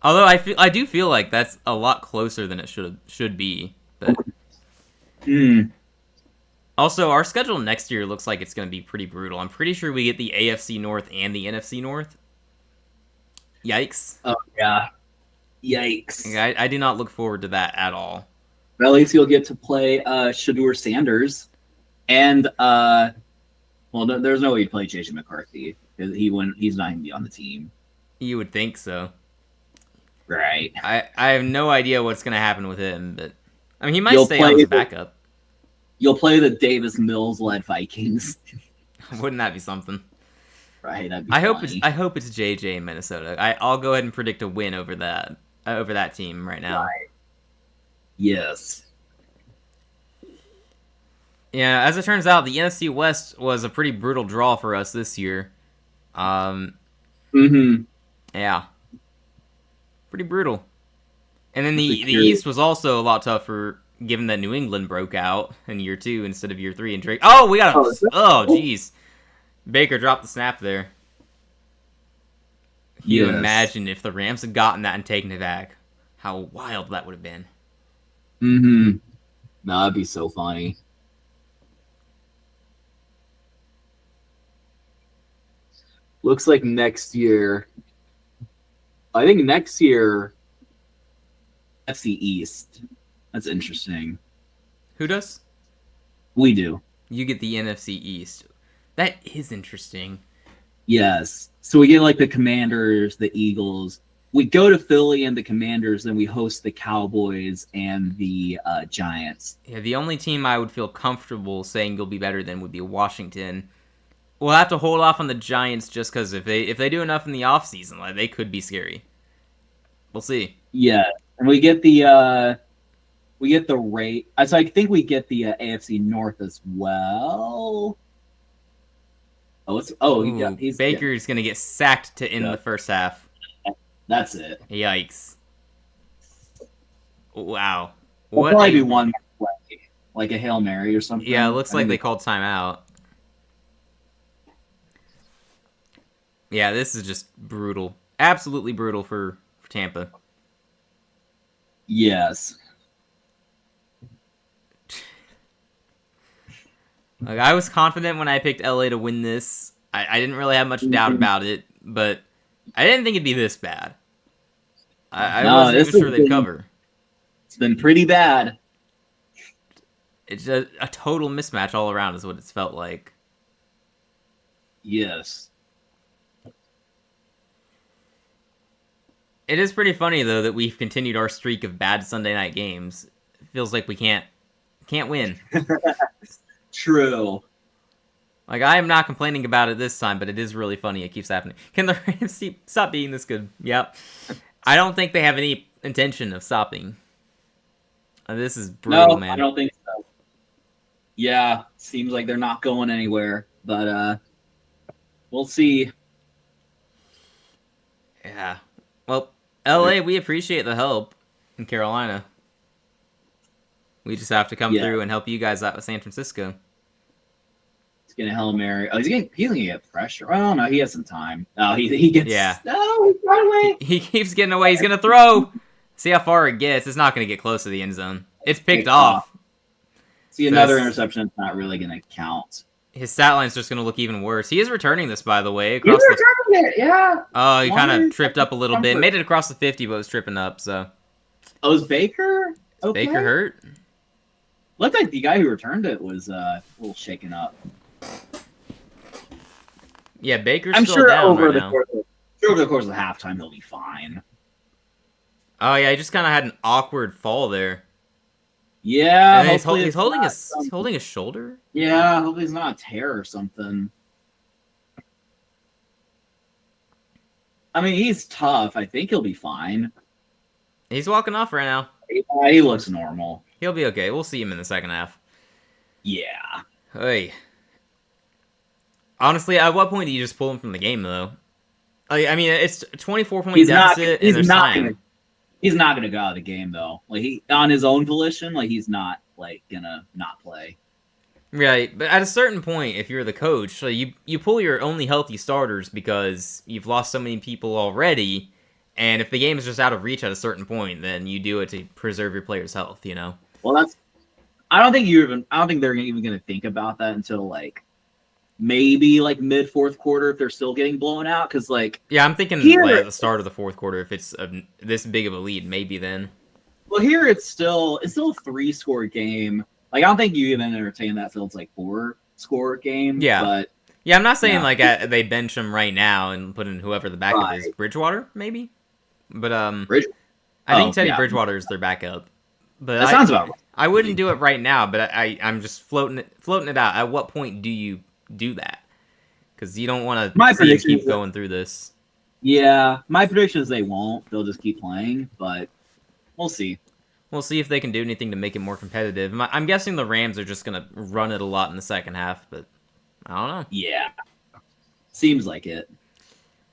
Although I do feel like that's a lot closer than it should be. But Mm. also, our schedule next year looks like it's going to be pretty brutal. I'm pretty sure we get the AFC North and the NFC North. Yikes. Oh yeah. Yikes. I do not look forward to that at all. But at least you'll get to play Shador Sanders, and well, there's no way you'd play JJ McCarthy because he's not even be on the team. You would think so. Right. I have no idea what's going to happen with him, but I mean, he might You'll stay on as a backup. You'll play the Davis Mills led Vikings. Wouldn't that be something? Right. That'd be I funny. hope it's JJ in Minnesota. I'll go ahead and predict a win over that team right now. Right. Yes. Yeah, as it turns out, the NFC West was a pretty brutal draw for us this year. Mm-hmm. Yeah, pretty brutal. And then the Security. East was also a lot tougher, given that New England broke out in year 2 instead of year 3, and Drake. Oh, we got a. Oh, jeez. Baker dropped the snap there. Can you imagine if the Rams had gotten that and taken it back? How wild that would have been. Mm-hmm. No, that'd be so funny. Looks like next year. I think next year, FC East. That's interesting. Who does? We do. You get the NFC East. That is interesting. Yes. So we get like the Commanders, the Eagles. We go to Philly and the Commanders, then we host the Cowboys and the Giants. Yeah, the only team I would feel comfortable saying you'll be better than would be Washington. We'll have to hold off on the Giants just because if they do enough in the offseason, like, they could be scary. We'll see. Yeah, and we get the rate. So I think we get the AFC North as well. He's Baker's gonna get sacked to end the first half. That's it. Yikes! Wow. We'll probably do one more play, like a Hail Mary or something. Yeah, it looks like they called timeout. Yeah, this is just brutal. Absolutely brutal for Tampa. Yes. Like, I was confident when I picked LA to win this. I didn't really have much doubt about it, but I didn't think it'd be this bad. I wasn't even sure they'd cover. It's been pretty bad. It's a total mismatch all around is what it's felt like. Yes. It is pretty funny, though, that we've continued our streak of bad Sunday night games. It feels like we can't win. True. Like, I am not complaining about it this time, but it is really funny. It keeps happening. Can the Rams stop being this good? Yep. I don't think they have any intention of stopping. This is brutal, man. I don't think so. Yeah, seems like they're not going anywhere, but we'll see. Yeah. Well, LA, we appreciate the help in Carolina. We just have to come through and help you guys out with San Francisco. He's gonna Hail Mary. Oh, he's gonna get pressure. Well, no, he has some time. Oh, he gets. Yeah. No, he's right away. He keeps getting away. He's gonna throw. See how far it gets. It's not gonna get close to the end zone. It's picked off. See, another interception. It's not really gonna count. His stat line's just gonna look even worse. He is returning this, by the way. He's returning it, yeah. Oh, he kind of tripped up a little bit. Made it across the 50, but was tripping up. So. Oh, is Baker? Okay. Baker hurt? Looked like the guy who returned it was a little shaken up. Yeah, Baker's I'm still sure down over right the now. over the course of halftime he'll be fine. Oh yeah, he just kind of had an awkward fall there. Yeah, and he's holding his shoulder. Yeah, hopefully it's not a tear or something. I mean, he's tough. I think he'll be fine. He's walking off right now. He looks normal. He'll be okay. We'll see him in the second half. Yeah. Hey. Honestly, at what point do you just pull him from the game, though? I mean, it's 24-point deficit, and there's time. He's not gonna go out of the game though. Like he on his own volition, like he's not like gonna not play. Right, but at a certain point, if you're the coach, like you pull your only healthy starters because you've lost so many people already, and if the game is just out of reach at a certain point, then you do it to preserve your players' health. You know. Well, that's. I don't think they're even gonna think about that until like maybe like mid fourth quarter if they're still getting blown out because like yeah, I'm thinking like at the start of the fourth quarter if it's this big of a lead, maybe then. Well, here it's still a 3-score game. Like I don't think you even entertain that till it's like 4-score game. Yeah, but yeah, I'm not saying like they bench him right now and put in whoever the backup is. Bridgewater maybe, but I think Teddy Bridgewater is their backup. But that sounds about right. I wouldn't do it right now, but I'm just floating it out. At what point do you do that? Because you don't want to keep going through this. Yeah, my prediction is they won't. They'll just keep playing, but we'll see. We'll see if they can do anything to make it more competitive. I'm guessing the Rams are just going to run it a lot in the second half, but I don't know. Yeah, seems like it.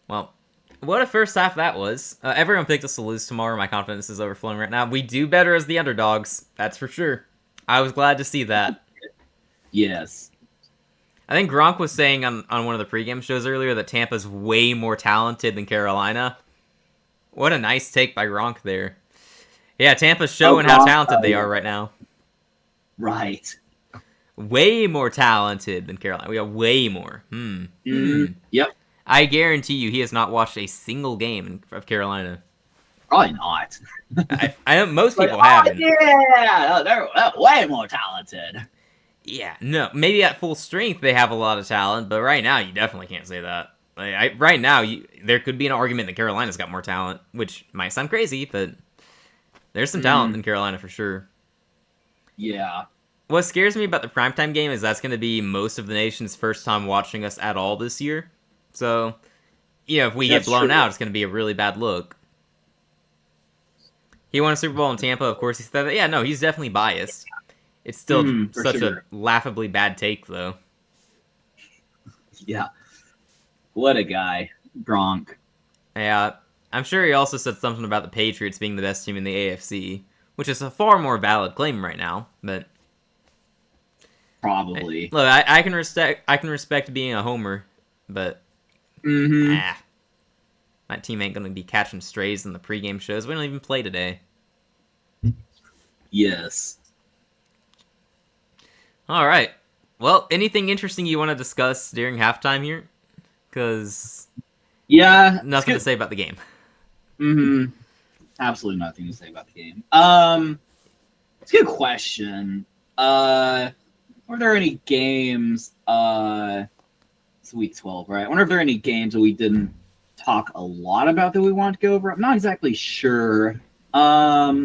Well, what a first half that was. Everyone picked us to lose tomorrow. My confidence is overflowing right now. We do better as the underdogs, that's for sure. I was glad to see that. Yes. I think Gronk was saying on one of the pregame shows earlier that Tampa's way more talented than Carolina. What a nice take by Gronk there. Yeah, Tampa's showing how talented they are right now. Right. Way more talented than Carolina. We got way more. Yep. I guarantee you he has not watched a single game of Carolina. Probably not. I know most people haven't. Yeah, they're way more talented. Yeah, no, maybe at full strength they have a lot of talent, but right now you definitely can't say that. Like, right now, there could be an argument that Carolina's got more talent, which might sound crazy, but there's some talent in Carolina for sure. Yeah. What scares me about the primetime game is that's going to be most of the nation's first time watching us at all this year. So, if we get blown out, it's going to be a really bad look. He won a Super Bowl in Tampa, of course. He said that. Yeah, no, he's definitely biased. It's still such a laughably bad take, though. Yeah. What a guy. Gronk. Yeah. I'm sure he also said something about the Patriots being the best team in the AFC, which is a far more valid claim right now, but... Probably. Look, I can respect being a homer, but... my team ain't going to be catching strays in the pregame shows. We don't even play today. Yes. All right. Well, anything interesting you want to discuss during halftime here? Because nothing to say about the game. Absolutely nothing to say about the game. It's a good question. Were there any games? It's week 12, right? I wonder if there are any games that we didn't talk a lot about that we want to go over. I'm not exactly sure. Yeah,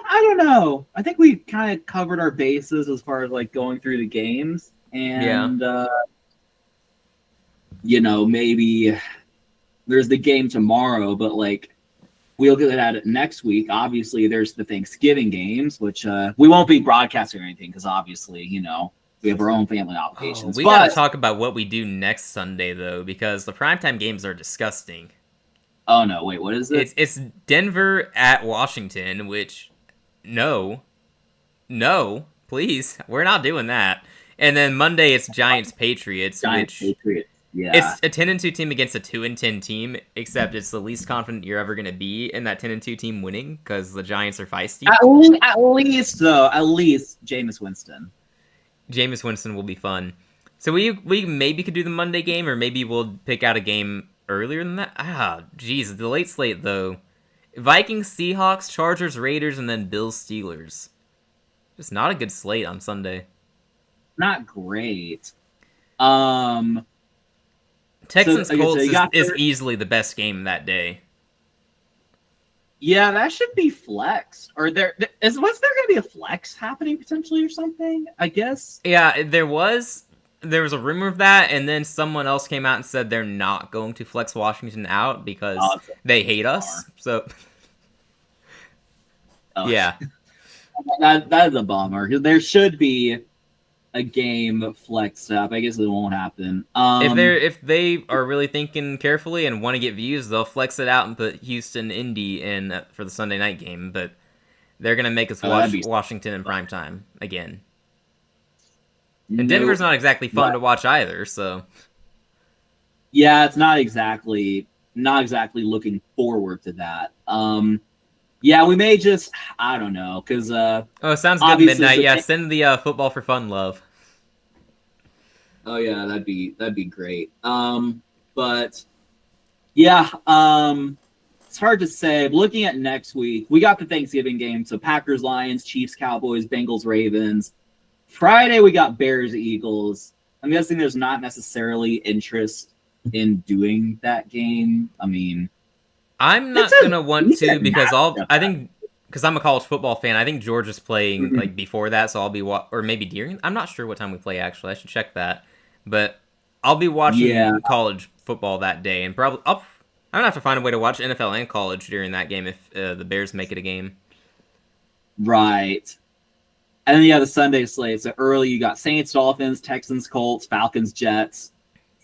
I don't know. I think we kind of covered our bases as far as like going through the games, and maybe there's the game tomorrow, but like we'll get at it next week. Obviously, there's the Thanksgiving games, which we won't be broadcasting or anything because obviously, we have our own family obligations. We gotta talk about what we do next Sunday though, because the primetime games are disgusting. Oh no! Wait, what is it? It's Denver at Washington, which no, please, we're not doing that. And then Monday it's Giants Patriots, Giants which Patriots. Yeah. it's a 10-2 team against a 2-10 team, except it's the least confident you're ever going to be in that 10-2 team winning because the Giants are feisty. At least though, at least Jameis Winston. Jameis Winston will be fun. So we maybe could do the Monday game, or maybe we'll pick out a game earlier than that. Ah, jeez, the late slate though. Vikings, Seahawks, Chargers, Raiders, and then Bills, Steelers. Just not a good slate on Sunday. Not great. Um. Texans Okay, so Colts you got is easily the best game that day. Yeah, that should be flexed. Or was there going to be a flex happening potentially or something? I guess. Yeah, there was a rumor of that, and then someone else came out and said they're not going to flex Washington out because Oh, they hate us. So oh, yeah, that is a bummer. There should be a game flexed up. I guess it won't happen. if they are really thinking carefully and want to get views, they'll flex it out and put Houston Indy in for the Sunday night game. But they're gonna make us watch Washington in prime time again. And Denver's not exactly fun to watch either, so yeah, it's not exactly looking forward to that. Yeah, we may just I don't know because oh, sounds good. Midnight, yeah. Send the football for fun love. Oh yeah, that'd be great. But yeah, it's hard to say. Looking at next week, we got the Thanksgiving game, so Packers, Lions, Chiefs, Cowboys, Bengals, Ravens. Friday we got Bears, Eagles. I'm guessing there's not necessarily interest in doing that game. I mean, I'm not gonna want to because because I'm a college football fan. I think Georgia's playing like before that, so I'll be or maybe during. I'm not sure what time we play actually. I should check that, but I'll be watching college football that day, and probably I'm gonna have to find a way to watch NFL and college during that game if the Bears make it a game. Right. And then you have the Sunday slate. So early you got Saints, Dolphins, Texans, Colts, Falcons, Jets,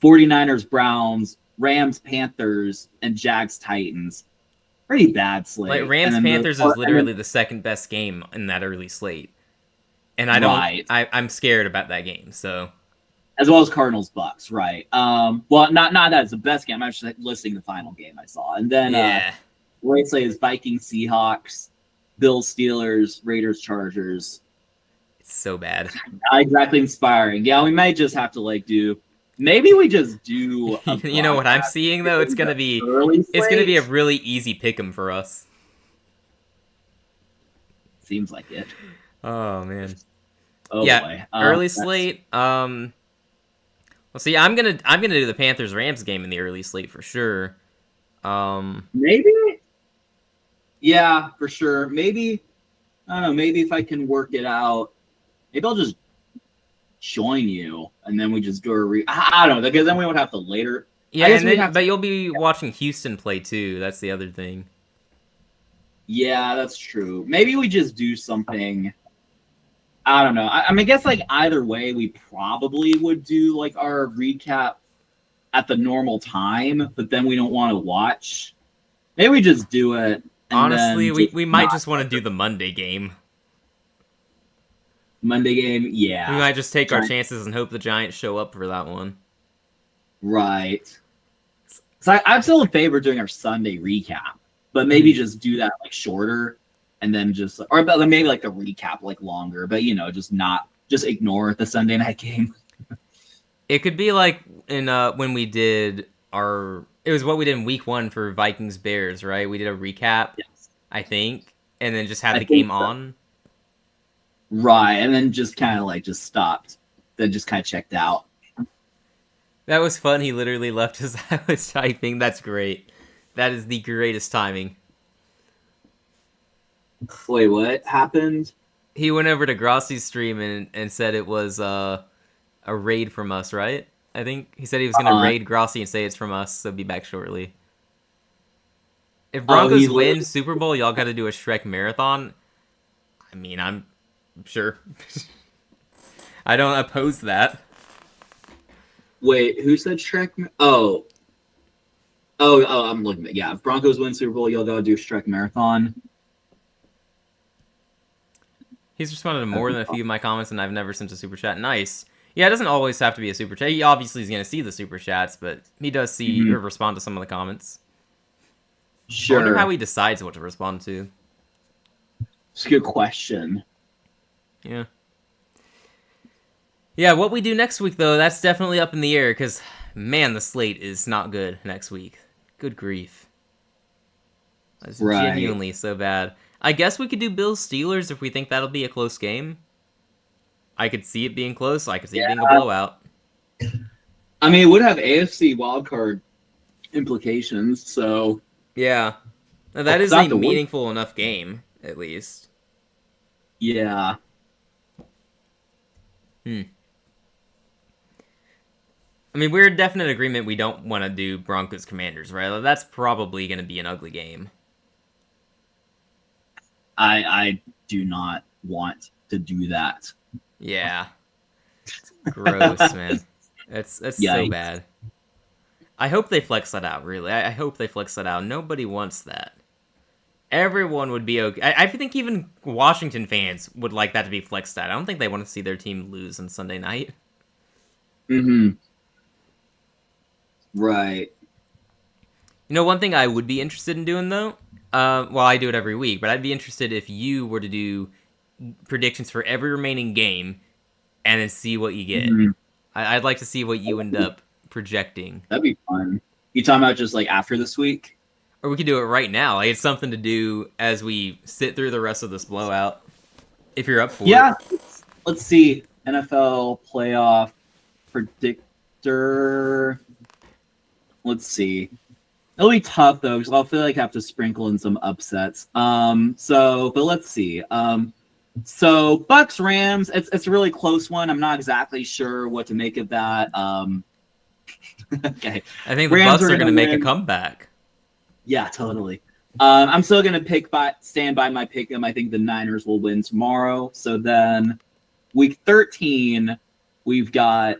49ers, Browns, Rams, Panthers, and Jags, Titans. Pretty bad slate. Like Rams, Panthers is literally the second best game in that early slate. And I'm scared about that game, so. As well as Cardinals, Bucks, right. Well, not that it's the best game. I'm just listing the final game I saw. And then what I say is Vikings, Seahawks, Bills, Steelers, Raiders, Chargers. So bad. Not exactly inspiring. Yeah, we might just have to maybe we just do you know what I'm seeing though? It's gonna be a really easy pick'em for us. Seems like it. Oh man. Oh yeah, boy. Early slate. Well, see, I'm gonna do the Panthers Rams game in the early slate for sure. Maybe. Yeah, for sure. Maybe. I don't know. Maybe if I can work it out. Maybe I'll just join you, and then we just do I don't know, because then we would have to later. Yeah, but you'll be watching Houston play too. That's the other thing. Yeah, that's true. Maybe we just do something. I don't know. I mean, I guess like either way, we probably would do like our recap at the normal time, but then we don't want to watch. Maybe we just do it. Honestly, we might just want to do the Monday game. Monday game, yeah. We might just take our chances and hope the Giants show up for that one. Right. So I'm still in favor of doing our Sunday recap, but maybe just do that like shorter, and then just or maybe like a recap like longer, but just ignore the Sunday night game. It could be like in when we did it was what we did in week 1 for Vikings Bears, right? We did a recap, yes. I think, and then just had the game on. Right, and then just kind of just stopped. Then just kind of checked out. That was fun. He literally left as I was typing. That's great. That is the greatest timing. Wait, what happened? He went over to Grossi's stream and said it was a raid from us, right? I think he said he was going to raid Grossi and say it's from us, so be back shortly. If Broncos win Super Bowl, y'all got to do a Shrek marathon. I mean, I'm sure. I don't oppose that. Wait, who said Shrek? Oh, I'm looking at if Broncos win Super Bowl, y'all gotta do Shrek marathon. He's responded to more than a few of my comments, and I've never sent a super chat. Nice. Yeah, it doesn't always have to be a super chat. He obviously is going to see the super chats, but he does see Hmm. or respond to some of the comments. I wonder how Sure. he decides what to respond to. It's a good question. Yeah. Yeah, what we do next week, though, that's definitely up in the air, because, man, the slate is not good next week. Good grief. That's Right. genuinely so bad. I guess we could do Bills Steelers if we think that'll be a close game. I could see it being close. I could see it being a Yeah. blowout. I mean, it would have AFC wildcard implications, so Yeah. Now, that it's is a not the worst. meaningful enough game, at least. Yeah. Hmm. I mean, we're in definite agreement we don't want to do Broncos Commanders, right? That's probably going to be an ugly game. I do not want to do that. Yeah. Gross, man. That's so Yikes. bad. I hope they flex that out, really. I hope they flex that out. Nobody wants that. Everyone would be okay. I think even Washington fans would like that to be flexed out. I don't think they want to see their team lose on Sunday night. Mm-hmm. Right. You know, one thing I would be interested in doing, though, well, I do it every week, but I'd be interested if you were to do predictions for every remaining game and then see what you get. Mhm. I'd like to see what you end up projecting. That'd be fun. You talking about just like after this week? Or we could do it right now. Like, it's something to do as we sit through the rest of this blowout. If you're up for Yeah. it. Let's see. NFL playoff predictor. Let's see. It'll be tough though, because I'll feel like I have to sprinkle in some upsets. But let's see. So Bucks Rams, it's a really close one. I'm not exactly sure what to make of that. Okay. I think the Rams Bucks are are going to gonna make a win. comeback. Yeah, totally. I'm still gonna stand by my pick 'em. I think the Niners will win tomorrow. So then, week 13, we've got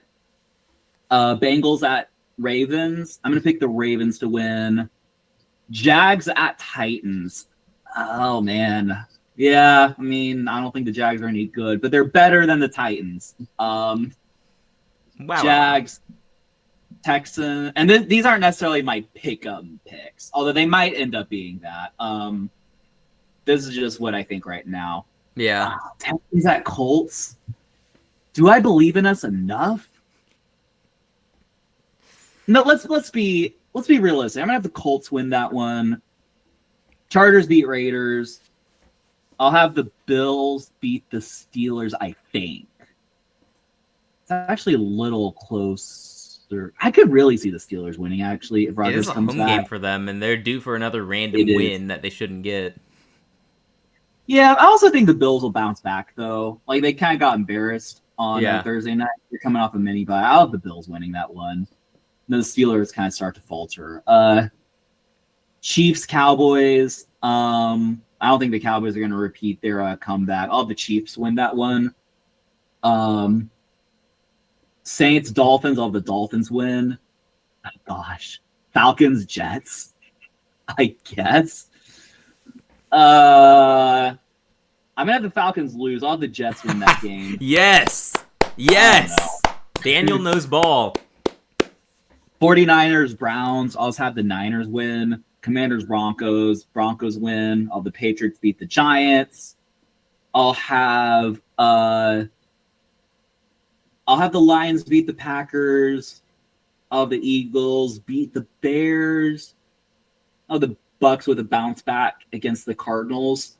Bengals at Ravens. I'm gonna pick the Ravens to win. Jags at Titans. Oh man, yeah. I mean, I don't think the Jags are any good, but they're better than the Titans. Wow. Jags, Texan, and these aren't necessarily my pick-em picks, although they might end up being that. This is just what I think right now. Yeah. Texans at Colts. Do I believe in us enough? No, let's be realistic. I'm gonna have the Colts win that one. Chargers beat Raiders. I'll have the Bills beat the Steelers, I think. It's actually a little closer. I could really see the Steelers winning, actually, if It Rodgers is a comes home back. game for them, and they're due for another random It is. win that they shouldn't get. Yeah, I also think the Bills will bounce back, though. Like, they kind of got embarrassed on Yeah. Thursday night. They're coming off a mini bye. I'll have the Bills winning that one. And then the Steelers kind of start to falter. Chiefs, Cowboys. I don't think the Cowboys are going to repeat their comeback. I'll have the Chiefs win that one. Saints, Dolphins. I'll have the Dolphins win. Oh, gosh. Falcons, Jets. I guess. I'm gonna have the Falcons lose. I'll have the Jets win that game. Yes. Yes. Daniel knows ball. 49ers, Browns. I'll just have the Niners win. Commanders, Broncos. Broncos win. I'll have the Patriots beat the Giants. I'll have the Lions beat the Packers. I'll have the Eagles beat the Bears. I'll have the Bucks with a bounce back against the Cardinals.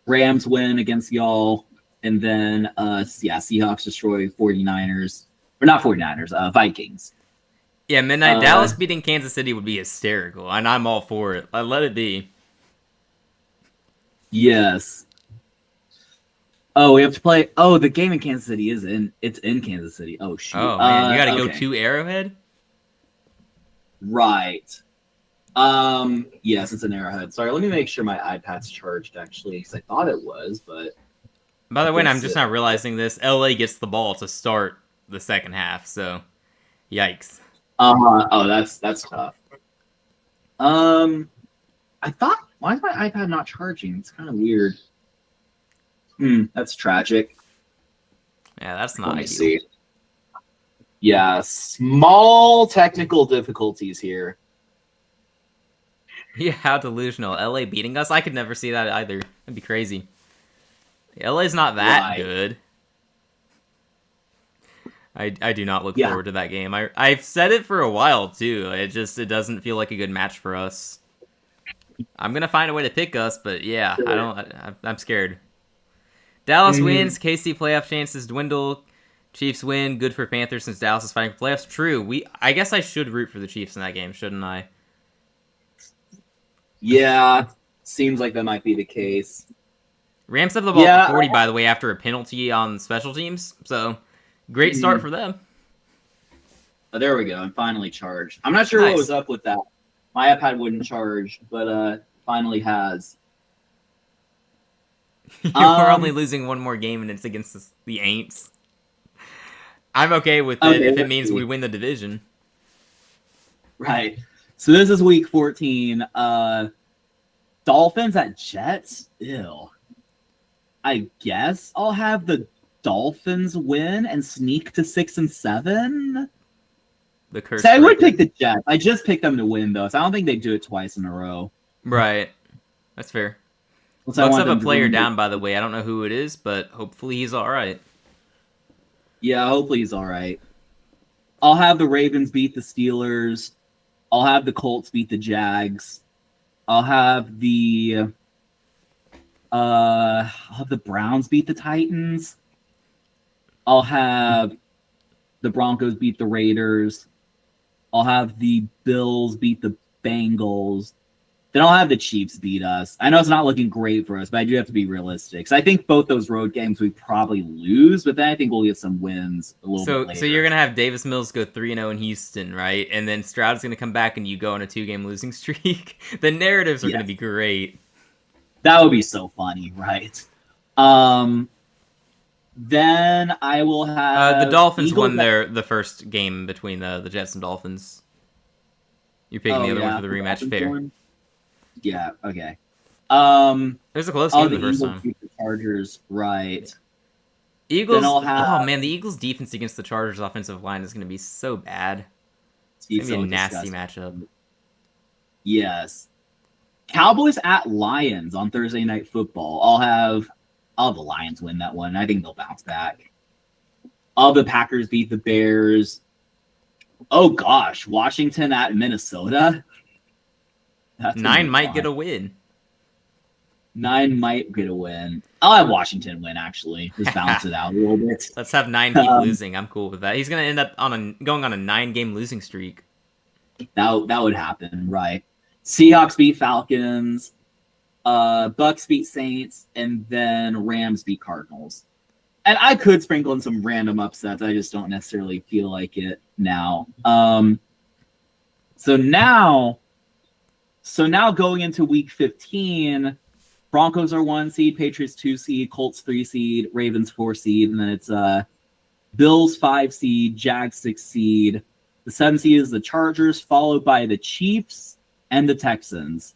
Rams win against y'all. And then Seahawks destroy 49ers. Or not 49ers, Vikings. Yeah, Midnight Dallas beating Kansas City would be hysterical, and I'm all for it. Let it be. Yes. Oh, we have to play. Oh, the game in Kansas City it's in Kansas City. Oh shoot. Oh man, you got to go okay. to Arrowhead. Right. Yes, it's an Arrowhead. Sorry, let me make sure my iPad's charged actually, because I thought it was, but By the way, I'm just not realizing this. LA gets the ball to start the second half, so yikes. Oh, that's tough. I thought, why is my iPad not charging? It's kind of weird. That's tragic. Yeah, that's not Let me ideal. see. Yeah, small technical difficulties here. Yeah, how delusional. LA beating us? I could never see that either. That'd be crazy. LA's not that Right. good. I do not look Yeah. forward to that game. I've said it for a while too. It doesn't feel like a good match for us. I'm gonna find a way to pick us, but yeah, I'm scared. Dallas Mhm. wins. KC playoff chances dwindle. Chiefs win. Good for Panthers since Dallas is fighting for playoffs. True. I guess I should root for the Chiefs in that game, shouldn't I? Yeah, seems like that might be the case. Rams have the ball at the Yeah. 40, by the way, after a penalty on special teams. So, great start for them. Oh, there we go. I'm finally charged. I'm not sure what Nice. was up with that. My iPad wouldn't charge, but finally has. We're only losing one more game, and it's against the Aints. I'm okay with it if it let's means see. we win the division. Right. So this is week 14. Dolphins at Jets? Ew. I guess I'll have the Dolphins win and sneak to 6-7. The curse. So I would pick the Jets. I just picked them to win, though, so I don't think they do it twice in a row. Right. That's fair. Bucks have a player down, by the way. I don't know who it is, but hopefully he's all right. Yeah, hopefully he's all right. I'll have the Ravens beat the Steelers. I'll have the Colts beat the Jags. I'll have the Browns beat the Titans. I'll have the Broncos beat the Raiders. I'll have the Bills beat the Bengals. Then I'll have the Chiefs beat us. I know it's not looking great for us, but I do have to be realistic. So I think both those road games we probably lose, but then I think we'll get some wins a little bit later. So you're gonna have Davis Mills go 3-0 in Houston, right? And then Stroud's gonna come back and you go on a 2-game losing streak. The narratives are gonna be great. That would be so funny, right? Then I will have the Dolphins won the first game between the Jets and Dolphins. You're picking the other one for the rematch. Fair. One? Yeah. Okay. It was a close game the first time. The Chargers, right? Eagles. Oh man, the Eagles' defense against the Chargers' offensive line is going to be so bad. It's going to be a nasty matchup. Yes. Cowboys at Lions on Thursday Night Football. I'll have the Lions win that one. I think they'll bounce back. All the Packers beat the Bears. Oh gosh, Washington at Minnesota. 9 might get a win. 9 might get a win. I'll have Washington win, actually. Just balance it out a little bit. Let's have 9 keep losing. I'm cool with that. He's going to end up going on a 9-game losing streak. That would happen, right? Seahawks beat Falcons. Bucks beat Saints. And then Rams beat Cardinals. And I could sprinkle in some random upsets. I just don't necessarily feel like it now. So now going into week 15, Broncos are 1 seed, Patriots 2 seed, Colts 3 seed, Ravens 4 seed, and then it's Bills 5 seed, Jags 6 seed. The 7 seed is the Chargers, followed by the Chiefs and the Texans.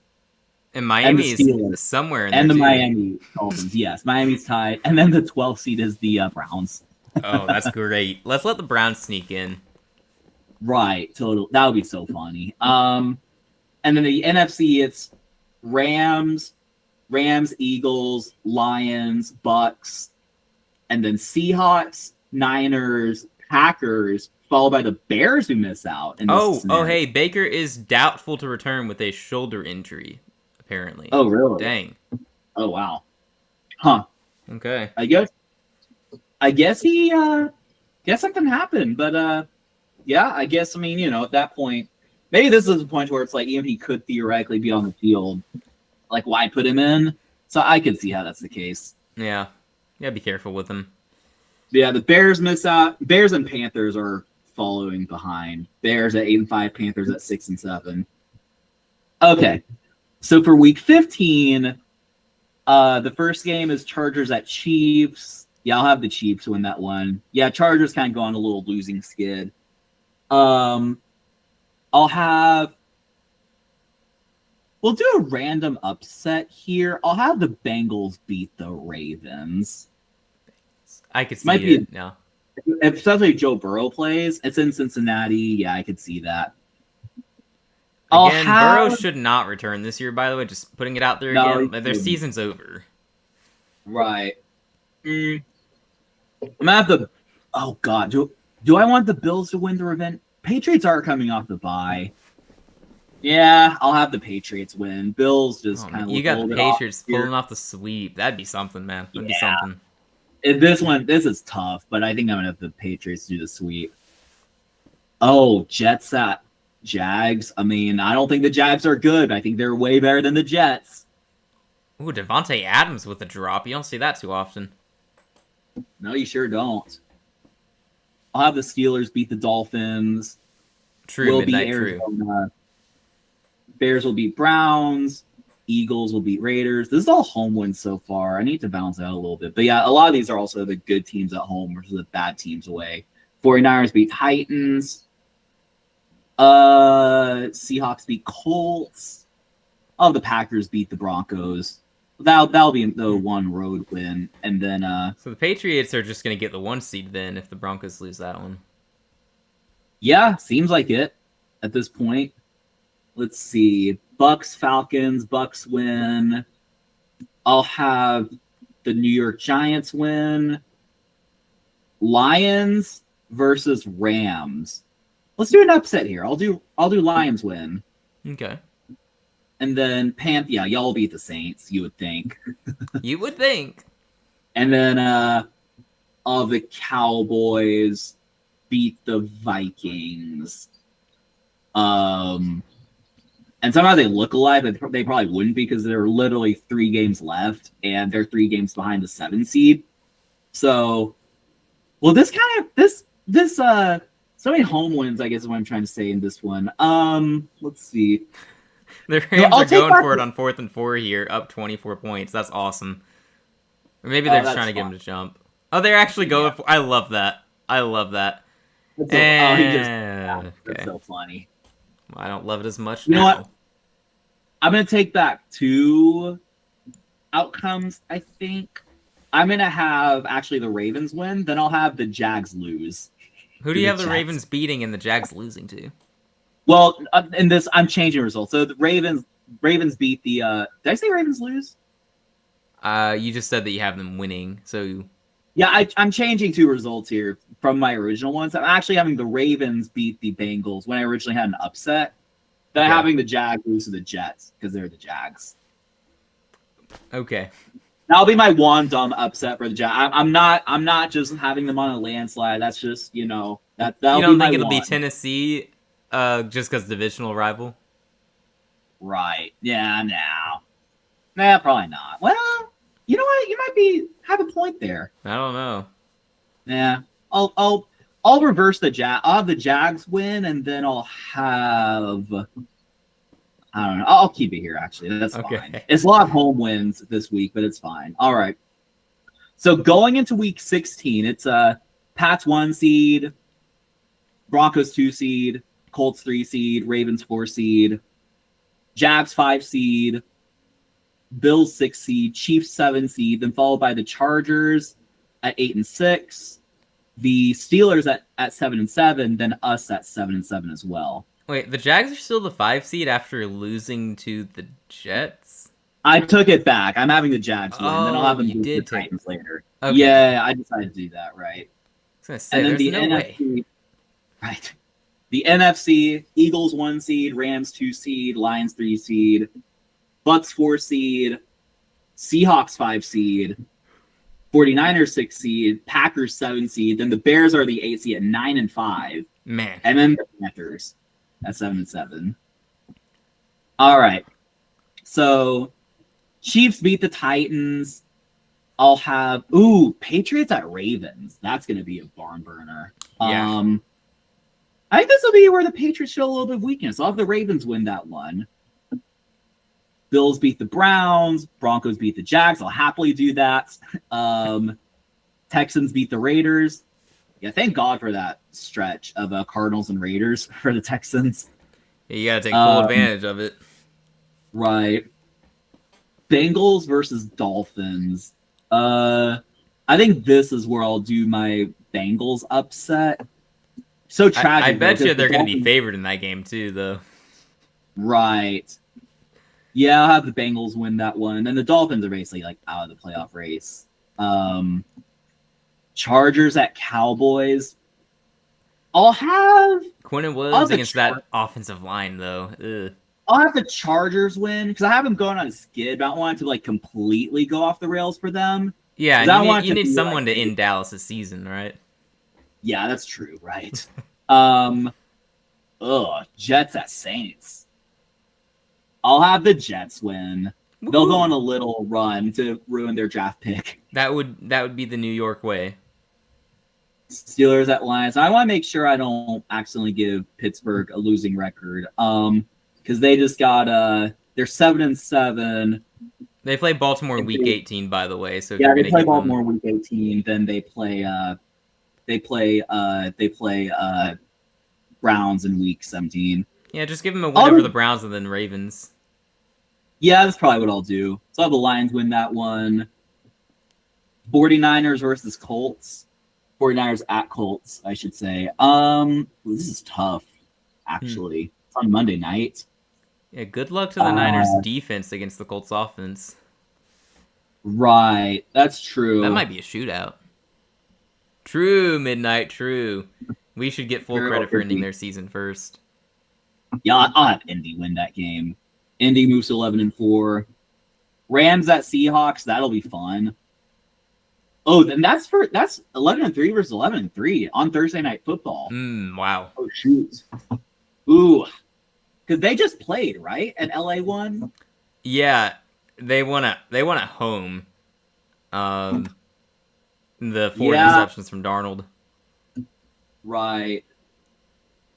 And Miami is somewhere in there, and the too. Miami Dolphins. Yes, Miami's tied. And then the 12th seed is the Browns. Oh, that's great. Let's let the Browns sneak in. Right, totally. That would be so funny. And then the NFC, it's Rams, Eagles, Lions, Bucks, and then Seahawks, Niners, Packers, followed by the Bears who miss out. Hey, Baker is doubtful to return with a shoulder injury, apparently. Oh, really? Dang. Oh, wow. Huh. Okay. I guess he guess something happened, but yeah, I guess, I mean, at that point, maybe this is a point where it's like, even he could theoretically be on the field. Like, why put him in? So I could see how that's the case. Yeah. Yeah, be careful with him. Yeah, the Bears miss out. Bears and Panthers are following behind. Bears at 8-5, Panthers at 6-7. Okay. So for week 15, the first game is Chargers at Chiefs. Yeah, I'll have the Chiefs win that one. Yeah, Chargers kind of go on a little losing skid. We'll do a random upset here. I'll have the Bengals beat the Ravens. I could Might see be, it. No. especially if Joe Burrow plays. It's in Cincinnati. Yeah, I could see that. I'll Again, Burrow have should not return this year, by the way, just putting it out there no. again. Their season's over. Right. Mm, I'm gonna have the. Oh God, do I want the Bills to win the revenge? Patriots are coming off the bye. Yeah, I'll have the Patriots win. Bills just Oh, kind man. of You look a got the little bit off Patriots here. pulling off the sweep. That'd be something, man. That'd be Yeah, something. this is tough, but I think I'm gonna have the Patriots do the sweep. Oh, Jets at Jags. I mean, I don't think the Jags are good. I think they're way better than the Jets. Ooh, Devontae Adams with a drop. You don't see that too often. No, you sure don't. I'll have the Steelers beat the Dolphins. True, Will beat midnight crew. Arizona. Bears will beat Browns. Eagles will beat Raiders. This is all home wins so far. I need to balance out a little bit. But yeah, a lot of these are also the good teams at home versus the bad teams away. 49ers beat Titans. Seahawks beat Colts. Oh, the Packers beat the Broncos. That'll be the one road win. And then So the Patriots are just going to get the 1 seed then if the Broncos lose that one. yeah, seems like it at this point. Let's see. Bucks, Falcons, Bucks win. I'll have the New York Giants win. Lions versus Rams. Let's do an upset here. I'll do Lions win. Okay. And then yeah, y'all beat the Saints, you would think. You would think. And then all the Cowboys beat the Vikings. And somehow they look alive, but they probably wouldn't because there are literally 3 games left, and they're 3 games behind the 7 seed. So, well, so many home wins, I guess is what I'm trying to say in this one. Let's see. The Rams are going for it on 4th and 4 here, up 24 points. That's awesome. Or maybe they're just trying to get him to jump. Oh, they're actually going for. I love that. I love that. That's so funny. I don't love it as much now. You know what? I'm going to take back 2 outcomes, I think. I'm going to have actually the Ravens win, then I'll have the Jags lose. Who do you have the Ravens beating and the Jags losing to? Well, in this, I'm changing results. So the Ravens beat the. Did I say Ravens lose? You just said that you have them winning, so. Yeah, I'm changing 2 results here from my original ones. I'm actually having the Ravens beat the Bengals when I originally had an upset. Then having the Jags lose to the Jets because they're the Jags. Okay. That'll be my one dumb upset for the Jags. I'm not just having them on a landslide. That's just that'll be my one. You don't think it'll be Tennessee, just because divisional rival? Right. Yeah. Nah, probably not. Well, you know what? You might have a point there. I don't know. Yeah. I'll reverse the I'll have the Jags win, and then I'll have. I don't know. I'll keep it here. Actually, that's fine. It's a lot of home wins this week, but it's fine. All right. So going into week 16, it's Pats 1 seed, Broncos 2 seed, Colts 3 seed, Ravens 4 seed, Jags 5 seed, Bills 6 seed, Chiefs 7 seed, then followed by the Chargers at 8 and 6, the Steelers at 7 and 7, then us at 7 and 7 as well. Wait, the Jags are still the 5 seed after losing to the Jets? I took it back. I'm having the Jags win, then I'll have them beat the Titans later. Okay. Yeah, I decided to do that, right? I was gonna say, and then the NFC, way. Right. The NFC, Eagles 1 seed, Rams 2 seed, Lions 3 seed, Bucks 4 seed, Seahawks 5 seed, 49ers 6 seed, Packers 7 seed, then the Bears are the 8 seed at 9 and 5. Man. And then the Panthers at 7 and 7. All right. So Chiefs beat the Titans. I'll have Patriots at Ravens. That's gonna be a barn burner. Yeah. I think this will be where the Patriots show a little bit of weakness. I'll have the Ravens win that one. Bills beat the Browns. Broncos beat the Jags. I'll happily do that. Texans beat the Raiders. Yeah, thank God for that stretch of Cardinals and Raiders for the Texans. Yeah, you gotta take full advantage of it. Right. Bengals versus Dolphins. I think this is where I'll do my Bengals upset. So tragic. I bet though, you 'cause the they're going to be Dolphins- favored in that game too, though. Right. Yeah, I'll have the Bengals win that one. And the Dolphins are basically like out of the playoff race. Chargers at Cowboys. I'll have Quentin I'll have Williams the against that offensive line, though. Ugh. I'll have the Chargers win because I have them going on a skid, but I don't want it to like completely go off the rails for them. Yeah, 'Cause and I want it you to need be someone like, to end Dallas' season, right? yeah, that's true, right? um, Jets at Saints. I'll have the Jets win. They'll go on a little run to ruin their draft pick. That would be the New York way. Steelers at Lions. I want to make sure I don't accidentally give Pittsburgh a losing record. Because they just got they're 7-7. They play Baltimore in Week 18, by the way. So if Yeah, you're they gonna play give Baltimore them... Week 18. Then they play Browns in Week 17. Yeah, just give them a win over the Browns and then Ravens. Yeah, that's probably what I'll do. So I'll have the Lions win that one. 49ers versus Colts. 49ers at Colts, I should say. This is tough, actually. It's on Monday night. Yeah, good luck to the Niners defense against the Colts offense. Right, that's true. That might be a shootout. True, Midnight, true. We should get full credit for ending their season first. Yeah, I'll have Indy win that game. Indy moves to 11-4. Rams at Seahawks, that'll be fun. Oh, then that's 11-3 versus 11-3 on Thursday Night Football. Wow. Oh shoot. Ooh, because they just played right at LA one. Yeah, they won at home. The 4 interceptions from Darnold. Right.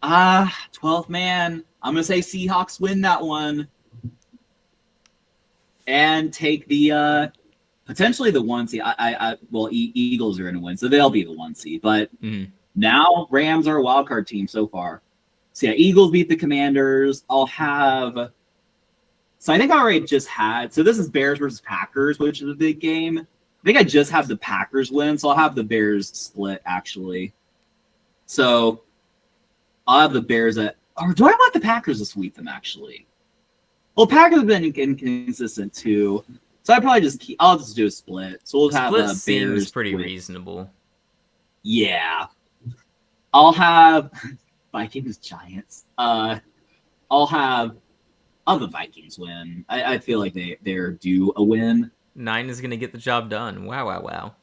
12th man. I'm gonna say Seahawks win that one, and take the potentially the 1 seed. Eagles are gonna win, so they'll be the 1 seed. But now Rams are a wild card team so far. So yeah, Eagles beat the Commanders. I'll have. So I think I already just had. So this is Bears versus Packers, which is a big game. I think I just have the Packers win, so I'll have the Bears split actually. So I'll have the Bears at. Or do I want the Packers to sweep them actually? Well, Packers have been inconsistent too, so I'll just do a split. So we'll have split Bears. Seems pretty win. reasonable. Yeah, I'll have Vikings Giants. I'll have the Vikings win. I feel like they're due a win. 9 is gonna get the job done. Wow.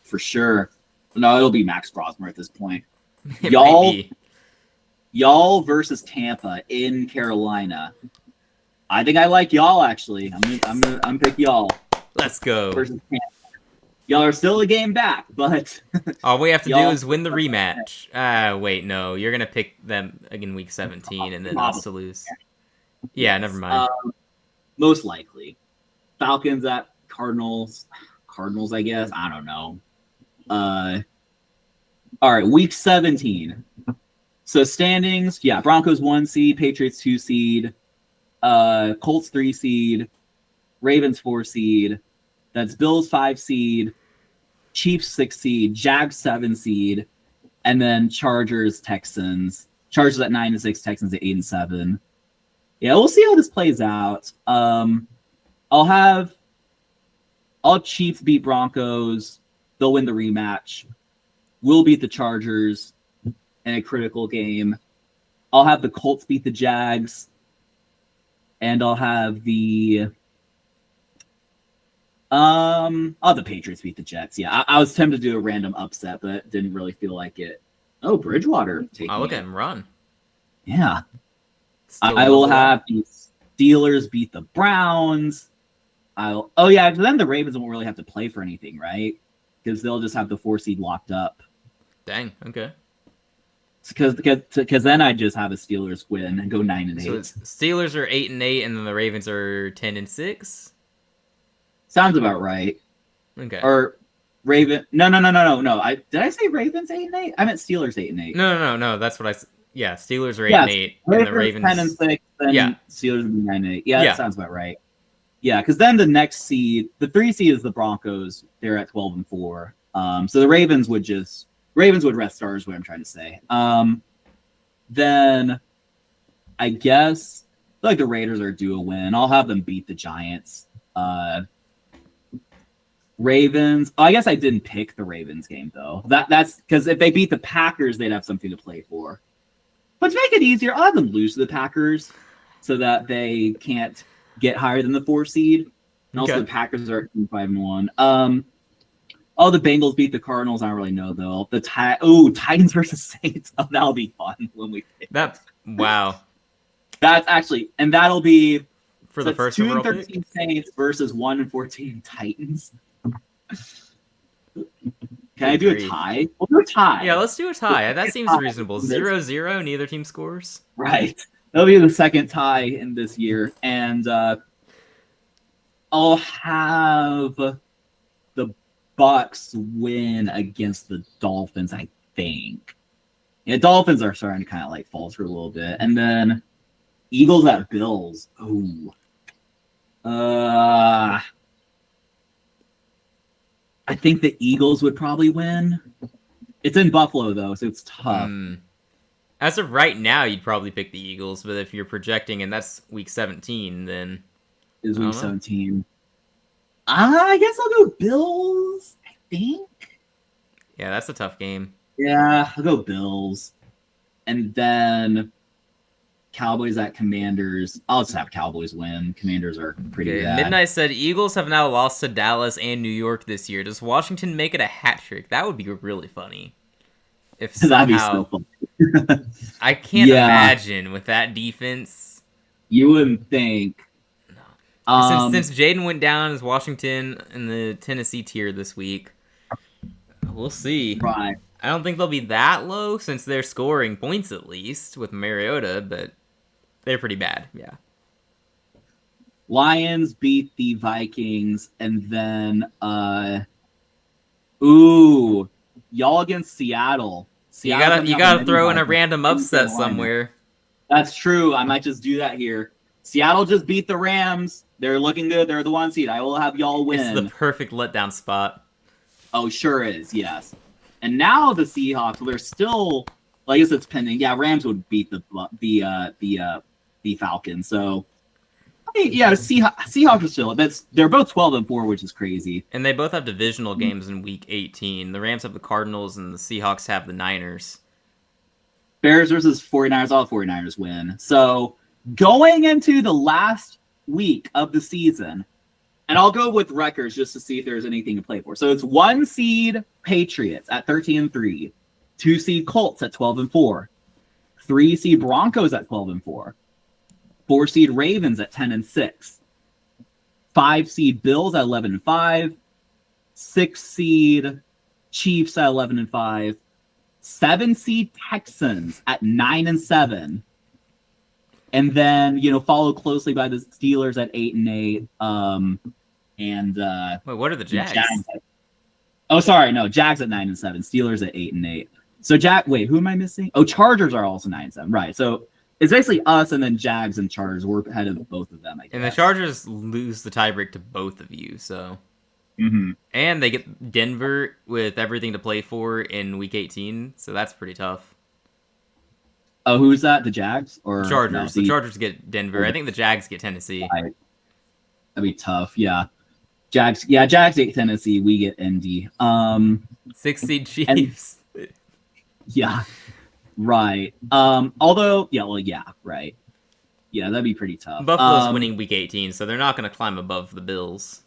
For sure. No, it'll be Max Crosmer at this point. It might be. Y'all versus Tampa in Carolina. I think I like y'all actually. I'm pick y'all. Let's go. Versus Tampa. Y'all are still a game back, but all we have to do is win the rematch. Wait, no, you're gonna pick them in Week 17 and then us to lose. Yeah, never mind. Most likely, Falcons at Cardinals. Cardinals, I guess. I don't know. All right, Week 17. So standings, yeah, Broncos 1 seed, Patriots 2 seed, Colts 3 seed, Ravens 4 seed. That's Bills 5 seed, Chiefs 6 seed, Jags 7 seed, and then Chargers, Texans. Chargers at 9-6, Texans at 8-7. Yeah, we'll see how this plays out. I'll Chiefs beat Broncos. They'll win the rematch. We'll beat the Chargers in a critical game. I'll have the Colts beat the Jags. And I'll have the Patriots beat the Jets. Yeah, I was tempted to do a random upset, but didn't really feel like it. Oh, Bridgewater taking look at him run. Yeah. I will have the Steelers beat the Browns. Then the Ravens won't really have to play for anything, right? Because they'll just have the 4 seed locked up. Dang, okay. Because then I just have a Steelers win and go 9-8. So Steelers are 8-8, and then the Ravens are 10-6. Sounds about right. Okay. Or Raven? No. Did I say Ravens 8-8? I meant Steelers 8-8. No. That's what I said. Yeah, Steelers are 8-8, and the Ravens 10-6. Then yeah. Steelers would be 9-8. Yeah, that sounds about right. Yeah, because then the next seed, the 3 seed is the Broncos. They're at 12-4. So the Ravens would rest stars. What I'm trying to say. Then I guess like the Raiders are due a win. I'll have them beat the Giants. Ravens. Oh, I guess I didn't pick the Ravens game though. That's because if they beat the Packers, they'd have something to play for. But to make it easier, I'll have them lose to the Packers so that they can't get higher than the 4 seed. And also the Packers are 5-1. The Bengals beat the Cardinals. I don't really know though. Titans versus Saints. Oh, that'll be fun when we pick. Wow. That's actually, and that'll be for the first 2-13 Saints versus 1-14 Titans. Can I do a tie? We'll do a tie. Yeah, let's do a tie. That seems reasonable. 0-0, neither team scores. Right. That'll be the second tie in this year. And I'll have the Bucks win against the Dolphins, I think. Yeah, Dolphins are starting to kind of like falter a little bit. And then Eagles at Bills. Ooh. I think the Eagles would probably win. It's in Buffalo, though, so it's tough. As of right now, you'd probably pick the Eagles, but if you're projecting and that's week 17, then... Is week 17. I guess I'll go Bills, I think. Yeah, that's a tough game. Yeah, I'll go Bills. And then Cowboys at Commanders. I'll just have Cowboys win. Commanders are pretty bad. Midnight said, Eagles have now lost to Dallas and New York this year. Does Washington make it a hat trick? That would be really funny. If somehow, that'd be so funny. I can't imagine with that defense. You wouldn't think. No. Since Jaden went down as Washington in the Tennessee tier this week, we'll see. Right. I don't think they'll be that low since they're scoring points at least with Mariota, but they're pretty bad, yeah. Lions beat the Vikings, and then y'all against Seattle. You gotta throw in a random upset somewhere. That's true. I might just do that here. Seattle just beat the Rams. They're looking good. They're the 1 seed. I will have y'all win. It's the perfect letdown spot. Oh, sure is. Yes. And now the Seahawks. Well, they're still. Well, I guess it's pending. Yeah, Rams would beat the Falcons. So, I mean, yeah, Seahawks are still. They're both 12-4, which is crazy. And they both have divisional games in week 18. The Rams have the Cardinals, and the Seahawks have the Niners. Bears versus 49ers. All 49ers win. So going into the last week of the season, and I'll go with records just to see if there's anything to play for. So it's 1 seed Patriots at 13-3, 2 seed Colts at 12-4, 3 seed Broncos at 12-4, 4 seed Ravens at 10-6, 5 seed Bills at 11-5, 6 seed Chiefs at 11-5, 7 seed Texans at 9-7. And then, followed closely by the Steelers at 8-8. Wait, what are the Jags? Jags at 9-7. Steelers at 8-8. So wait, who am I missing? Oh, Chargers are also 9-7. Right. So it's basically us and then Jags and Chargers. We're ahead of both of them, I guess. And the Chargers lose the tiebreak to both of you, so. Mm-hmm. And they get Denver with everything to play for in week 18, so that's pretty tough. Oh, who's that? The Jags or Chargers? No, the Chargers get Denver. I think the Jags get Tennessee. Right. That'd be tough. Yeah, Jags get Tennessee. We get Indy. 6 seed Chiefs. Yeah, right. Although, right. Yeah, that'd be pretty tough. Buffalo's winning week 18, so they're not going to climb above the Bills.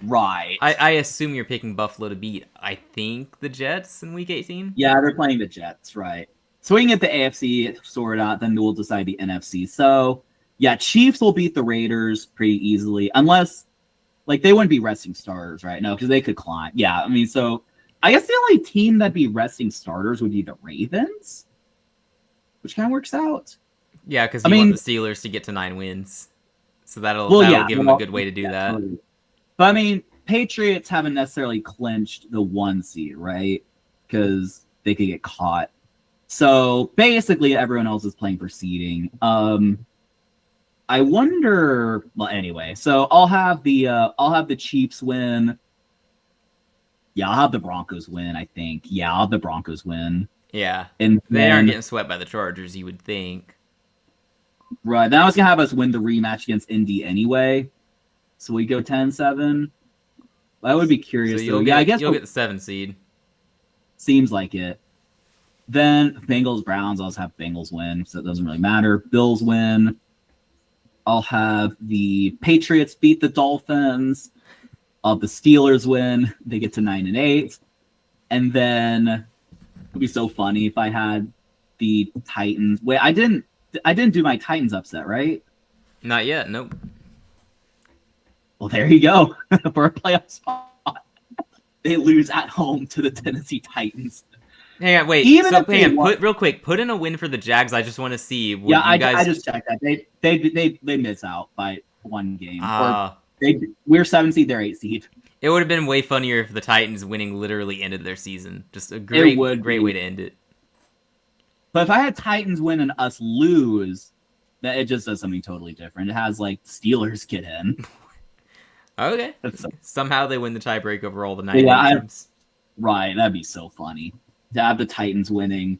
Right. I assume you're picking Buffalo to beat, I think, the Jets in week 18? Yeah, they're playing the Jets, right. So we can get the AFC sorted out, then we'll decide the NFC. So, yeah, Chiefs will beat the Raiders pretty easily, unless, they wouldn't be resting starters, right? No, because they could climb. Yeah, I mean, so I guess the only team that'd be resting starters would be the Ravens, which kind of works out. Yeah, because you want the Steelers to get to 9 wins. So that'll give them a good way to do that. Totally. But, I mean, Patriots haven't necessarily clinched the 1 seed, right? Because they could get caught. So basically, everyone else is playing for seeding. I I wonder. Well, anyway, so I'll have the Chiefs win. Yeah, I'll have the Broncos win. I think. Yeah, I'll have the Broncos win. Yeah, And they aren't then getting swept by the Chargers. You would think. right, then I was gonna have us win the rematch against Indy anyway. So we go 10-7. I would be So curious though. you'll Yeah, I guess you'll get the 7 seed. seems like it. Then Bengals Browns. I'll just have Bengals win, so it doesn't really matter. Bills win. I'll have the Patriots beat the Dolphins. I'll have the Steelers win. They get to 9-8. And then it'd be so funny if I had the Titans. Wait, I didn't do my Titans upset, right? Not yet. Nope. Well, there you go. For a playoff spot. They lose at home to the Tennessee Titans. Hang on, wait. Even so if they hang on, won- put in a win for the Jags. I just want to see. Would Yeah, you guys... I just checked that. They miss out by one game. Ah. We're 7 seed, they're 8 seed. It would have been way funnier if the Titans winning literally ended their season. Just a great way to end it. But if I had Titans win and us lose, that it just does something totally different. It has like Steelers get in. Okay. That's Somehow they win the tiebreak over all the 9 teams. Right, that'd be so funny to have the Titans winning.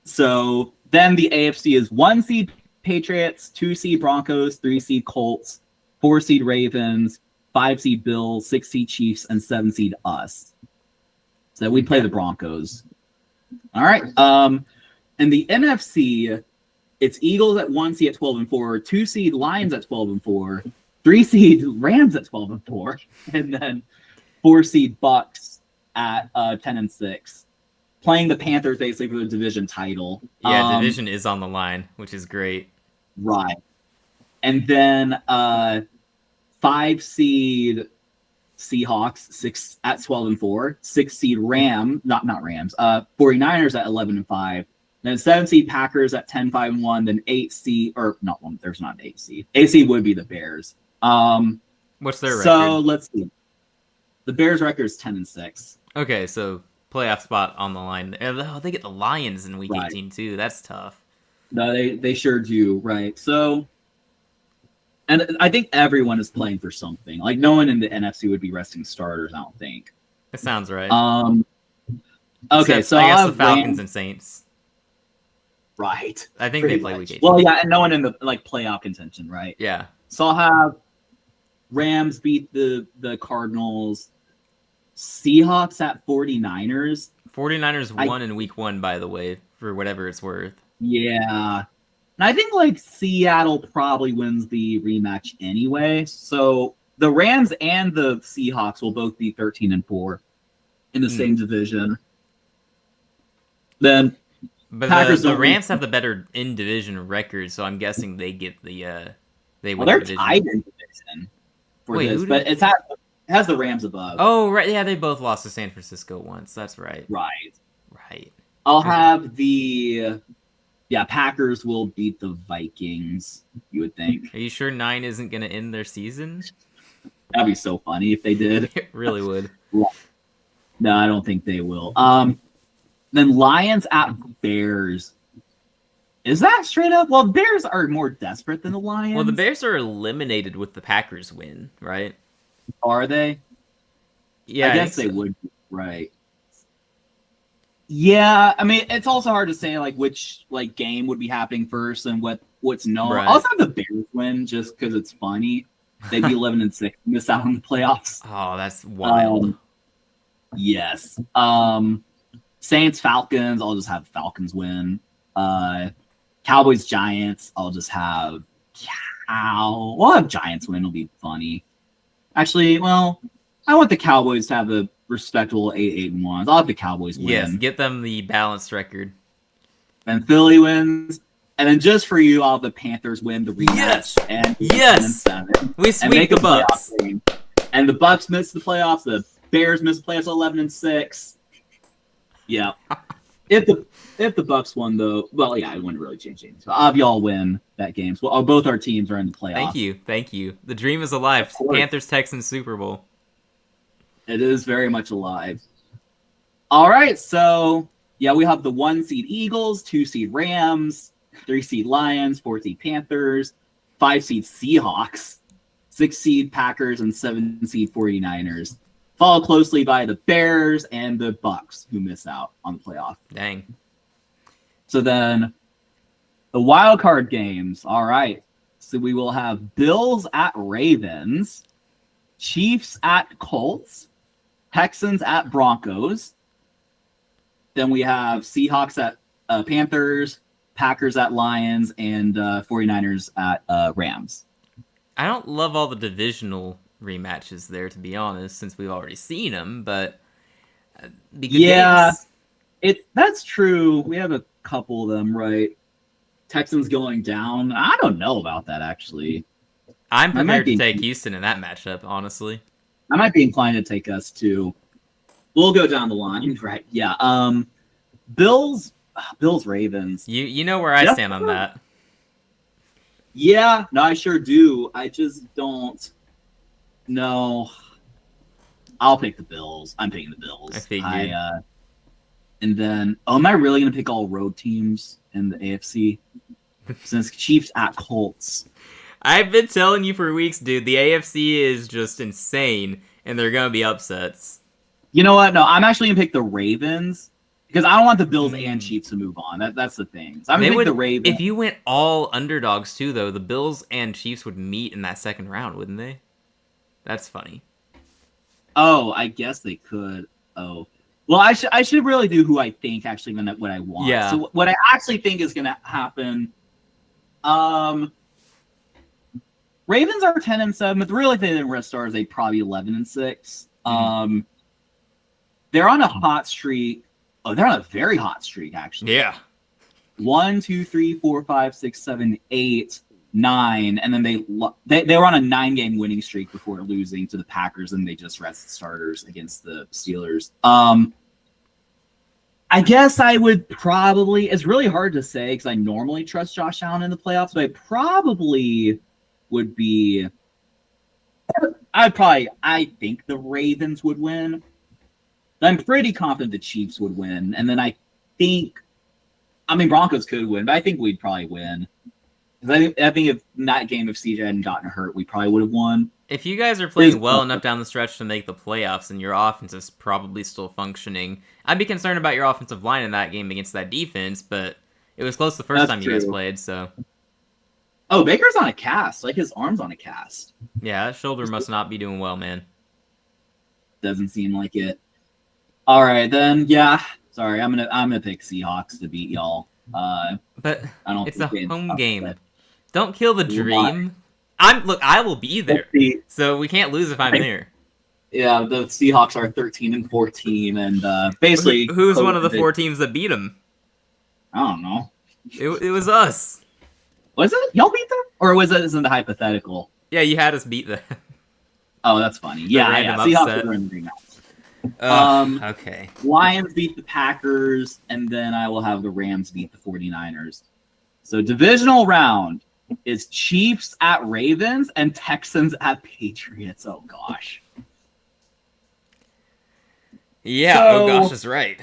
So then the AFC is 1 seed Patriots, 2 seed Broncos, 3 seed Colts, 4 seed Ravens, 5 seed Bills, 6 seed Chiefs, and 7 seed us. So we play the Broncos. All right. And the NFC, it's Eagles at 1 seed at 12-4, 2 seed Lions at 12-4, 3 seed Rams at 12-4, and then 4 seed Bucks at 10-6, playing the Panthers basically for the division title. Yeah, division is on the line, which is great. Right. And then 5 seed Seahawks 6 at 12-4, 6 seed Rams 49ers at 11-5, then 7 seed Packers at 10-5-1, then 8 seed or not one. There's not an 8 seed. 8 seed would be the Bears. What's their record? So let's see. The Bears' record is 10-6. Okay, so playoff spot on the line. Oh, they get the Lions in Week Right. 18 too. That's tough. No, they sure do. Right. So, and I think everyone is playing for something. Like no one in the NFC would be resting starters. I don't think. That sounds right. Okay, Except, so I guess I'll the have Falcons and Saints. Right. I think Pretty they play much. Week 18. Well, yeah, and no one in the playoff contention, right? Yeah. So I'll have Rams beat the Cardinals, Seahawks at 49ers. 49ers won in Week 1, by the way, for whatever it's worth. Yeah. And I think like Seattle probably wins the rematch anyway. So the Rams and the Seahawks will both be 13-4 in the same division. Then But Packers the don't Rams have the better in division record, so I'm guessing they get the they win they're the division. tied in division for Wait, this, who but it has the Rams above. Oh right, yeah, they both lost to San Francisco once. That's right. Right. I'll Okay. have the Packers will beat the Vikings, you would think. Are you sure 9 isn't going to end their season? That'd be so funny if they did. It really would. No, I don't think they will. Then Lions at Bears. Is that straight up? Well, the Bears are more desperate than the Lions. Well, the Bears are eliminated with the Packers win, right? Are they? Yeah, I guess they would. Right. Yeah, I mean, it's also hard to say like which like game would be happening first and what's known. Right. I'll also have the Bears win just because it's funny. They'd be 11-6, miss out on the playoffs. Oh, that's wild. Yes. Saints Falcons. I'll just have Falcons win. Cowboys Giants. I'll just have We'll have Giants win. It'll be funny. Actually, well, I want the Cowboys to have a respectable 8-1. I'll have the Cowboys win. Yes, get them the balanced record. And Philly wins. And then just for you, I'll have the Panthers win the rematch. Yes! And Yes! 7 We and sweep make the a playoff Bucks. game. And the Bucks miss the playoffs. The Bears miss the playoffs 11-6. Yeah. If the Bucks won though, well, yeah, it wouldn't really change things. So I'll have y'all win that game. So both our teams are in the playoffs. Thank you. The dream is alive. Panthers Texans Super Bowl. It is very much alive. All right, so yeah, we have the 1 seed Eagles, 2 seed Rams, 3 seed Lions, 4 seed Panthers, 5 seed Seahawks, 6 seed Packers, and 7 seed 49ers. Followed closely by the Bears and the Bucks, who miss out on the playoff. Dang. So then the wild card games. All right. So we will have Bills at Ravens, Chiefs at Colts, Texans at Broncos. Then we have Seahawks at Panthers, Packers at Lions, and 49ers at Rams. I don't love all the divisional rematches there, to be honest, since we've already seen them, but be good games. That's true. We have a couple of them, right? Texans going down. I don't know about that, actually. I'm prepared to take Houston in that matchup, honestly. I might be inclined to take us too. We'll go down the line, right? Yeah. Bills, Ravens. You know where I stand on that. Yeah, no, I sure do. I just don't know. I'll pick the Bills. I'm picking the Bills. I figured. And then, am I really going to pick all road teams in the AFC? Since Chiefs at Colts. I've been telling you for weeks, dude, the AFC is just insane, and they're going to be upsets. You know what? No, I'm actually going to pick the Ravens, because I don't want the Bills and Chiefs to move on. That's the thing. So I'm going to pick the Ravens. If you went all underdogs, too, though, the Bills and Chiefs would meet in that second round, wouldn't they? That's funny. Oh, I guess they could. Oh. Well, I should really do who I think, actually, than what I want. Yeah. So what I actually think is going to happen... Ravens are 10-7, but really if they didn't rest stars, they'd probably 11-6. They're on a hot streak. Oh, they're on a very hot streak, actually. Yeah. 1, 2, 3, 4, 5, 6, 7, 8, 9, and then they were on a 9-game winning streak before losing to the Packers, and they just rested starters against the Steelers. I guess I would probably. It's really hard to say because I normally trust Josh Allen in the playoffs, but I probably would be. I think the Ravens would win. I'm pretty confident the Chiefs would win, and then I think. Broncos could win, but I think we'd probably win. I think if in that game, if CJ hadn't gotten hurt, we probably would have won. If you guys are playing well enough down the stretch to make the playoffs and your offense is probably still functioning, I'd be concerned about your offensive line in that game against that defense, but it was close the first time you guys played, so... Oh, Baker's on a cast. Like, his arm's on a cast. Yeah, that shoulder must not be doing well, man. Doesn't seem like it. All right, then, yeah. Sorry, I'm gonna pick Seahawks to beat y'all. But I don't it's a home game. Don't kill the dream. I will be there. So we can't lose if I'm there. Yeah, the Seahawks are 13-14, and basically, who's one of the 4 teams that beat them? I don't know. It was us. Was it? Y'all beat them, or was it in the hypothetical? Yeah, you had us beat them. Oh, that's funny. Yeah. Seahawks are in the rematch. Okay. Lions beat the Packers, and then I will have the Rams beat the 49ers. So divisional round is Chiefs at Ravens and Texans at Patriots. Oh, gosh. Yeah, oh gosh, that's right.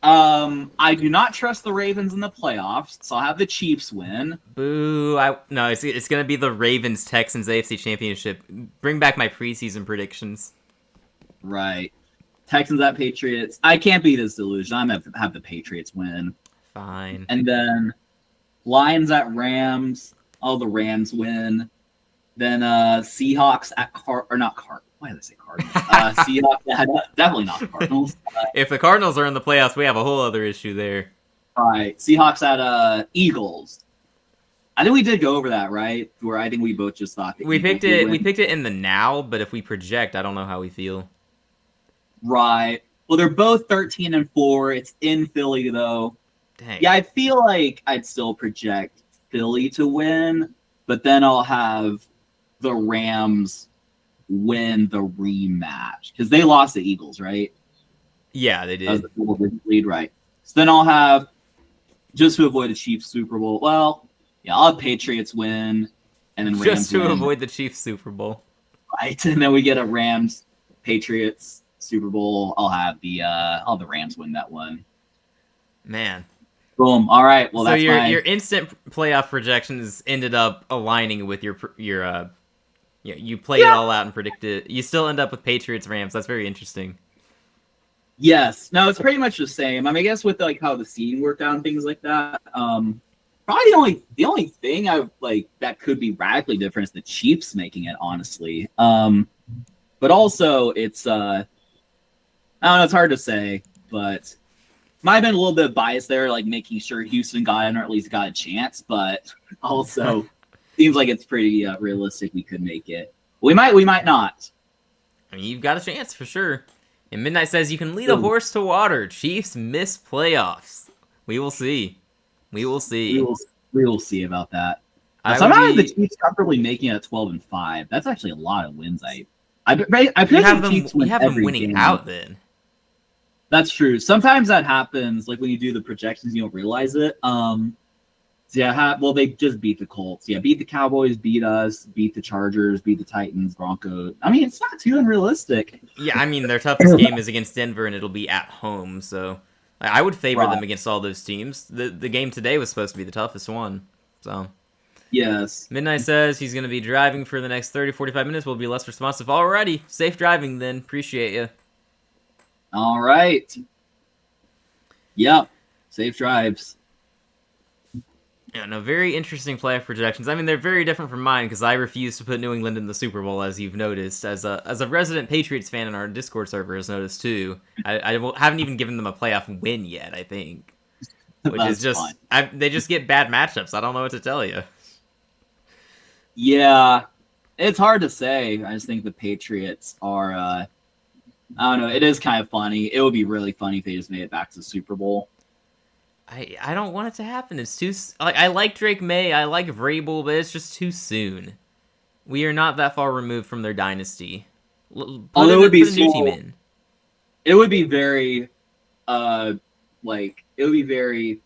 I do not trust the Ravens in the playoffs, so I'll have the Chiefs win. Boo. No, it's going to be the Ravens-Texans AFC Championship. Bring back my preseason predictions. Right. Texans at Patriots. I can't be this delusion. I'm going to have the Patriots win. Fine. And then Lions at Rams. All the Rams win. Then Seahawks at why did I say Cardinals? Seahawks definitely not the Cardinals. If the Cardinals are in the playoffs, we have a whole other issue there. All right. Seahawks at Eagles. I think we did go over that, right? Where I think we both just thought that we picked it. We picked it in the now, but if we project, I don't know how we feel. Right. Well, they're both 13-4. It's in Philly, though. Dang. Yeah, I feel like I'd still project Philly to win, but then I'll have the Rams win the rematch because they lost the Eagles, right? Yeah, they did. That was the lead, right? So then I'll have, just to avoid the Chiefs Super Bowl. Well, yeah, I'll have Patriots win, and then Rams just to win. avoid the Chiefs Super Bowl, right? And then we get a Rams Patriots Super Bowl. I'll have the Rams win that one. Man, Boom. All right. Well, So that's your my. instant playoff projections ended up aligning with your yeah, you played it Yeah. all out and predicted. You still end up with Patriots Rams. That's very interesting. Yes. No, it's pretty much the same. I mean, I guess with like how the seeding worked out and things like that. Probably the only thing I like that could be radically different is the Chiefs making it. Honestly. But also it's I don't know. It's hard to say, but might have been a little bit of bias there, like making sure Houston got in or at least got a chance. But also seems like it's pretty realistic we could make it. We might not. I mean, you've got a chance for sure. And Midnight says you can lead a horse to water. Chiefs miss playoffs. We will see. We will We see. will we will see about that. I would Somehow the be. Chiefs comfortably making it 12-5. That's actually a lot of wins. I You predict have the them. Chiefs You win have them every winning game. out then. That's true. Sometimes that happens, like when you do the projections, you don't realize it. So yeah, well, they just beat the Colts. Yeah, beat the Cowboys, beat us, beat the Chargers, beat the Titans, Broncos. I mean, it's not too unrealistic. Yeah, I mean their toughest game is against Denver, and it'll be at home. So I would favor Right. them against all those teams. The game today was supposed to be the toughest one. So Yes. Midnight says he's going to be driving for the next 30-45 minutes. We'll be less responsive. Alrighty, safe driving then. Appreciate you. All right. Yep. Safe drives. Yeah, no, very interesting playoff projections. I mean, they're very different from mine because I refuse to put New England in the Super Bowl, as you've noticed. As a resident Patriots fan in our Discord server has noticed too. Haven't even given them a playoff win yet. I think, which is That's just fine. they just get bad matchups. I don't know what to tell you. Yeah. It's hard to say. I just think the Patriots are I don't know. It is kind of funny. It would be really funny if they just made it back to the Super Bowl. I don't want it to happen. It's too like I like Drake May, I like Vrabel, but it's just too soon. We are not that far removed from their dynasty. Although it would be put a new team small. in. It would be very it would be very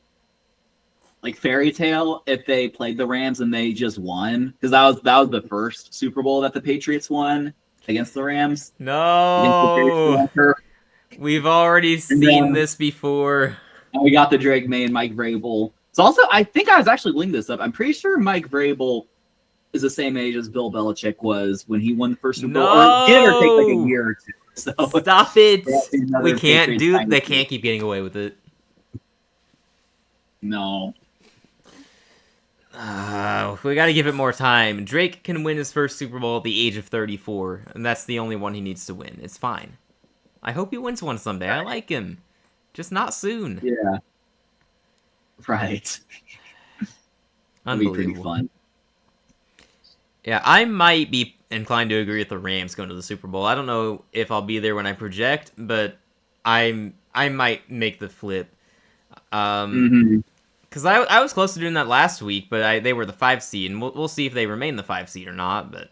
like fairy tale if they played the Rams and they just won, because that was the first Super Bowl that the Patriots won against the Rams. No, we've already seen this before. And we got the Drake May and Mike Vrabel. So also, I think I was actually linking this up. I'm pretty sure Mike Vrabel is the same age as Bill Belichick was when he won the first Super Bowl, or give or take like a year or two. So Stop it! another We can't Patriots do. They dynasty. can't keep getting away with it. No. We got to give it more time. Drake can win his first Super Bowl at the age of 34, and that's the only one he needs to win. It's fine. I hope he wins one someday. I like him. Just not soon. Yeah. Right. That'd be pretty Unbelievable. fun. Yeah, I might be inclined to agree with the Rams going to the Super Bowl. I don't know if I'll be there when I project, but I might make the flip. Because I was close to doing that last week, but they were the 5 seed, and we'll see if they remain the 5 seed or not. But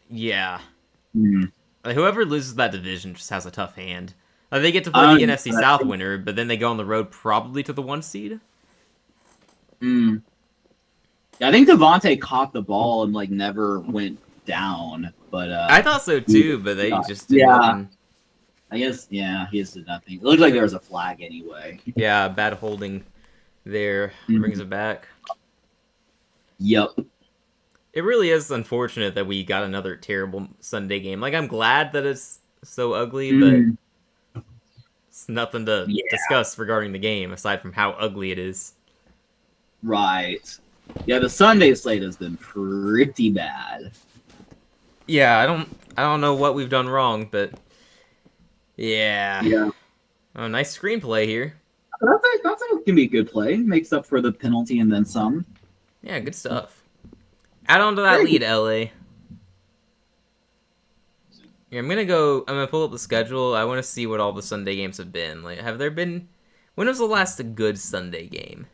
yeah, like, whoever loses that division just has a tough hand. They get to play the NFC South winner, but then they go on the road probably to the 1 seed. Yeah, I think Devontae caught the ball and like never went down, but I thought so too, but they just did Yeah. nothing. I guess he just did nothing. It looked like there was a flag anyway. Yeah, bad holding there brings it back. Yep. It really is unfortunate that we got another terrible Sunday game. Like, I'm glad that it's so ugly, but it's nothing to discuss regarding the game aside from how ugly it is. Right. Yeah, the Sunday slate has been pretty bad. Yeah, I don't know what we've done wrong, but yeah. Oh, nice screenplay here. That's can be a good play. Makes up for the penalty and then some. Yeah, good stuff. Add on to that lead, LA. Yeah, I'm gonna pull up the schedule. I want to see what all the Sunday games have been. Like, when was the last good Sunday game?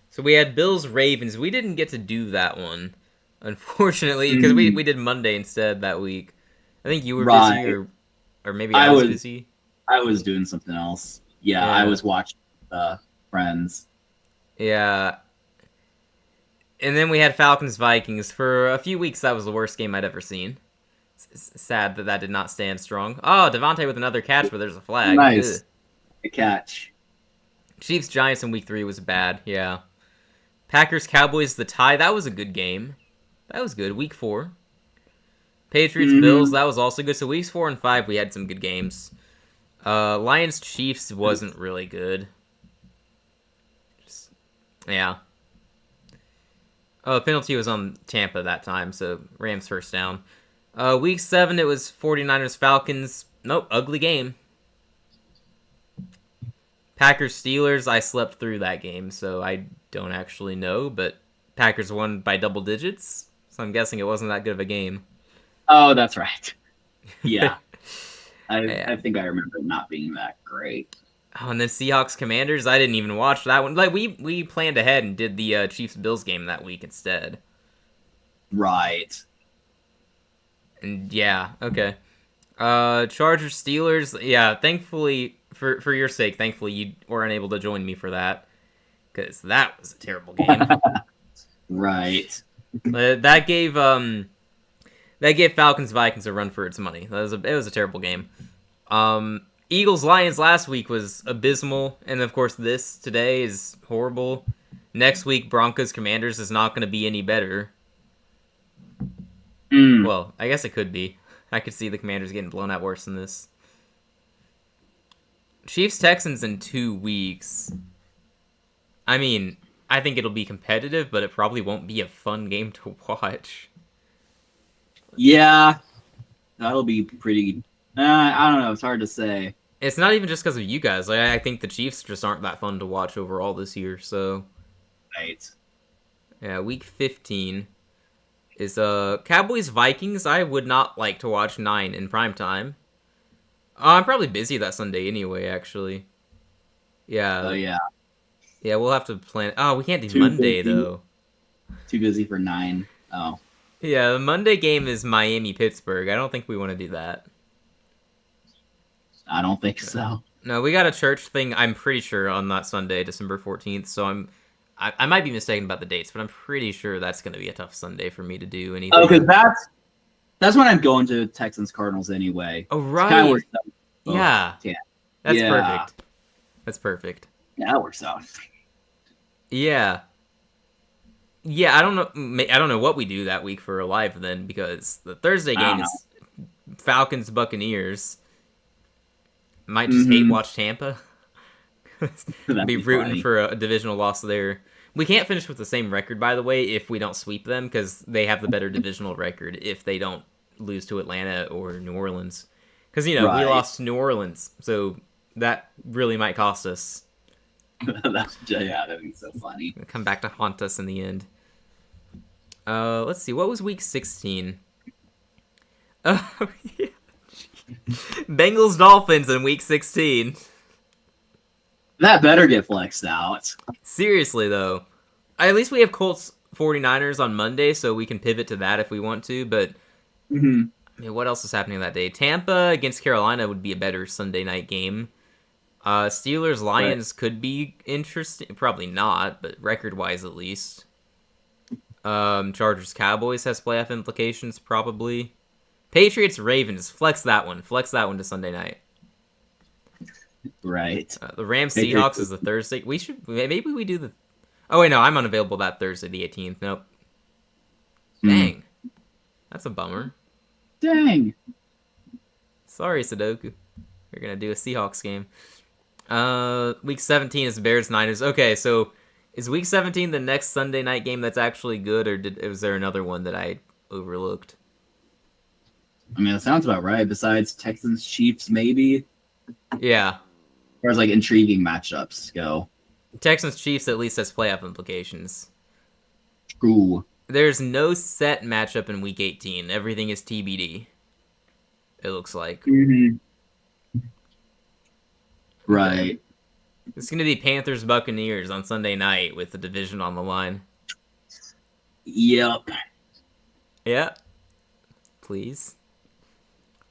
So we had Bills Ravens. We didn't get to do that one, unfortunately, because we did Monday instead that week. I think you were busy, or maybe I was busy. I was doing something else. Yeah, I was watching Friends. Yeah. And then we had Falcons Vikings. For a few weeks, that was the worst game I'd ever seen. Sad that did not stand strong. Oh, Devontae with another catch, but there's a flag. Nice. Ugh. A catch. Chiefs Giants in week 3 was bad. Yeah. Packers Cowboys the tie. That was a good game. That was good. Week 4. Patriots Bills. Mm-hmm. That was also good. So weeks 4 and 5 we had some good games. Lions Chiefs wasn't really good. Yeah. Oh, the penalty was on Tampa that time, so Rams first down. Week 7, it was 49ers Falcons. Nope, ugly game. Packers Steelers, I slept through that game, so I don't actually know, but Packers won by double digits, so I'm guessing it wasn't that good of a game. Oh, that's right. Yeah. Yeah. I think I remember it not being that great. Oh, and then Seahawks Commanders, I didn't even watch that one. Like we planned ahead and did the Chiefs Bills game that week instead. Right. And yeah, okay. Chargers Steelers, yeah. Thankfully, for your sake, thankfully you were unable to join me for that because that was a terrible game. Right. That gave Falcons Vikings a run for its money. It was a terrible game. Eagles Lions last week was abysmal, and of course this today is horrible. Next week Broncos Commanders is not going to be any better. Well, I guess it could be. I could see the Commanders getting blown out worse than this. Chiefs Texans in 2 weeks. I mean, I think it'll be competitive, but it probably won't be a fun game to watch. Yeah. That'll be pretty... I don't know. It's hard to say. It's not even just because of you guys. Like, I think the Chiefs just aren't that fun to watch overall this year. So, Right. yeah, week 15 is Cowboys Vikings. I would not like to watch 9 in prime time. I'm probably busy that Sunday anyway. Actually, yeah. Oh yeah. Yeah, we'll have to plan. Oh, we can't do Too Monday busy. though. Too busy for 9. Oh. Yeah, the Monday game is Miami Pittsburgh. I don't think we want to do that. I don't think so. No, we got a church thing. I'm pretty sure on that Sunday, December 14th. So I might be mistaken about the dates, but I'm pretty sure that's going to be a tough Sunday for me to do anything. Oh, because that's when I'm going to Texans Cardinals anyway. Oh right. Yeah. That's Yeah. perfect. That's perfect. Yeah, that works out. Yeah. Yeah, I don't know what we do that week for a live then, because the Thursday game is Falcons Buccaneers. Might just hate watch Tampa. Be rooting funny. for a divisional loss there. We can't finish with the same record, by the way, if we don't sweep them, because they have the better divisional record if they don't lose to Atlanta or New Orleans. Because, we lost to New Orleans, so that really might cost us. That'd be so funny. It'll come back to haunt us in the end. Let's see, what was week 16? Oh, yeah. Bengals Dolphins in week 16. That better get flexed out. Seriously, though. At least we have Colts 49ers on Monday, so we can pivot to that if we want to, but I mean, what else is happening that day? Tampa against Carolina would be a better Sunday night game. Steelers Lions could be interesting. Probably not, but record-wise at least. Chargers Cowboys has playoff implications, probably. Patriots Ravens, flex that one to Sunday night. Right. The Rams Seahawks is the Thursday. Maybe we do the. Oh wait, no, I'm unavailable that Thursday, the 18th. Nope. Dang, that's a bummer. Dang. Sorry, Sudoku. We're gonna do a Seahawks game. Week 17 is Bears Niners. Okay, so is week 17 the next Sunday night game that's actually good, or was there another one that I overlooked? I mean, it sounds about right. Besides Texans Chiefs, maybe. Yeah. As far as like intriguing matchups go. Texans Chiefs at least has playoff implications. Ooh. There's no set matchup in week 18. Everything is TBD. It looks like. Right. It's going to be Panthers Buccaneers on Sunday night with the division on the line. Yep. Yeah. Please.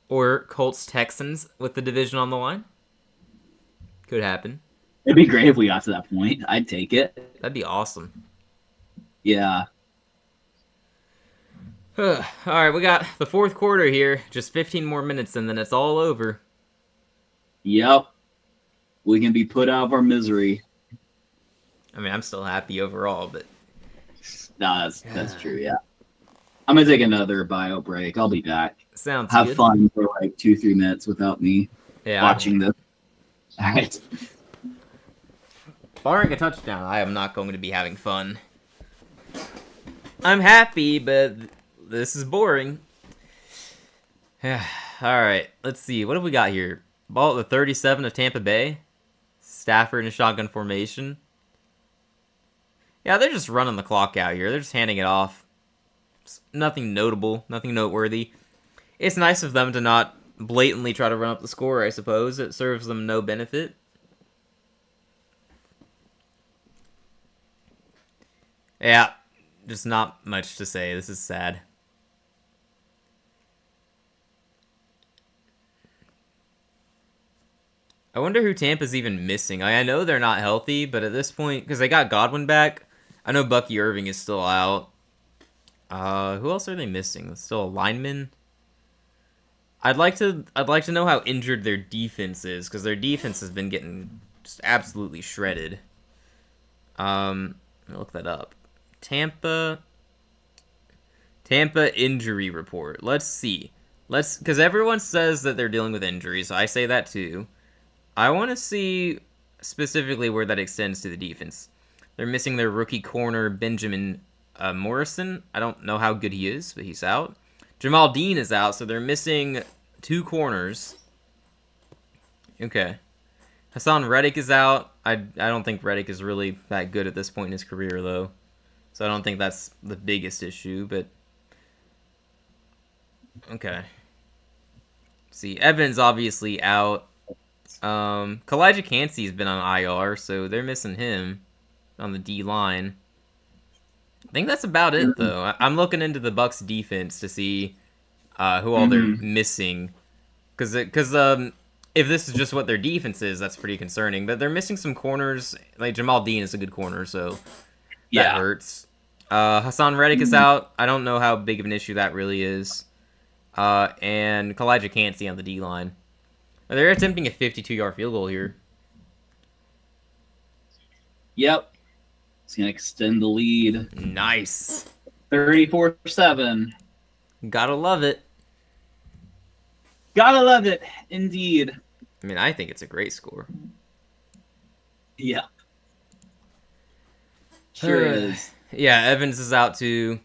Or Colts Texans with the division on the line. Could happen. It'd be great if we got to that point. I'd take it. That'd be awesome. Yeah. All right, we got the fourth quarter here. Just 15 more minutes and then it's all over. Yep. We can be put out of our misery. I mean, I'm still happy overall, but No, that's true. Yeah, I'm gonna take another bio break. I'll be back. sounds Have good. fun for like 2-3 minutes without me Yeah, I won't. watching this. All right. Barring a touchdown, I am not going to be having fun. I'm happy, but this is boring. All right, let's see. What have we got here? Ball at the 37 of Tampa Bay. Stafford in shotgun formation. Yeah, they're just running the clock out here. They're just handing it off. It's nothing notable, nothing noteworthy. It's nice of them to not blatantly try to run up the score, I suppose. It serves them no benefit. Yeah, just not much to say. This is sad. I wonder who Tampa's even missing. I know they're not healthy, but at this point, because they got Godwin back, I know Bucky Irving is still out. Who else are they missing? Still a lineman? I'd like to know how injured their defense is, because their defense has been getting just absolutely shredded. Let me look that up. Tampa injury report. Let's see. Because everyone says that they're dealing with injuries. I say that too. I want to see specifically where that extends to the defense. They're missing their rookie corner, Benjamin Morrison. I don't know how good he is, but he's out. Jamal Dean is out, so they're missing 2 corners. Okay. Hassan Reddick is out. I don't think Reddick is really that good at this point in his career, though. So I don't think that's the biggest issue, but... Okay. See, Evans obviously out. Kalijah Cansey's been on IR, so they're missing him on the D line. I think that's about it, though. I'm looking into the Bucks defense to see who all they're missing, because if this is just what their defense is, that's pretty concerning. But they're missing some corners. Like Jamal Dean is a good corner, so that hurts. Hassan Reddick is out. I don't know how big of an issue that really is. And Kalijah Cansey on the D line. They're attempting a 52-yard field goal here. Yep. It's going to extend the lead. Nice. 34-7. Gotta love it. Gotta love it, indeed. I mean, I think it's a great score. Yeah. Sure is. Yeah, Evans is out too.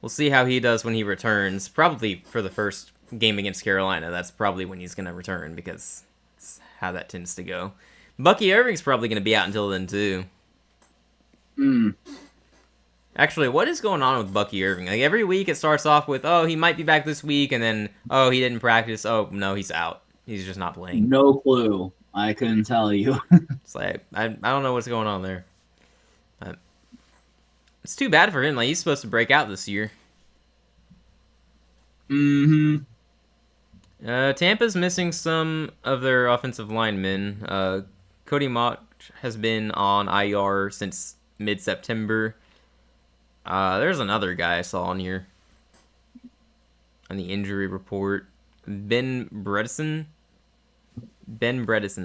We'll see how he does when he returns. Probably for the first game against Carolina. That's probably when he's going to return, because that's how that tends to go. Bucky Irving's probably going to be out until then too. Actually, what is going on with Bucky Irving? Like every week it starts off with, oh, he might be back this week, and then, oh, he didn't practice. Oh, no, he's out. He's just not playing. No clue. I couldn't tell you. It's like, I don't know what's going on there. But it's too bad for him. Like, he's supposed to break out this year. Tampa's missing some of their offensive linemen. Cody Mott has been on IR since mid-September. There's another guy I saw on here on the injury report. Ben Bredesen.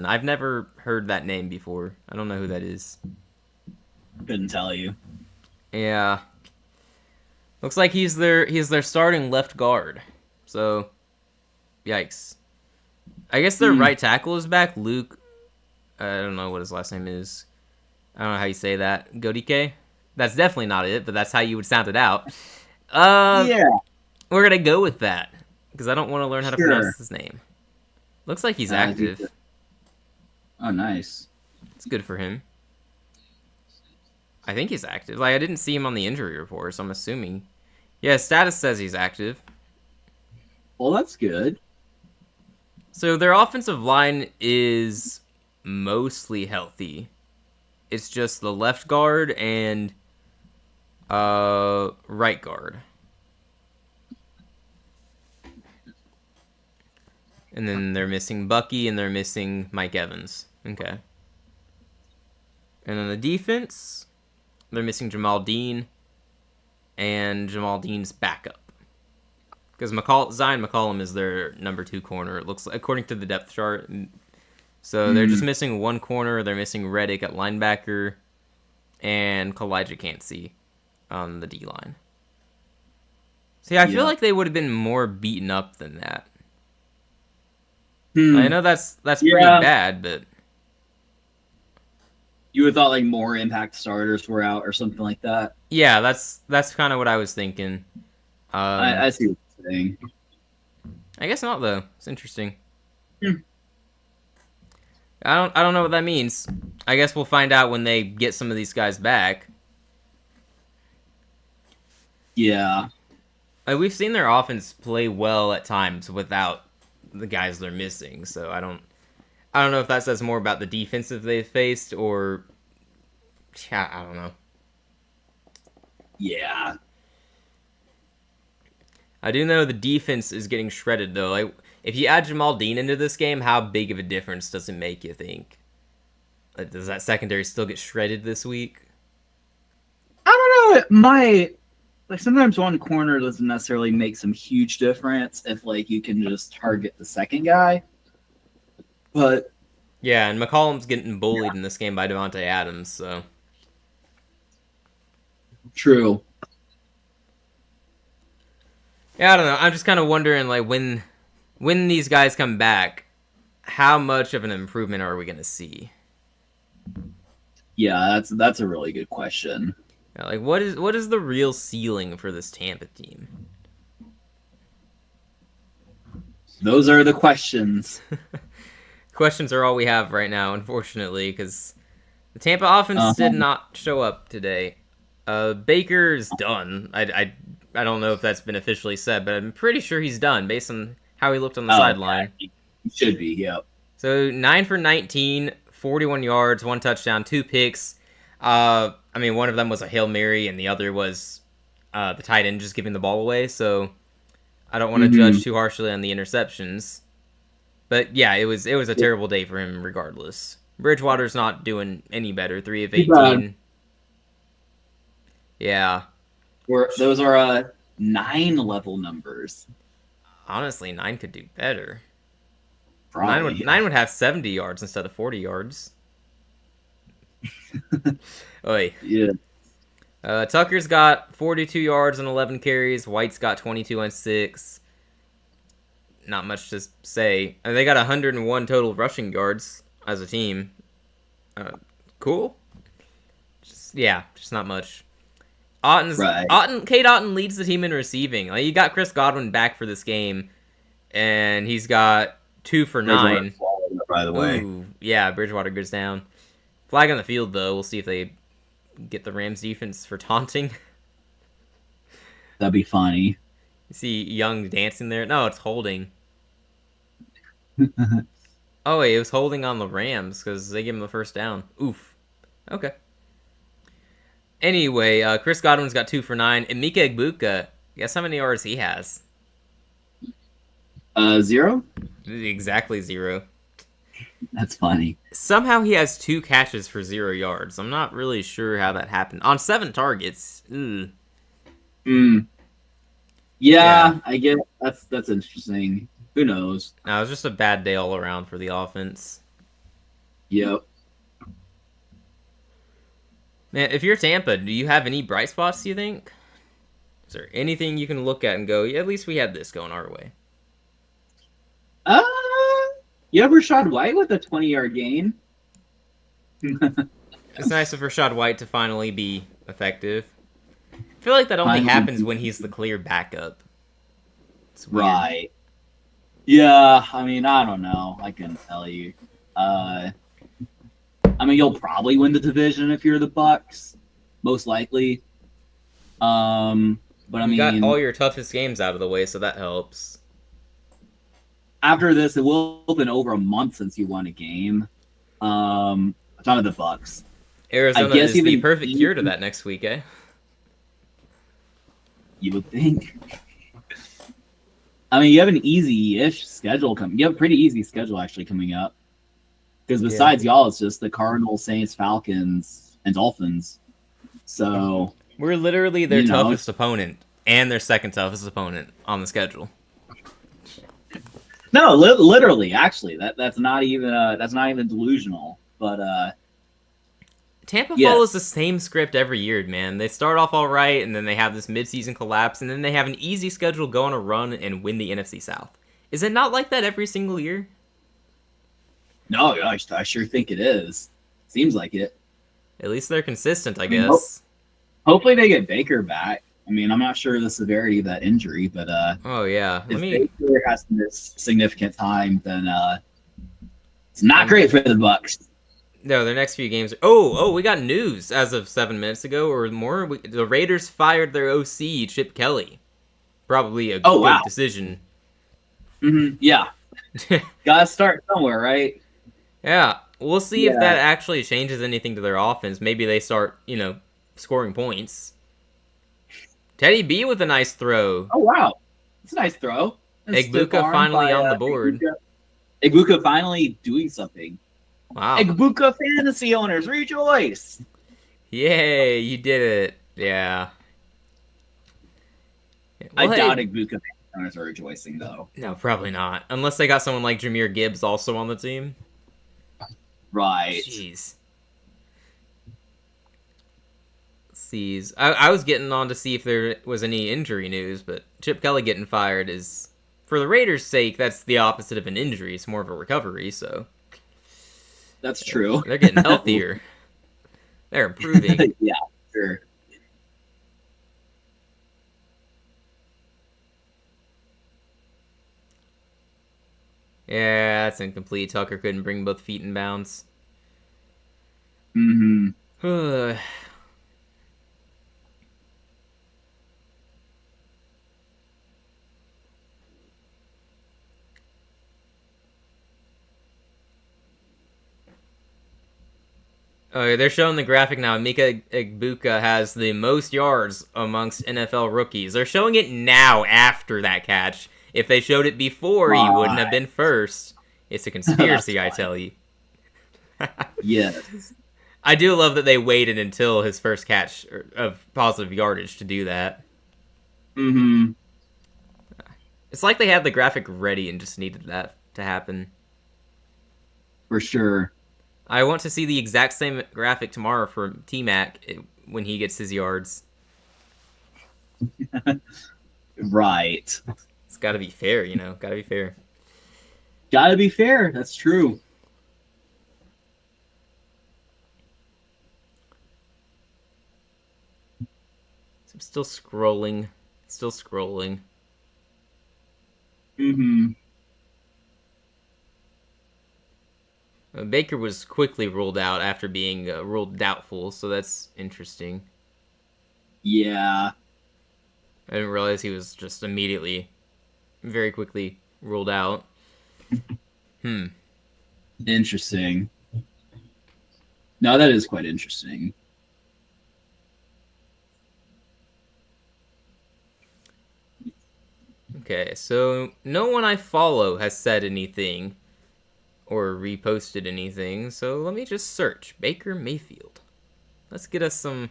I've never heard that name before. I don't know who that is. Couldn't tell you. Yeah. Looks like he's their starting left guard. So, yikes. I guess their right tackle is back. Luke, I don't know what his last name is. I don't know how you say that. Godike? That's definitely not it, but that's how you would sound it out. Yeah. We're going to go with that, because I don't want to learn how to pronounce his name. Looks like he's active. Oh, nice. It's good for him. I think he's active. Like, I didn't see him on the injury report, so I'm assuming. Yeah, status says he's active. Well, that's good. So their offensive line is mostly healthy. It's just the left guard and right guard. And then they're missing Bucky and they're missing Mike Evans. Okay. And then the defense, they're missing Jamal Dean and Jamal Dean's backup. Because Zion McCollum is their number 2 corner, it looks like, according to the depth chart. So they're just missing one corner. They're missing Reddick at linebacker. and Kalijah can't see on the D line. See, I feel like they would have been more beaten up than that. I know that's pretty bad, but you would thought like more impact starters were out or something like that. Yeah, that's kind of what I was thinking. I see what you're saying. I guess not though. It's interesting. I don't know what that means. I guess we'll find out when they get some of these guys back. Yeah. We've seen their offense play well at times without the guys they're missing, so I don't know if that says more about the defensive they've faced or I don't know. Yeah. I do know the defense is getting shredded though. Like if you add Jamal Dean into this game, how big of a difference does it make, you think? Like, does that secondary still get shredded this week? I don't know. It might. Like sometimes one corner doesn't necessarily make some huge difference if like you can just target the second guy. But yeah, and McCollum's getting bullied in this game by Devontae Adams, so true. Yeah, I don't know. I'm just kind of wondering, like, when these guys come back, how much of an improvement are we going to see? Yeah, that's a really good question. Yeah, like, what is the real ceiling for this Tampa team? Those are the questions. Questions are all we have right now, unfortunately, because the Tampa offense did not show up today. Baker's done. I don't know if that's been officially said, but I'm pretty sure he's done based on how he looked on the sideline. Yeah. He should be, yep. So 9 for 19, 41 yards, 1 touchdown, 2 picks. I mean, one of them was a Hail Mary, and the other was the tight end just giving the ball away. So I don't want to judge too harshly on the interceptions. But yeah, it was a terrible day for him regardless. Bridgewater's not doing any better. 3 of 18. Yeah. Those are 9 level numbers. Honestly, 9 could do better. Probably, 9 would have 70 yards instead of 40 yards. Oy. Yeah. Tucker's got 42 yards and 11 carries. White's got 22 and 6. Not much to say. And they got 101 total rushing yards as a team. Cool. Just not much. Cade Otton leads the team in receiving. Like, you got Chris Godwin back for this game, and he's got 2 for 9. By the way, ooh, yeah, Bridgewater goes down. Flag on the field though. We'll see if they get the Rams defense for taunting. That'd be funny. You see Young dancing there? No, it's holding. Oh wait, it was holding on the Rams because they gave him the first down. Oof. Okay. Anyway, Chris Godwin's got 2 for 9. And Mika Egbuka, guess how many yards he has? 0? Exactly 0. That's funny. Somehow he has 2 catches for 0 yards. I'm not really sure how that happened. On 7 targets. Yeah, I get that's interesting. Who knows? No, it was just a bad day all around for the offense. Yep. Man, if you're Tampa, do you have any bright spots, do you think? Is there anything you can look at and go, yeah, at least we had this going our way? You have Rashad White with a 20-yard gain. It's nice of Rashad White to finally be effective. I feel like that only happens when he's the clear backup. It's weird. Right. Yeah, I mean, I don't know. I couldn't tell you. I mean, you'll probably win the division if you're the Bucks, most likely. But I mean, you got all your toughest games out of the way, so that helps. After this, it will have been over a month since you won a game. I'm talking about the Bucks. Arizona is the perfect cure to that next week, eh? You would think. I mean, you have an easy-ish schedule coming. You have a pretty easy schedule actually coming up. Because besides y'all, it's just the Cardinals, Saints, Falcons, and Dolphins. So we're literally their toughest opponent and their second toughest opponent on the schedule. No, literally, actually, that's not even delusional. But Tampa follows the Yes. same script every year, man. They start off all right, and then they have this midseason collapse, and then they have an easy schedule, go on a run, and win the NFC South. Is it not like that every single year? No, I sure think it is. Seems like it. At least they're consistent, I I mean, guess. hopefully they get Baker back. I mean, I'm not sure the severity of that injury, but Oh yeah, if Baker has to miss significant time, then it's not great for the Bucks. No, their next few games. Oh, we got news as of 7 minutes ago or more. The Raiders fired their OC, Chip Kelly. Probably a Oh, good wow. decision. Yeah, gotta start somewhere, right? Yeah, we'll see if Yeah. that actually changes anything to their offense. Maybe they start, scoring points. Teddy B with a nice throw. Oh wow, it's a nice throw. Egbuka finally on the board. Egbuka finally doing something. Wow. Egbuka fantasy owners rejoice! Yay, you did it. Yeah. I Well, doubt hey, Egbuka fantasy owners are rejoicing though. no, probably not. Unless they got someone like Jameer Gibbs also on the team. Right. Jeez. Sees. I was getting on to see if there was any injury news, but Chip Kelly getting fired is, for the Raiders' sake, that's the opposite of an injury. It's more of a recovery, so. That's true. They're getting healthier. They're improving. Yeah, sure. Yeah, that's incomplete. Tucker couldn't bring both feet in bounds. Mm-hmm. Oh, they're showing the graphic now. Mika Egbuka has the most yards amongst NFL rookies. They're showing it now after that catch. If they showed it before, he wouldn't have been first. It's a conspiracy, I tell you. Yes. I do love that they waited until his first catch of positive yardage to do that. Mm-hmm. It's like they had the graphic ready and just needed that to happen. For sure. I want to see the exact same graphic tomorrow for T-Mac when he gets his yards. Right. It's got to be fair, Got to be fair. Gotta be fair. That's true. So I'm still scrolling. Still scrolling. Mm-hmm. Baker was quickly ruled out after being ruled doubtful, so that's interesting. Yeah. I didn't realize he was just immediately, very quickly ruled out. Interesting. No, that is quite interesting. Okay, so no one I follow has said anything or reposted anything, so let me just search Baker Mayfield. Let's get us some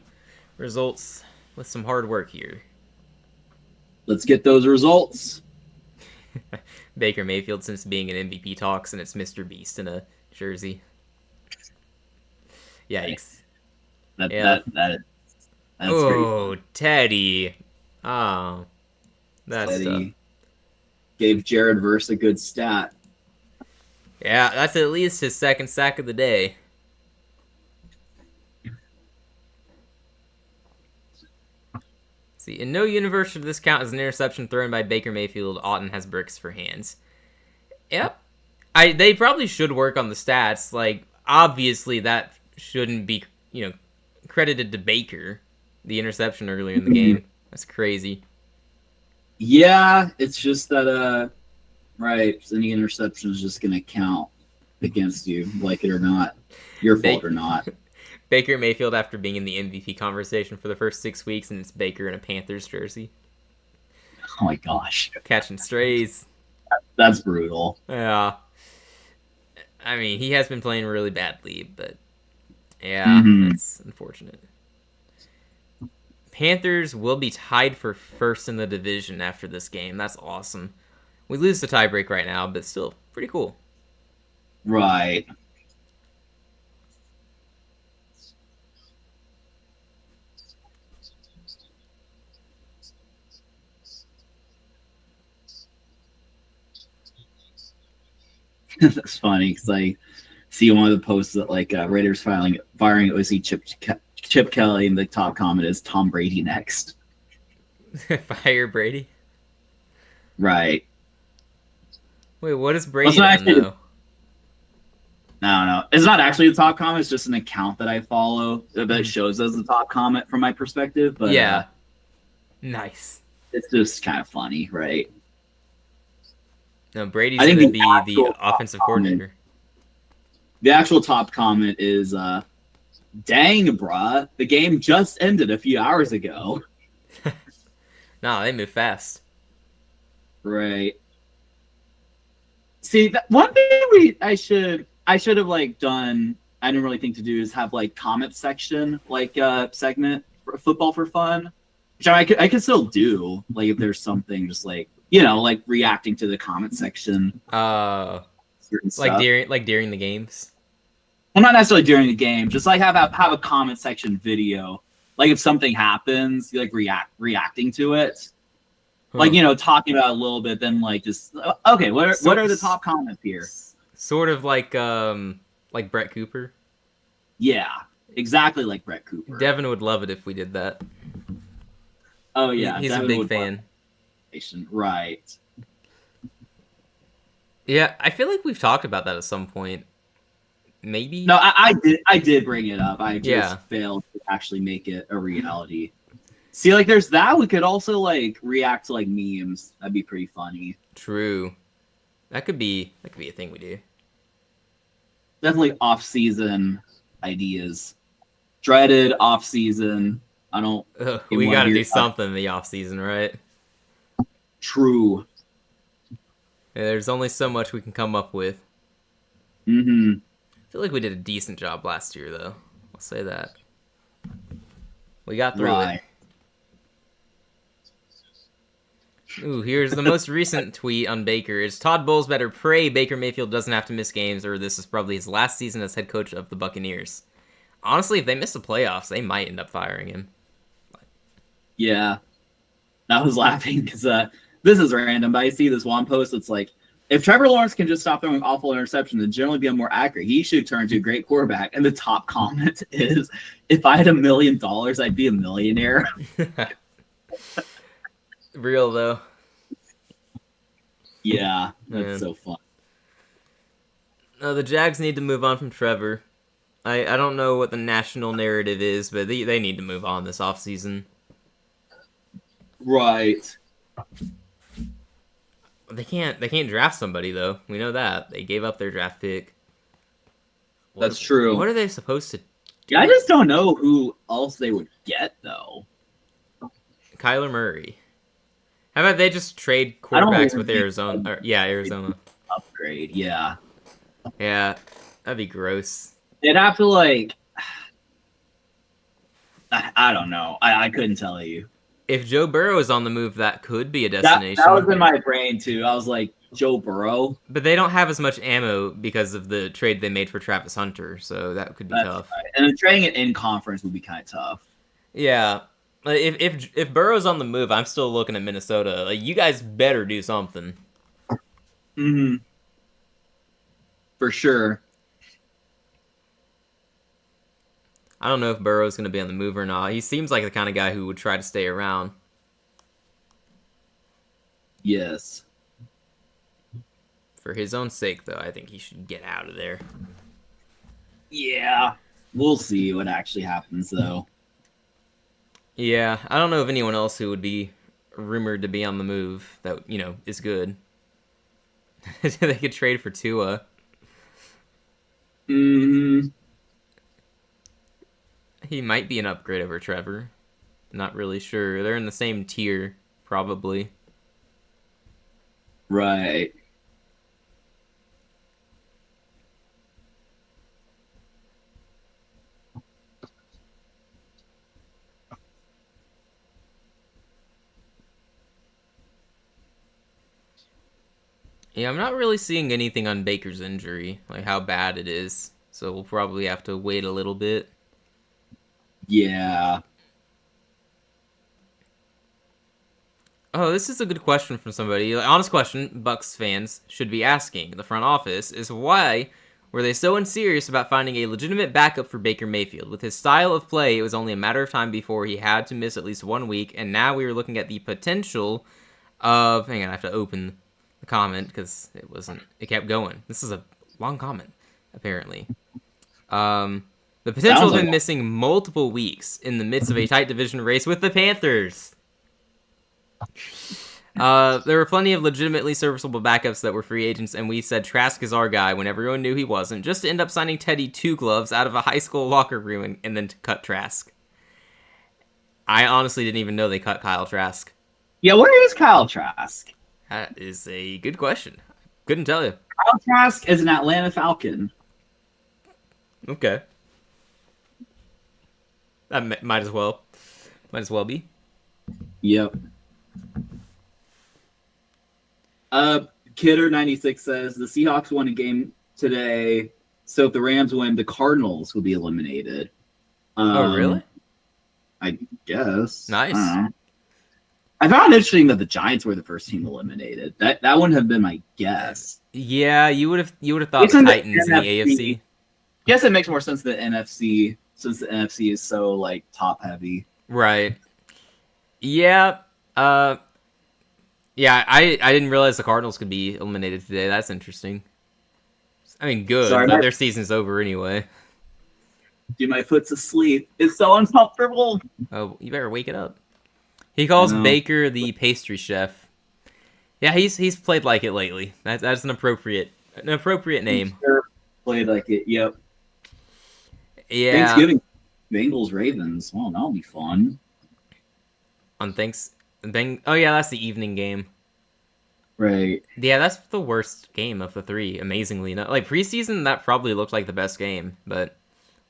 results with some hard work here. Let's get those results. Baker Mayfield since being in MVP talks, and it's Mr. Beast in a jersey. Yikes. That's Oh, pretty Teddy. Oh, that's Teddy gave Jared Verse a good stat. Yeah, that's at least his second sack of the day. See, in no universe should this count as an interception thrown by Baker Mayfield. Auten has bricks for hands. Yep. They probably should work on the stats. Like, obviously that shouldn't be, credited to Baker, the interception earlier in the game. That's crazy. Yeah, it's just that right, any interception is just gonna count against you, like it or not. Your fault or not. Baker Mayfield after being in the MVP conversation for the first 6 weeks, and it's Baker in a Panthers jersey. Oh my gosh. Catching strays. That's brutal. Yeah. I mean, he has been playing really badly, but yeah, that's unfortunate. Panthers will be tied for first in the division after this game. That's awesome. We lose the tiebreak right now, but still pretty cool. Right. That's funny because I see one of the posts that like Raiders firing OC Chip Kelly, and the top comment is Tom Brady next. Fire Brady. Right. Wait, what has Well, it's Brady not done actually. though? I don't know. It's not actually the top comment. It's just an account that I follow that Hmm. shows as the top comment from my perspective. But Yeah, nice. it's just kind of funny, right? No, Brady's I think gonna be the offensive comment, coordinator. the actual top comment is, "Dang, bruh, the game just ended a few hours ago." Nah, they move fast. Right. See, that one thing I should have like done. I didn't really think to do is have like comment section like segment for football for fun, which I could still do like if there's something just like like reacting to the comment section Uh, certain stuff. like during the games. Well, not necessarily during the game, just like have a comment section video. Like if something happens, you like reacting to it. Like Huh. talking about it a little bit, then like just okay, what are the top comments here? Sort of like Brett Cooper. Yeah, exactly like Brett Cooper. Devin would love it if we did that. Oh yeah, He's a Devin big would love fan. it. Right. Yeah, I feel like we've talked about that at some point. No, Maybe. I did bring it up. I Yeah, just failed to actually make it a reality. See, like there's that. We could also like react to like memes. That'd be pretty funny. true. That could be a thing we do. Definitely off season ideas. Dreaded off season. I don't Ugh, even we want got to to hear do something in the off season, right? true. Yeah, there's only so much we can come up with. Mm-hmm. I feel like we did a decent job last year, though. I'll say that. We got through it. Right. Ooh, here's the most recent tweet on Baker. Is Todd Bowles better pray Baker Mayfield doesn't have to miss games, or this is probably his last season as head coach of the Buccaneers? Honestly, if they miss the playoffs, they might end up firing him. Yeah. I was laughing because this is random, but I see this one post that's like, if Trevor Lawrence can just stop throwing awful interceptions and generally be more accurate, he should turn to a great quarterback. And the top comment is, if I had $1 million, I'd be a millionaire. Real, though. Yeah, that's Man. so fun. No, the Jags need to move on from Trevor. I don't know what the national narrative is, but they need to move on this offseason. Right. They can't draft somebody though. We know that. They gave up their draft pick. That's true. What are they supposed to do? Yeah, I just don't know who else they would get, though. Kyler Murray. How about they just trade I don't quarterbacks with think Arizona? Yeah, Arizona. upgrade. Yeah. Yeah, that'd be gross. They'd have to, like, I don't know. I couldn't tell you. If Joe Burrow is on the move, that could be a That destination. was in my brain, too. I was like, Joe Burrow? But they don't have as much ammo because of the trade they made for Travis Hunter, so that could be That's tough. right. And then trading it in conference would be kind of tough. Yeah. If Burrow's on the move, I'm still looking at Minnesota. Like, you guys better do something. Mm-hmm. For sure. I don't know if Burrow's going to be on the move or not. He seems like the kind of guy who would try to stay around. Yes. For his own sake, though, I think he should get out of there. Yeah. We'll see what actually happens, though. Yeah, I don't know of anyone else who would be rumored to be on the move that, is good. They could trade for Tua. Mm-hmm. He might be an upgrade over Trevor. Not really sure. They're in the same tier, probably. Right. Yeah, I'm not really seeing anything on Baker's injury, like how bad it is. So we'll probably have to wait a little bit. Yeah. Oh, this is a good question from somebody. Honest question Bucks fans should be asking the front office is why were they so unserious about finding a legitimate backup for Baker Mayfield? With his style of play, it was only a matter of time before he had to miss at least 1 week, and now we were looking at the potential of. Hang on, I have to open the comment because it wasn't. It kept going. This is a long comment, apparently. The potential Sounds of him like missing multiple weeks in the midst of a tight division race with the Panthers. There were plenty of legitimately serviceable backups that were free agents, and we said Trask is our guy when everyone knew he wasn't, just to end up signing Teddy two gloves out of a high school locker room and then to cut Trask. I honestly didn't even know they cut Kyle Trask. Yeah, where is Kyle Trask? That is a good question. Couldn't tell you. Kyle Trask is an Atlanta Falcon. Okay. That might as well be. Yep. Kidder96 says the Seahawks won a game today, so if the Rams win, the Cardinals will be eliminated. Oh, really? I guess. Nice. I found it interesting that the Giants were the first team eliminated. That wouldn't have been my guess. Yeah, you would have thought It's the in the Titans in the AFC. Guess it makes more sense the NFC since the NFC is so like top heavy. Right. Yeah. Yeah, I didn't realize the Cardinals could be eliminated today. That's interesting. I mean, good, Sorry, but their season's over anyway. Dude, my foot's asleep. It's so uncomfortable. Oh, you better wake it up. He calls Baker the pastry chef. Yeah, he's played like it lately. That's an appropriate name. Sure played like it. Yep. Yeah. Thanksgiving, Bengals Ravens. Well, that'll be fun. On oh yeah, that's the evening game. Right. Yeah, that's the worst game of the three. Amazingly enough, like preseason, that probably looked like the best game, but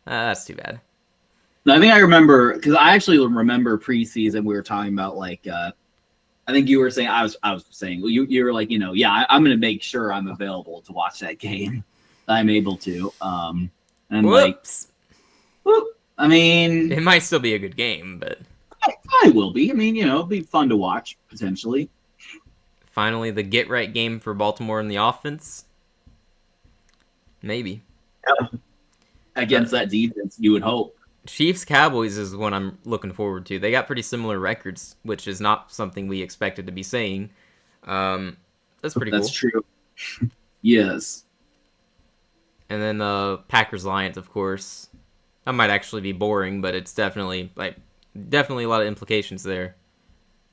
that's too bad. No, I think I remember because I actually remember preseason. We were talking about like I think you were saying I was saying you were like I'm gonna make sure I'm available to watch that game. I'm able to. And Whoops. I mean, it might still be a good game, but I will be. I mean, it'll be fun to watch potentially. Finally, the get right game for Baltimore in the offense. Maybe. Yeah. Against that defense, you would hope. Chiefs Cowboys is one I'm looking forward to. They got pretty similar records, which is not something we expected to be saying. That's pretty cool. That's true. Yes. And then Packers Lions, of course. That might actually be boring, but it's definitely a lot of implications there.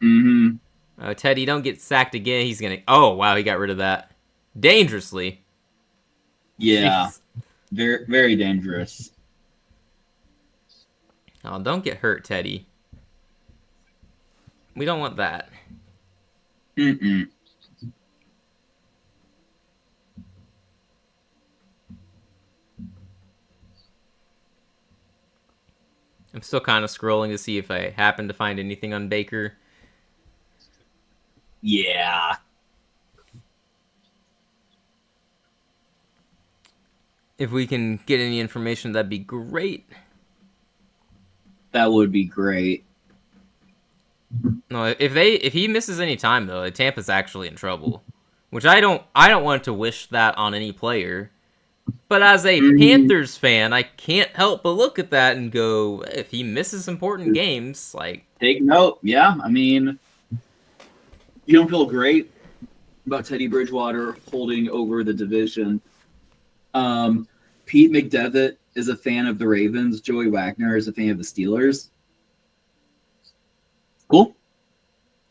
Mm-hmm. Teddy, don't get sacked again. He's gonna. Oh wow, he got rid of that dangerously. Yeah. Jeez. Very, very dangerous. Oh, don't get hurt, Teddy. We don't want that. Mm-mm. I'm still kind of scrolling to see if I happen to find anything on Baker. Yeah. If we can get any information, that'd be great. That would be great. No, if he misses any time though, Tampa's actually in trouble. Which I don't want to wish that on any player. But as a Panthers fan, I can't help but look at that and go, if he misses important games, like take note. Yeah, I mean, you don't feel great about Teddy Bridgewater holding over the division. Pete McDevitt is a fan of the Ravens. Joey Wagner is a fan of the Steelers. Cool.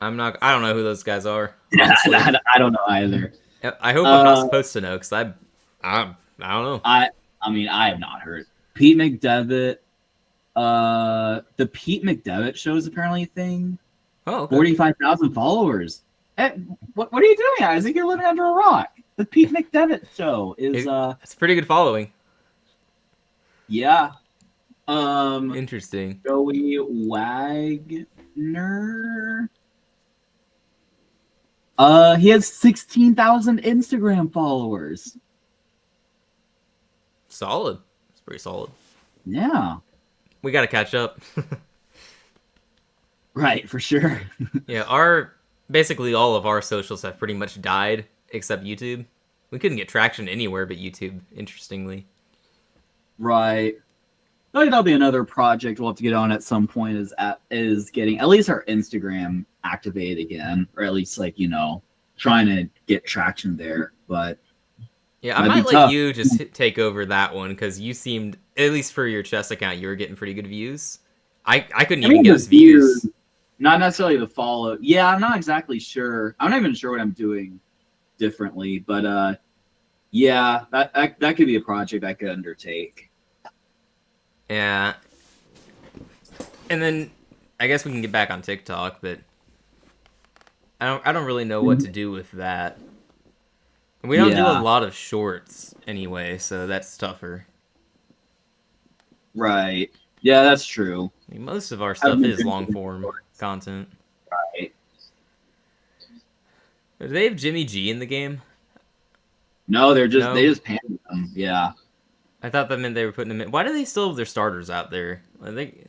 I don't know who those guys are. I don't know either. I hope I'm not supposed to know because I don't know. I mean, I have not heard. Pete McDevitt. The Pete McDevitt show is apparently a thing. Oh, okay. 45,000 followers. What are you doing, Isaac? You're living under a rock. The Pete McDevitt show is it's a pretty good following. Yeah. Interesting. Joey Wagner. He has 16,000 Instagram followers. Solid. It's pretty solid. Yeah. We got to catch up. Right, for sure. Yeah, our basically all of our socials have pretty much died except YouTube. We couldn't get traction anywhere but YouTube, interestingly. Right. I think that'll be another project we'll have to get on at some point. Is getting at least our Instagram activated again, or at least like trying to get traction there. But Yeah, I might be might let tough. you just take over that one because you seemed, at least for your chess account, you were getting pretty good views. I couldn't I even mean, get the us views, views. not necessarily the follow. Yeah, I'm not exactly sure. I'm not even sure what I'm doing differently, but yeah, that could be a project I could undertake. Yeah, and then I guess we can get back on TikTok, but I don't really know what to do with that. We don't do a Yeah, lot of shorts anyway, so that's tougher. right. Yeah, that's true. I mean, most of our Haven't stuff been is doing long too many form shorts. content. Right. Do they have Jimmy G in the game? No, they No, just panned them. Yeah. I thought that meant they were putting them in. Why do they still have their starters out there? I think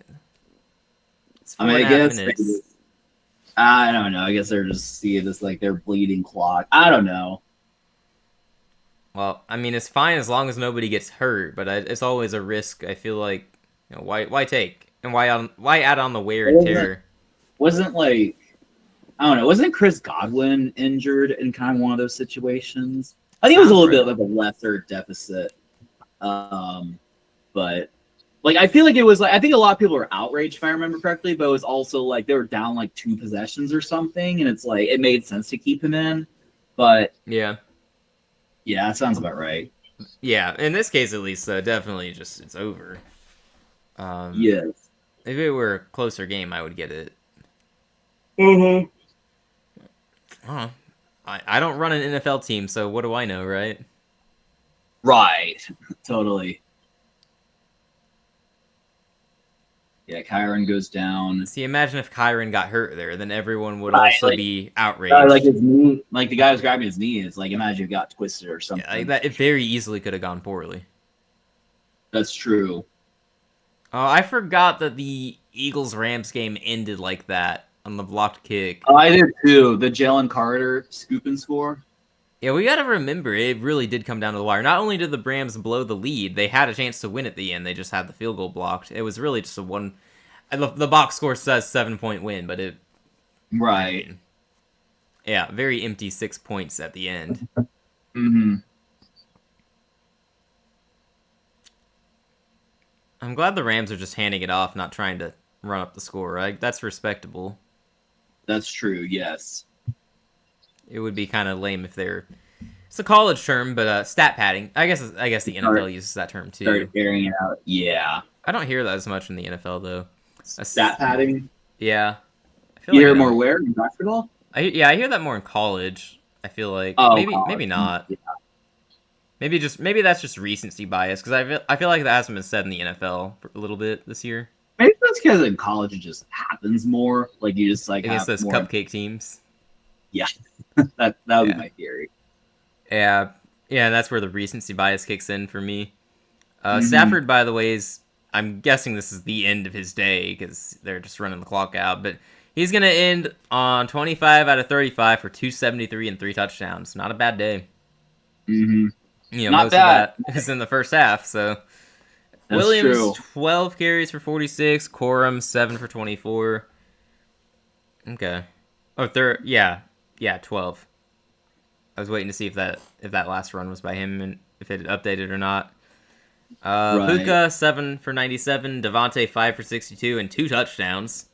it's I four mean, and I a half guess minutes. I don't know. I guess they're just see it as like their bleeding clock. I don't know. Well, I mean, it's fine as long as nobody gets hurt, but it's always a risk. I feel like, why take and why add on the wear It and tear? wasn't like I don't know. Wasn't Chris Godwin injured in kind of one of those situations? I think it was a Sounds little bit right. of a lesser deficit. But like I feel like it was like I think a lot of people were outraged if I remember correctly, but it was also like they were down like 2 possessions or something, and it's like it made sense to keep him in. But Yeah, yeah, that sounds about right. yeah. In this case, at least, definitely just it's over. Um, Yes. if it were a closer game, I would get it. Mm-hmm. Huh. I don't run an NFL team, so what do I know, right? Right. Totally. Yeah, Kyron goes down. See, imagine if Kyron got hurt there, then everyone would Right, also be like outraged. his knee, like the guy was grabbing his knee. It's like imagine it got twisted or Yeah, like something. that. It very easily could have gone poorly. That's true. Oh, I forgot that the Eagles Rams game ended like that on the blocked kick. Oh, I did too. The Jalen Carter scoop and score. Yeah, we gotta remember it really did come down to the wire. Not only did the Rams blow the lead, they had a chance to win at the end. They just had the field goal blocked. It was really just a one. The box score says 7 point win, but I Right. mean, yeah, very empty 6 points at the end. Mm-hmm. I'm glad the Rams are just handing it off, not trying to run up the score. Right, that's respectable. That's true. Yes. It would be kind of lame if they're. It's a college term, but stat padding. I guess the NFL uses that term too. Started airing it out. Yeah. I don't hear that as much in the NFL though. Stat padding. Yeah, I feel You like I hear more don't. where in basketball? I hear that more in college. I feel like Oh, maybe college. not. Yeah. Maybe that's just recency bias because I feel like that hasn't been said in the NFL for a little bit this year. Maybe that's because in college it just happens more. Like you just like Against have those more. cupcake teams. Yeah. that would be Yeah, my theory. yeah, yeah. That's where the recency bias kicks in for me. Mm-hmm. Stafford, by the way, is I'm guessing this is the end of his day because they're just running the clock out. But he's gonna end on 25 out of 35 for 273 and 3 touchdowns. Not a bad day. Mm-hmm. Not Most of bad. that is in the first half. So That's Williams true. 12 carries for 46, Corum 7 for 24. Okay. Oh, third, yeah, 12. I was waiting to see if that last run was by him and if it had updated or not. Right. Puka 7 for 97, Devontae 5 for 62 and 2 touchdowns.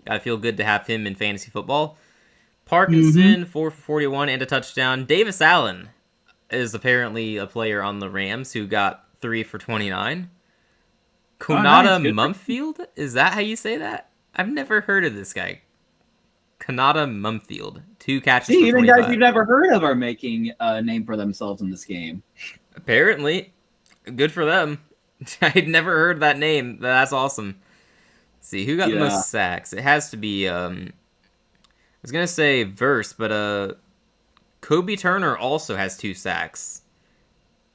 Gotta feel good to have him in fantasy football. Mm-hmm. Parkinson 4 for 41 and a touchdown. Davis Allen is apparently a player on the Rams who got 3 for 29. Oh, nice. Kunada Good. Mumfield? Is that how you say that? I've never heard of this guy. Kanata Mumfield. 2 catches See, for even guys 25. you've never heard of are making a name for themselves in this game. Apparently. Good for them. I'd never heard that name. That's awesome. Let's see, who got the Yeah. most sacks? It has to be, I was going to say Verse, but Kobe Turner also has 2 sacks.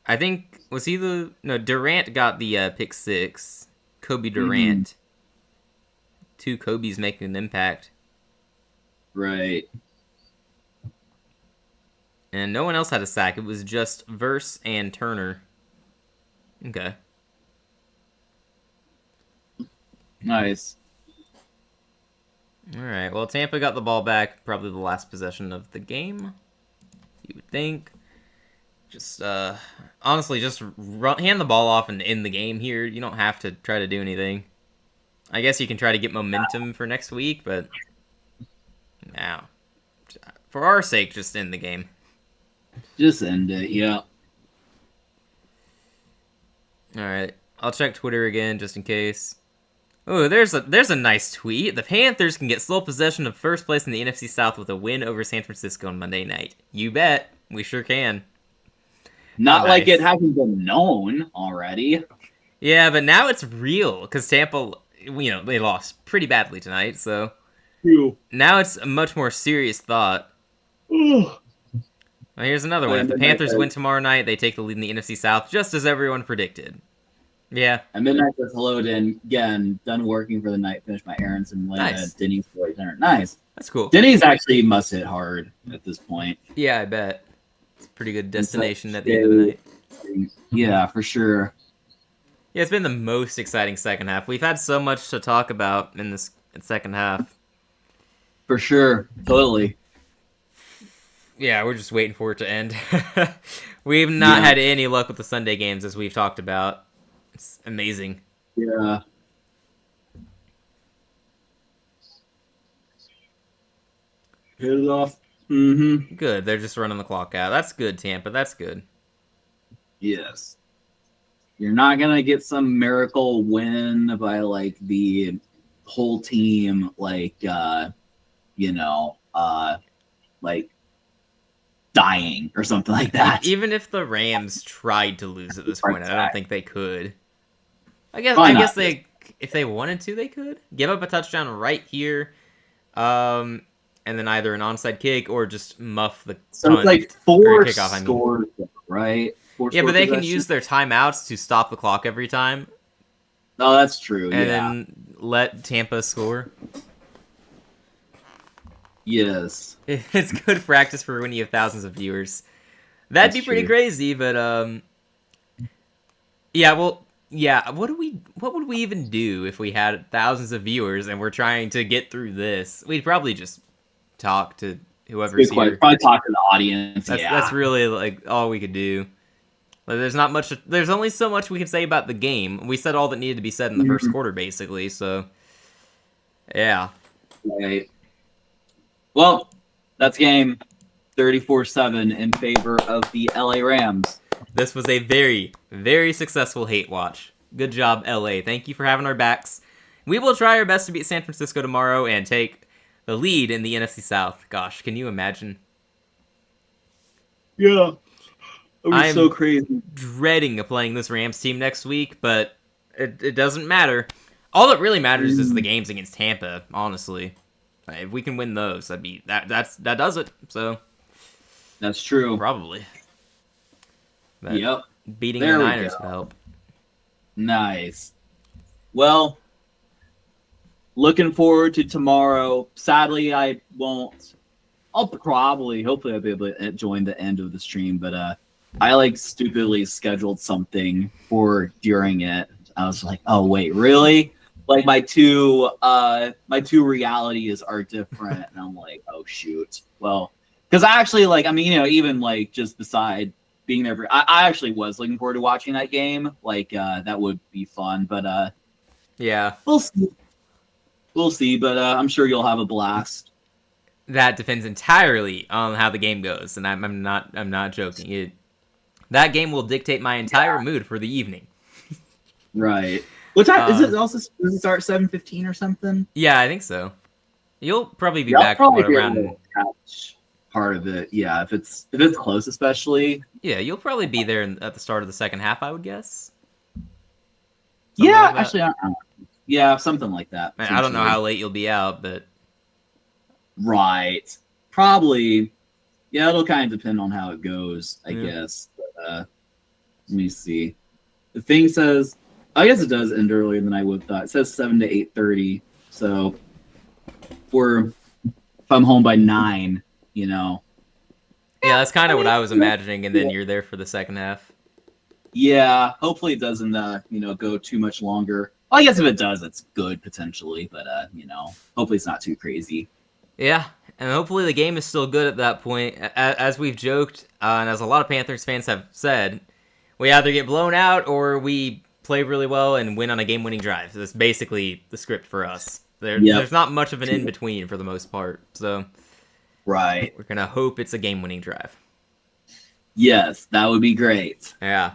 I think, was he the... No, Durant got the pick 6. Kobe Mm-hmm. Durant. 2 Kobe's making an impact. Right. And no one else had a sack. It was just Verse and Turner. Okay. Nice. All right. Well, Tampa got the ball back. Probably the last possession of the game. You would think. Just honestly, just hand the ball off and end the game here. You don't have to try to do anything. I guess you can try to get momentum for next week, but now, for our sake, just end the game. Just end it. Yeah. All right. I'll check Twitter again just in case. Oh, there's a nice tweet. The Panthers can get sole possession of first place in the NFC South with a win over San Francisco on Monday night. You bet. We sure can. Not like it hasn't been known already. Yeah, but now it's real because Tampa, they lost pretty badly tonight. So now it's a much more serious thought. Well, here's another one. If the Panthers win tomorrow night, they take the lead in the NFC South, just as everyone predicted. Yeah. At midnight, just hello, and again, done working for the night, finished my errands, and went nice. to Denny's for dinner. Nice. That's cool. Denny's actually must hit hard at this point. Yeah, I bet. It's a pretty good destination at the end of the night. Yeah, for sure. Yeah, it's been the most exciting second half. We've had so much to talk about in this second half. For sure. Totally. Yeah, we're just waiting for it to end. We've not had any luck with the Sunday games, as we've talked about. It's amazing. Yeah. Hit it off. Mm-hmm. Good. They're just running the clock out. That's good, Tampa. That's good. Yes. You're not going to get some miracle win by, like, the whole team, like, like, dying or something like that. Even if the Rams tried to lose at this point, I don't think they could. I guess they, if they wanted to, they could give up a touchdown right here, and then either an onside kick or just muff the so punt, it's like four kickoff, scores, right? Yeah, but they can use their timeouts to stop the clock every time. Oh, that's true. And then let Tampa score. Yes. It's good practice for when you have thousands of viewers. That'd be pretty crazy, but yeah, well, yeah, what would we even do if we had thousands of viewers and we're trying to get through this? We'd probably just talk to whoever's here. Probably talk to the audience. That's really like all we could do. Like, there's only so much we can say about the game. We said all that needed to be said in the first quarter, basically, so yeah. Right. Well, that's game 34-7 in favor of the LA Rams. This was a very, very successful hate watch. Good job, LA. Thank you for having our backs. We will try our best to beat San Francisco tomorrow and take the lead in the NFC South. Gosh, can you imagine? Yeah. I'm so crazy. Dreading playing this Rams team next week, but it doesn't matter. All that really matters is the games against Tampa, honestly. If we can win those, that does it. So that's true. Probably. But yep. Beating the Niners would help. Nice. Well, looking forward to tomorrow. Sadly, I won't. Hopefully I'll be able to join the end of the stream, but I stupidly scheduled something for during it. I was like, oh wait, really? Like my two realities are different, and I'm like, oh shoot. Well, because I actually even just beside being there, I actually was looking forward to watching that game. That would be fun, but yeah, we'll see. But I'm sure you'll have a blast. That depends entirely on how the game goes, and I'm not joking. That game will dictate my entire mood for the evening. Right. What time is it? Also, does it start 7:15 or something? Yeah, I think so. You'll probably be back around part of it. Yeah, if it's close, especially. Yeah, you'll probably be there at the start of the second half, I would guess. Actually, yeah, something like that. I don't know how late you'll be out, but right, probably. Yeah, it'll kind of depend on how it goes, I guess. But, let me see. The thing says, I guess it does end earlier than I would have thought. It says 7 to 8:30. So, if I'm home by 9, yeah, Yeah, that's kind I of what mean, I was imagining, and then you're there for the second half. yeah. Hopefully it doesn't, go too much longer. Well, I guess if it does, it's good potentially, but hopefully it's not too crazy. Yeah, and hopefully the game is still good at that point. As we've joked, and as a lot of Panthers fans have said, we either get blown out or we play really well and win on a game-winning drive. That's basically the script for us. Yep. There's not much of an in-between for the most part, so Right. we're going to hope it's a game-winning drive. Yes, that would be great. Yeah.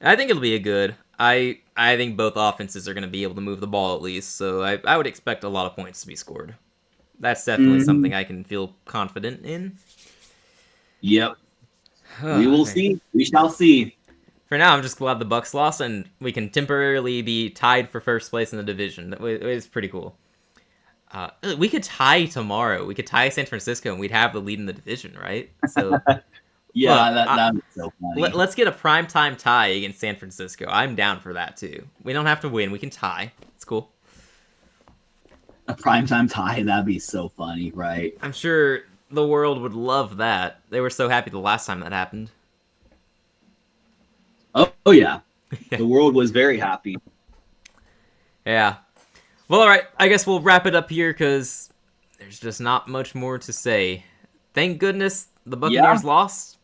I think it'll be a good. I think both offenses are going to be able to move the ball at least, so I would expect a lot of points to be scored. That's definitely something I can feel confident in. Yep. We will see. We shall see. For now, I'm just glad the Bucks lost, and we can temporarily be tied for first place in the division. It's pretty cool. We could tie tomorrow. We could tie San Francisco, and we'd have the lead in the division, right? So, Yeah, look, that'd be so funny. let's get a primetime tie against San Francisco. I'm down for that too. We don't have to win. We can tie. It's cool. A primetime tie, that'd be so funny, right? I'm sure the world would love that. They were so happy the last time that happened. Oh yeah. The world was very happy. Yeah. Well, all right. I guess we'll wrap it up here because there's just not much more to say. Thank goodness the Buccaneers lost.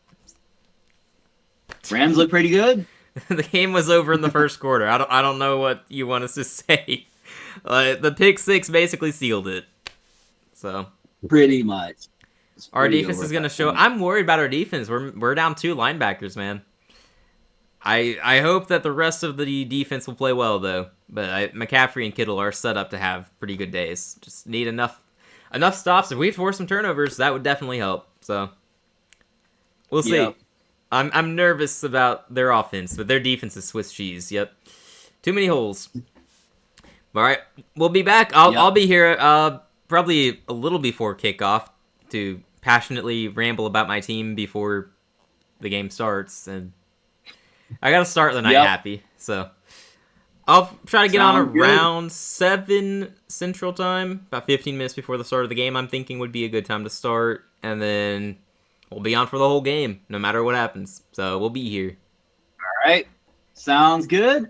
Rams look pretty good. The game was over in the first quarter. I don't know what you want us to say. The pick six basically sealed it. So pretty much. Our defense is going to show. I'm worried about our defense. We're down 2 linebackers, man. I hope that the rest of the defense will play well, though. But McCaffrey and Kittle are set up to have pretty good days. Just need enough stops. If we force some turnovers, that would definitely help. So we'll see. Yep. I'm nervous about their offense, but their defense is Swiss cheese. Yep, too many holes. All right, we'll be back. I'll be here probably a little before kickoff to passionately ramble about my team before the game starts, and I gotta start the night happy. So I'll try to get on around 7 Central Time, about 15 minutes before the start of the game. I'm thinking would be a good time to start, and then we'll be on for the whole game, no matter what happens. So we'll be here. All right, sounds good.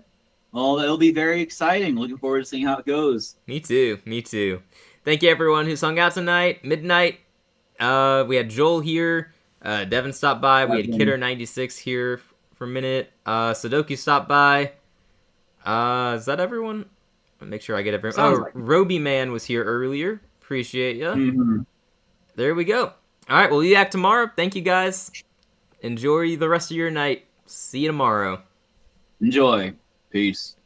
Well, it'll be very exciting. Looking forward to seeing how it goes. Me too. Thank you, everyone who's hung out tonight. Midnight. We had Joel here. Devin stopped by. We had Kidder96 here for a minute. Sudoku stopped by. Is that everyone? I'll make sure I get everyone. Roby Man was here earlier. Appreciate ya. Mm-hmm. There we go. All right, we'll be back tomorrow. Thank you, guys. Enjoy the rest of your night. See you tomorrow. Enjoy. Peace.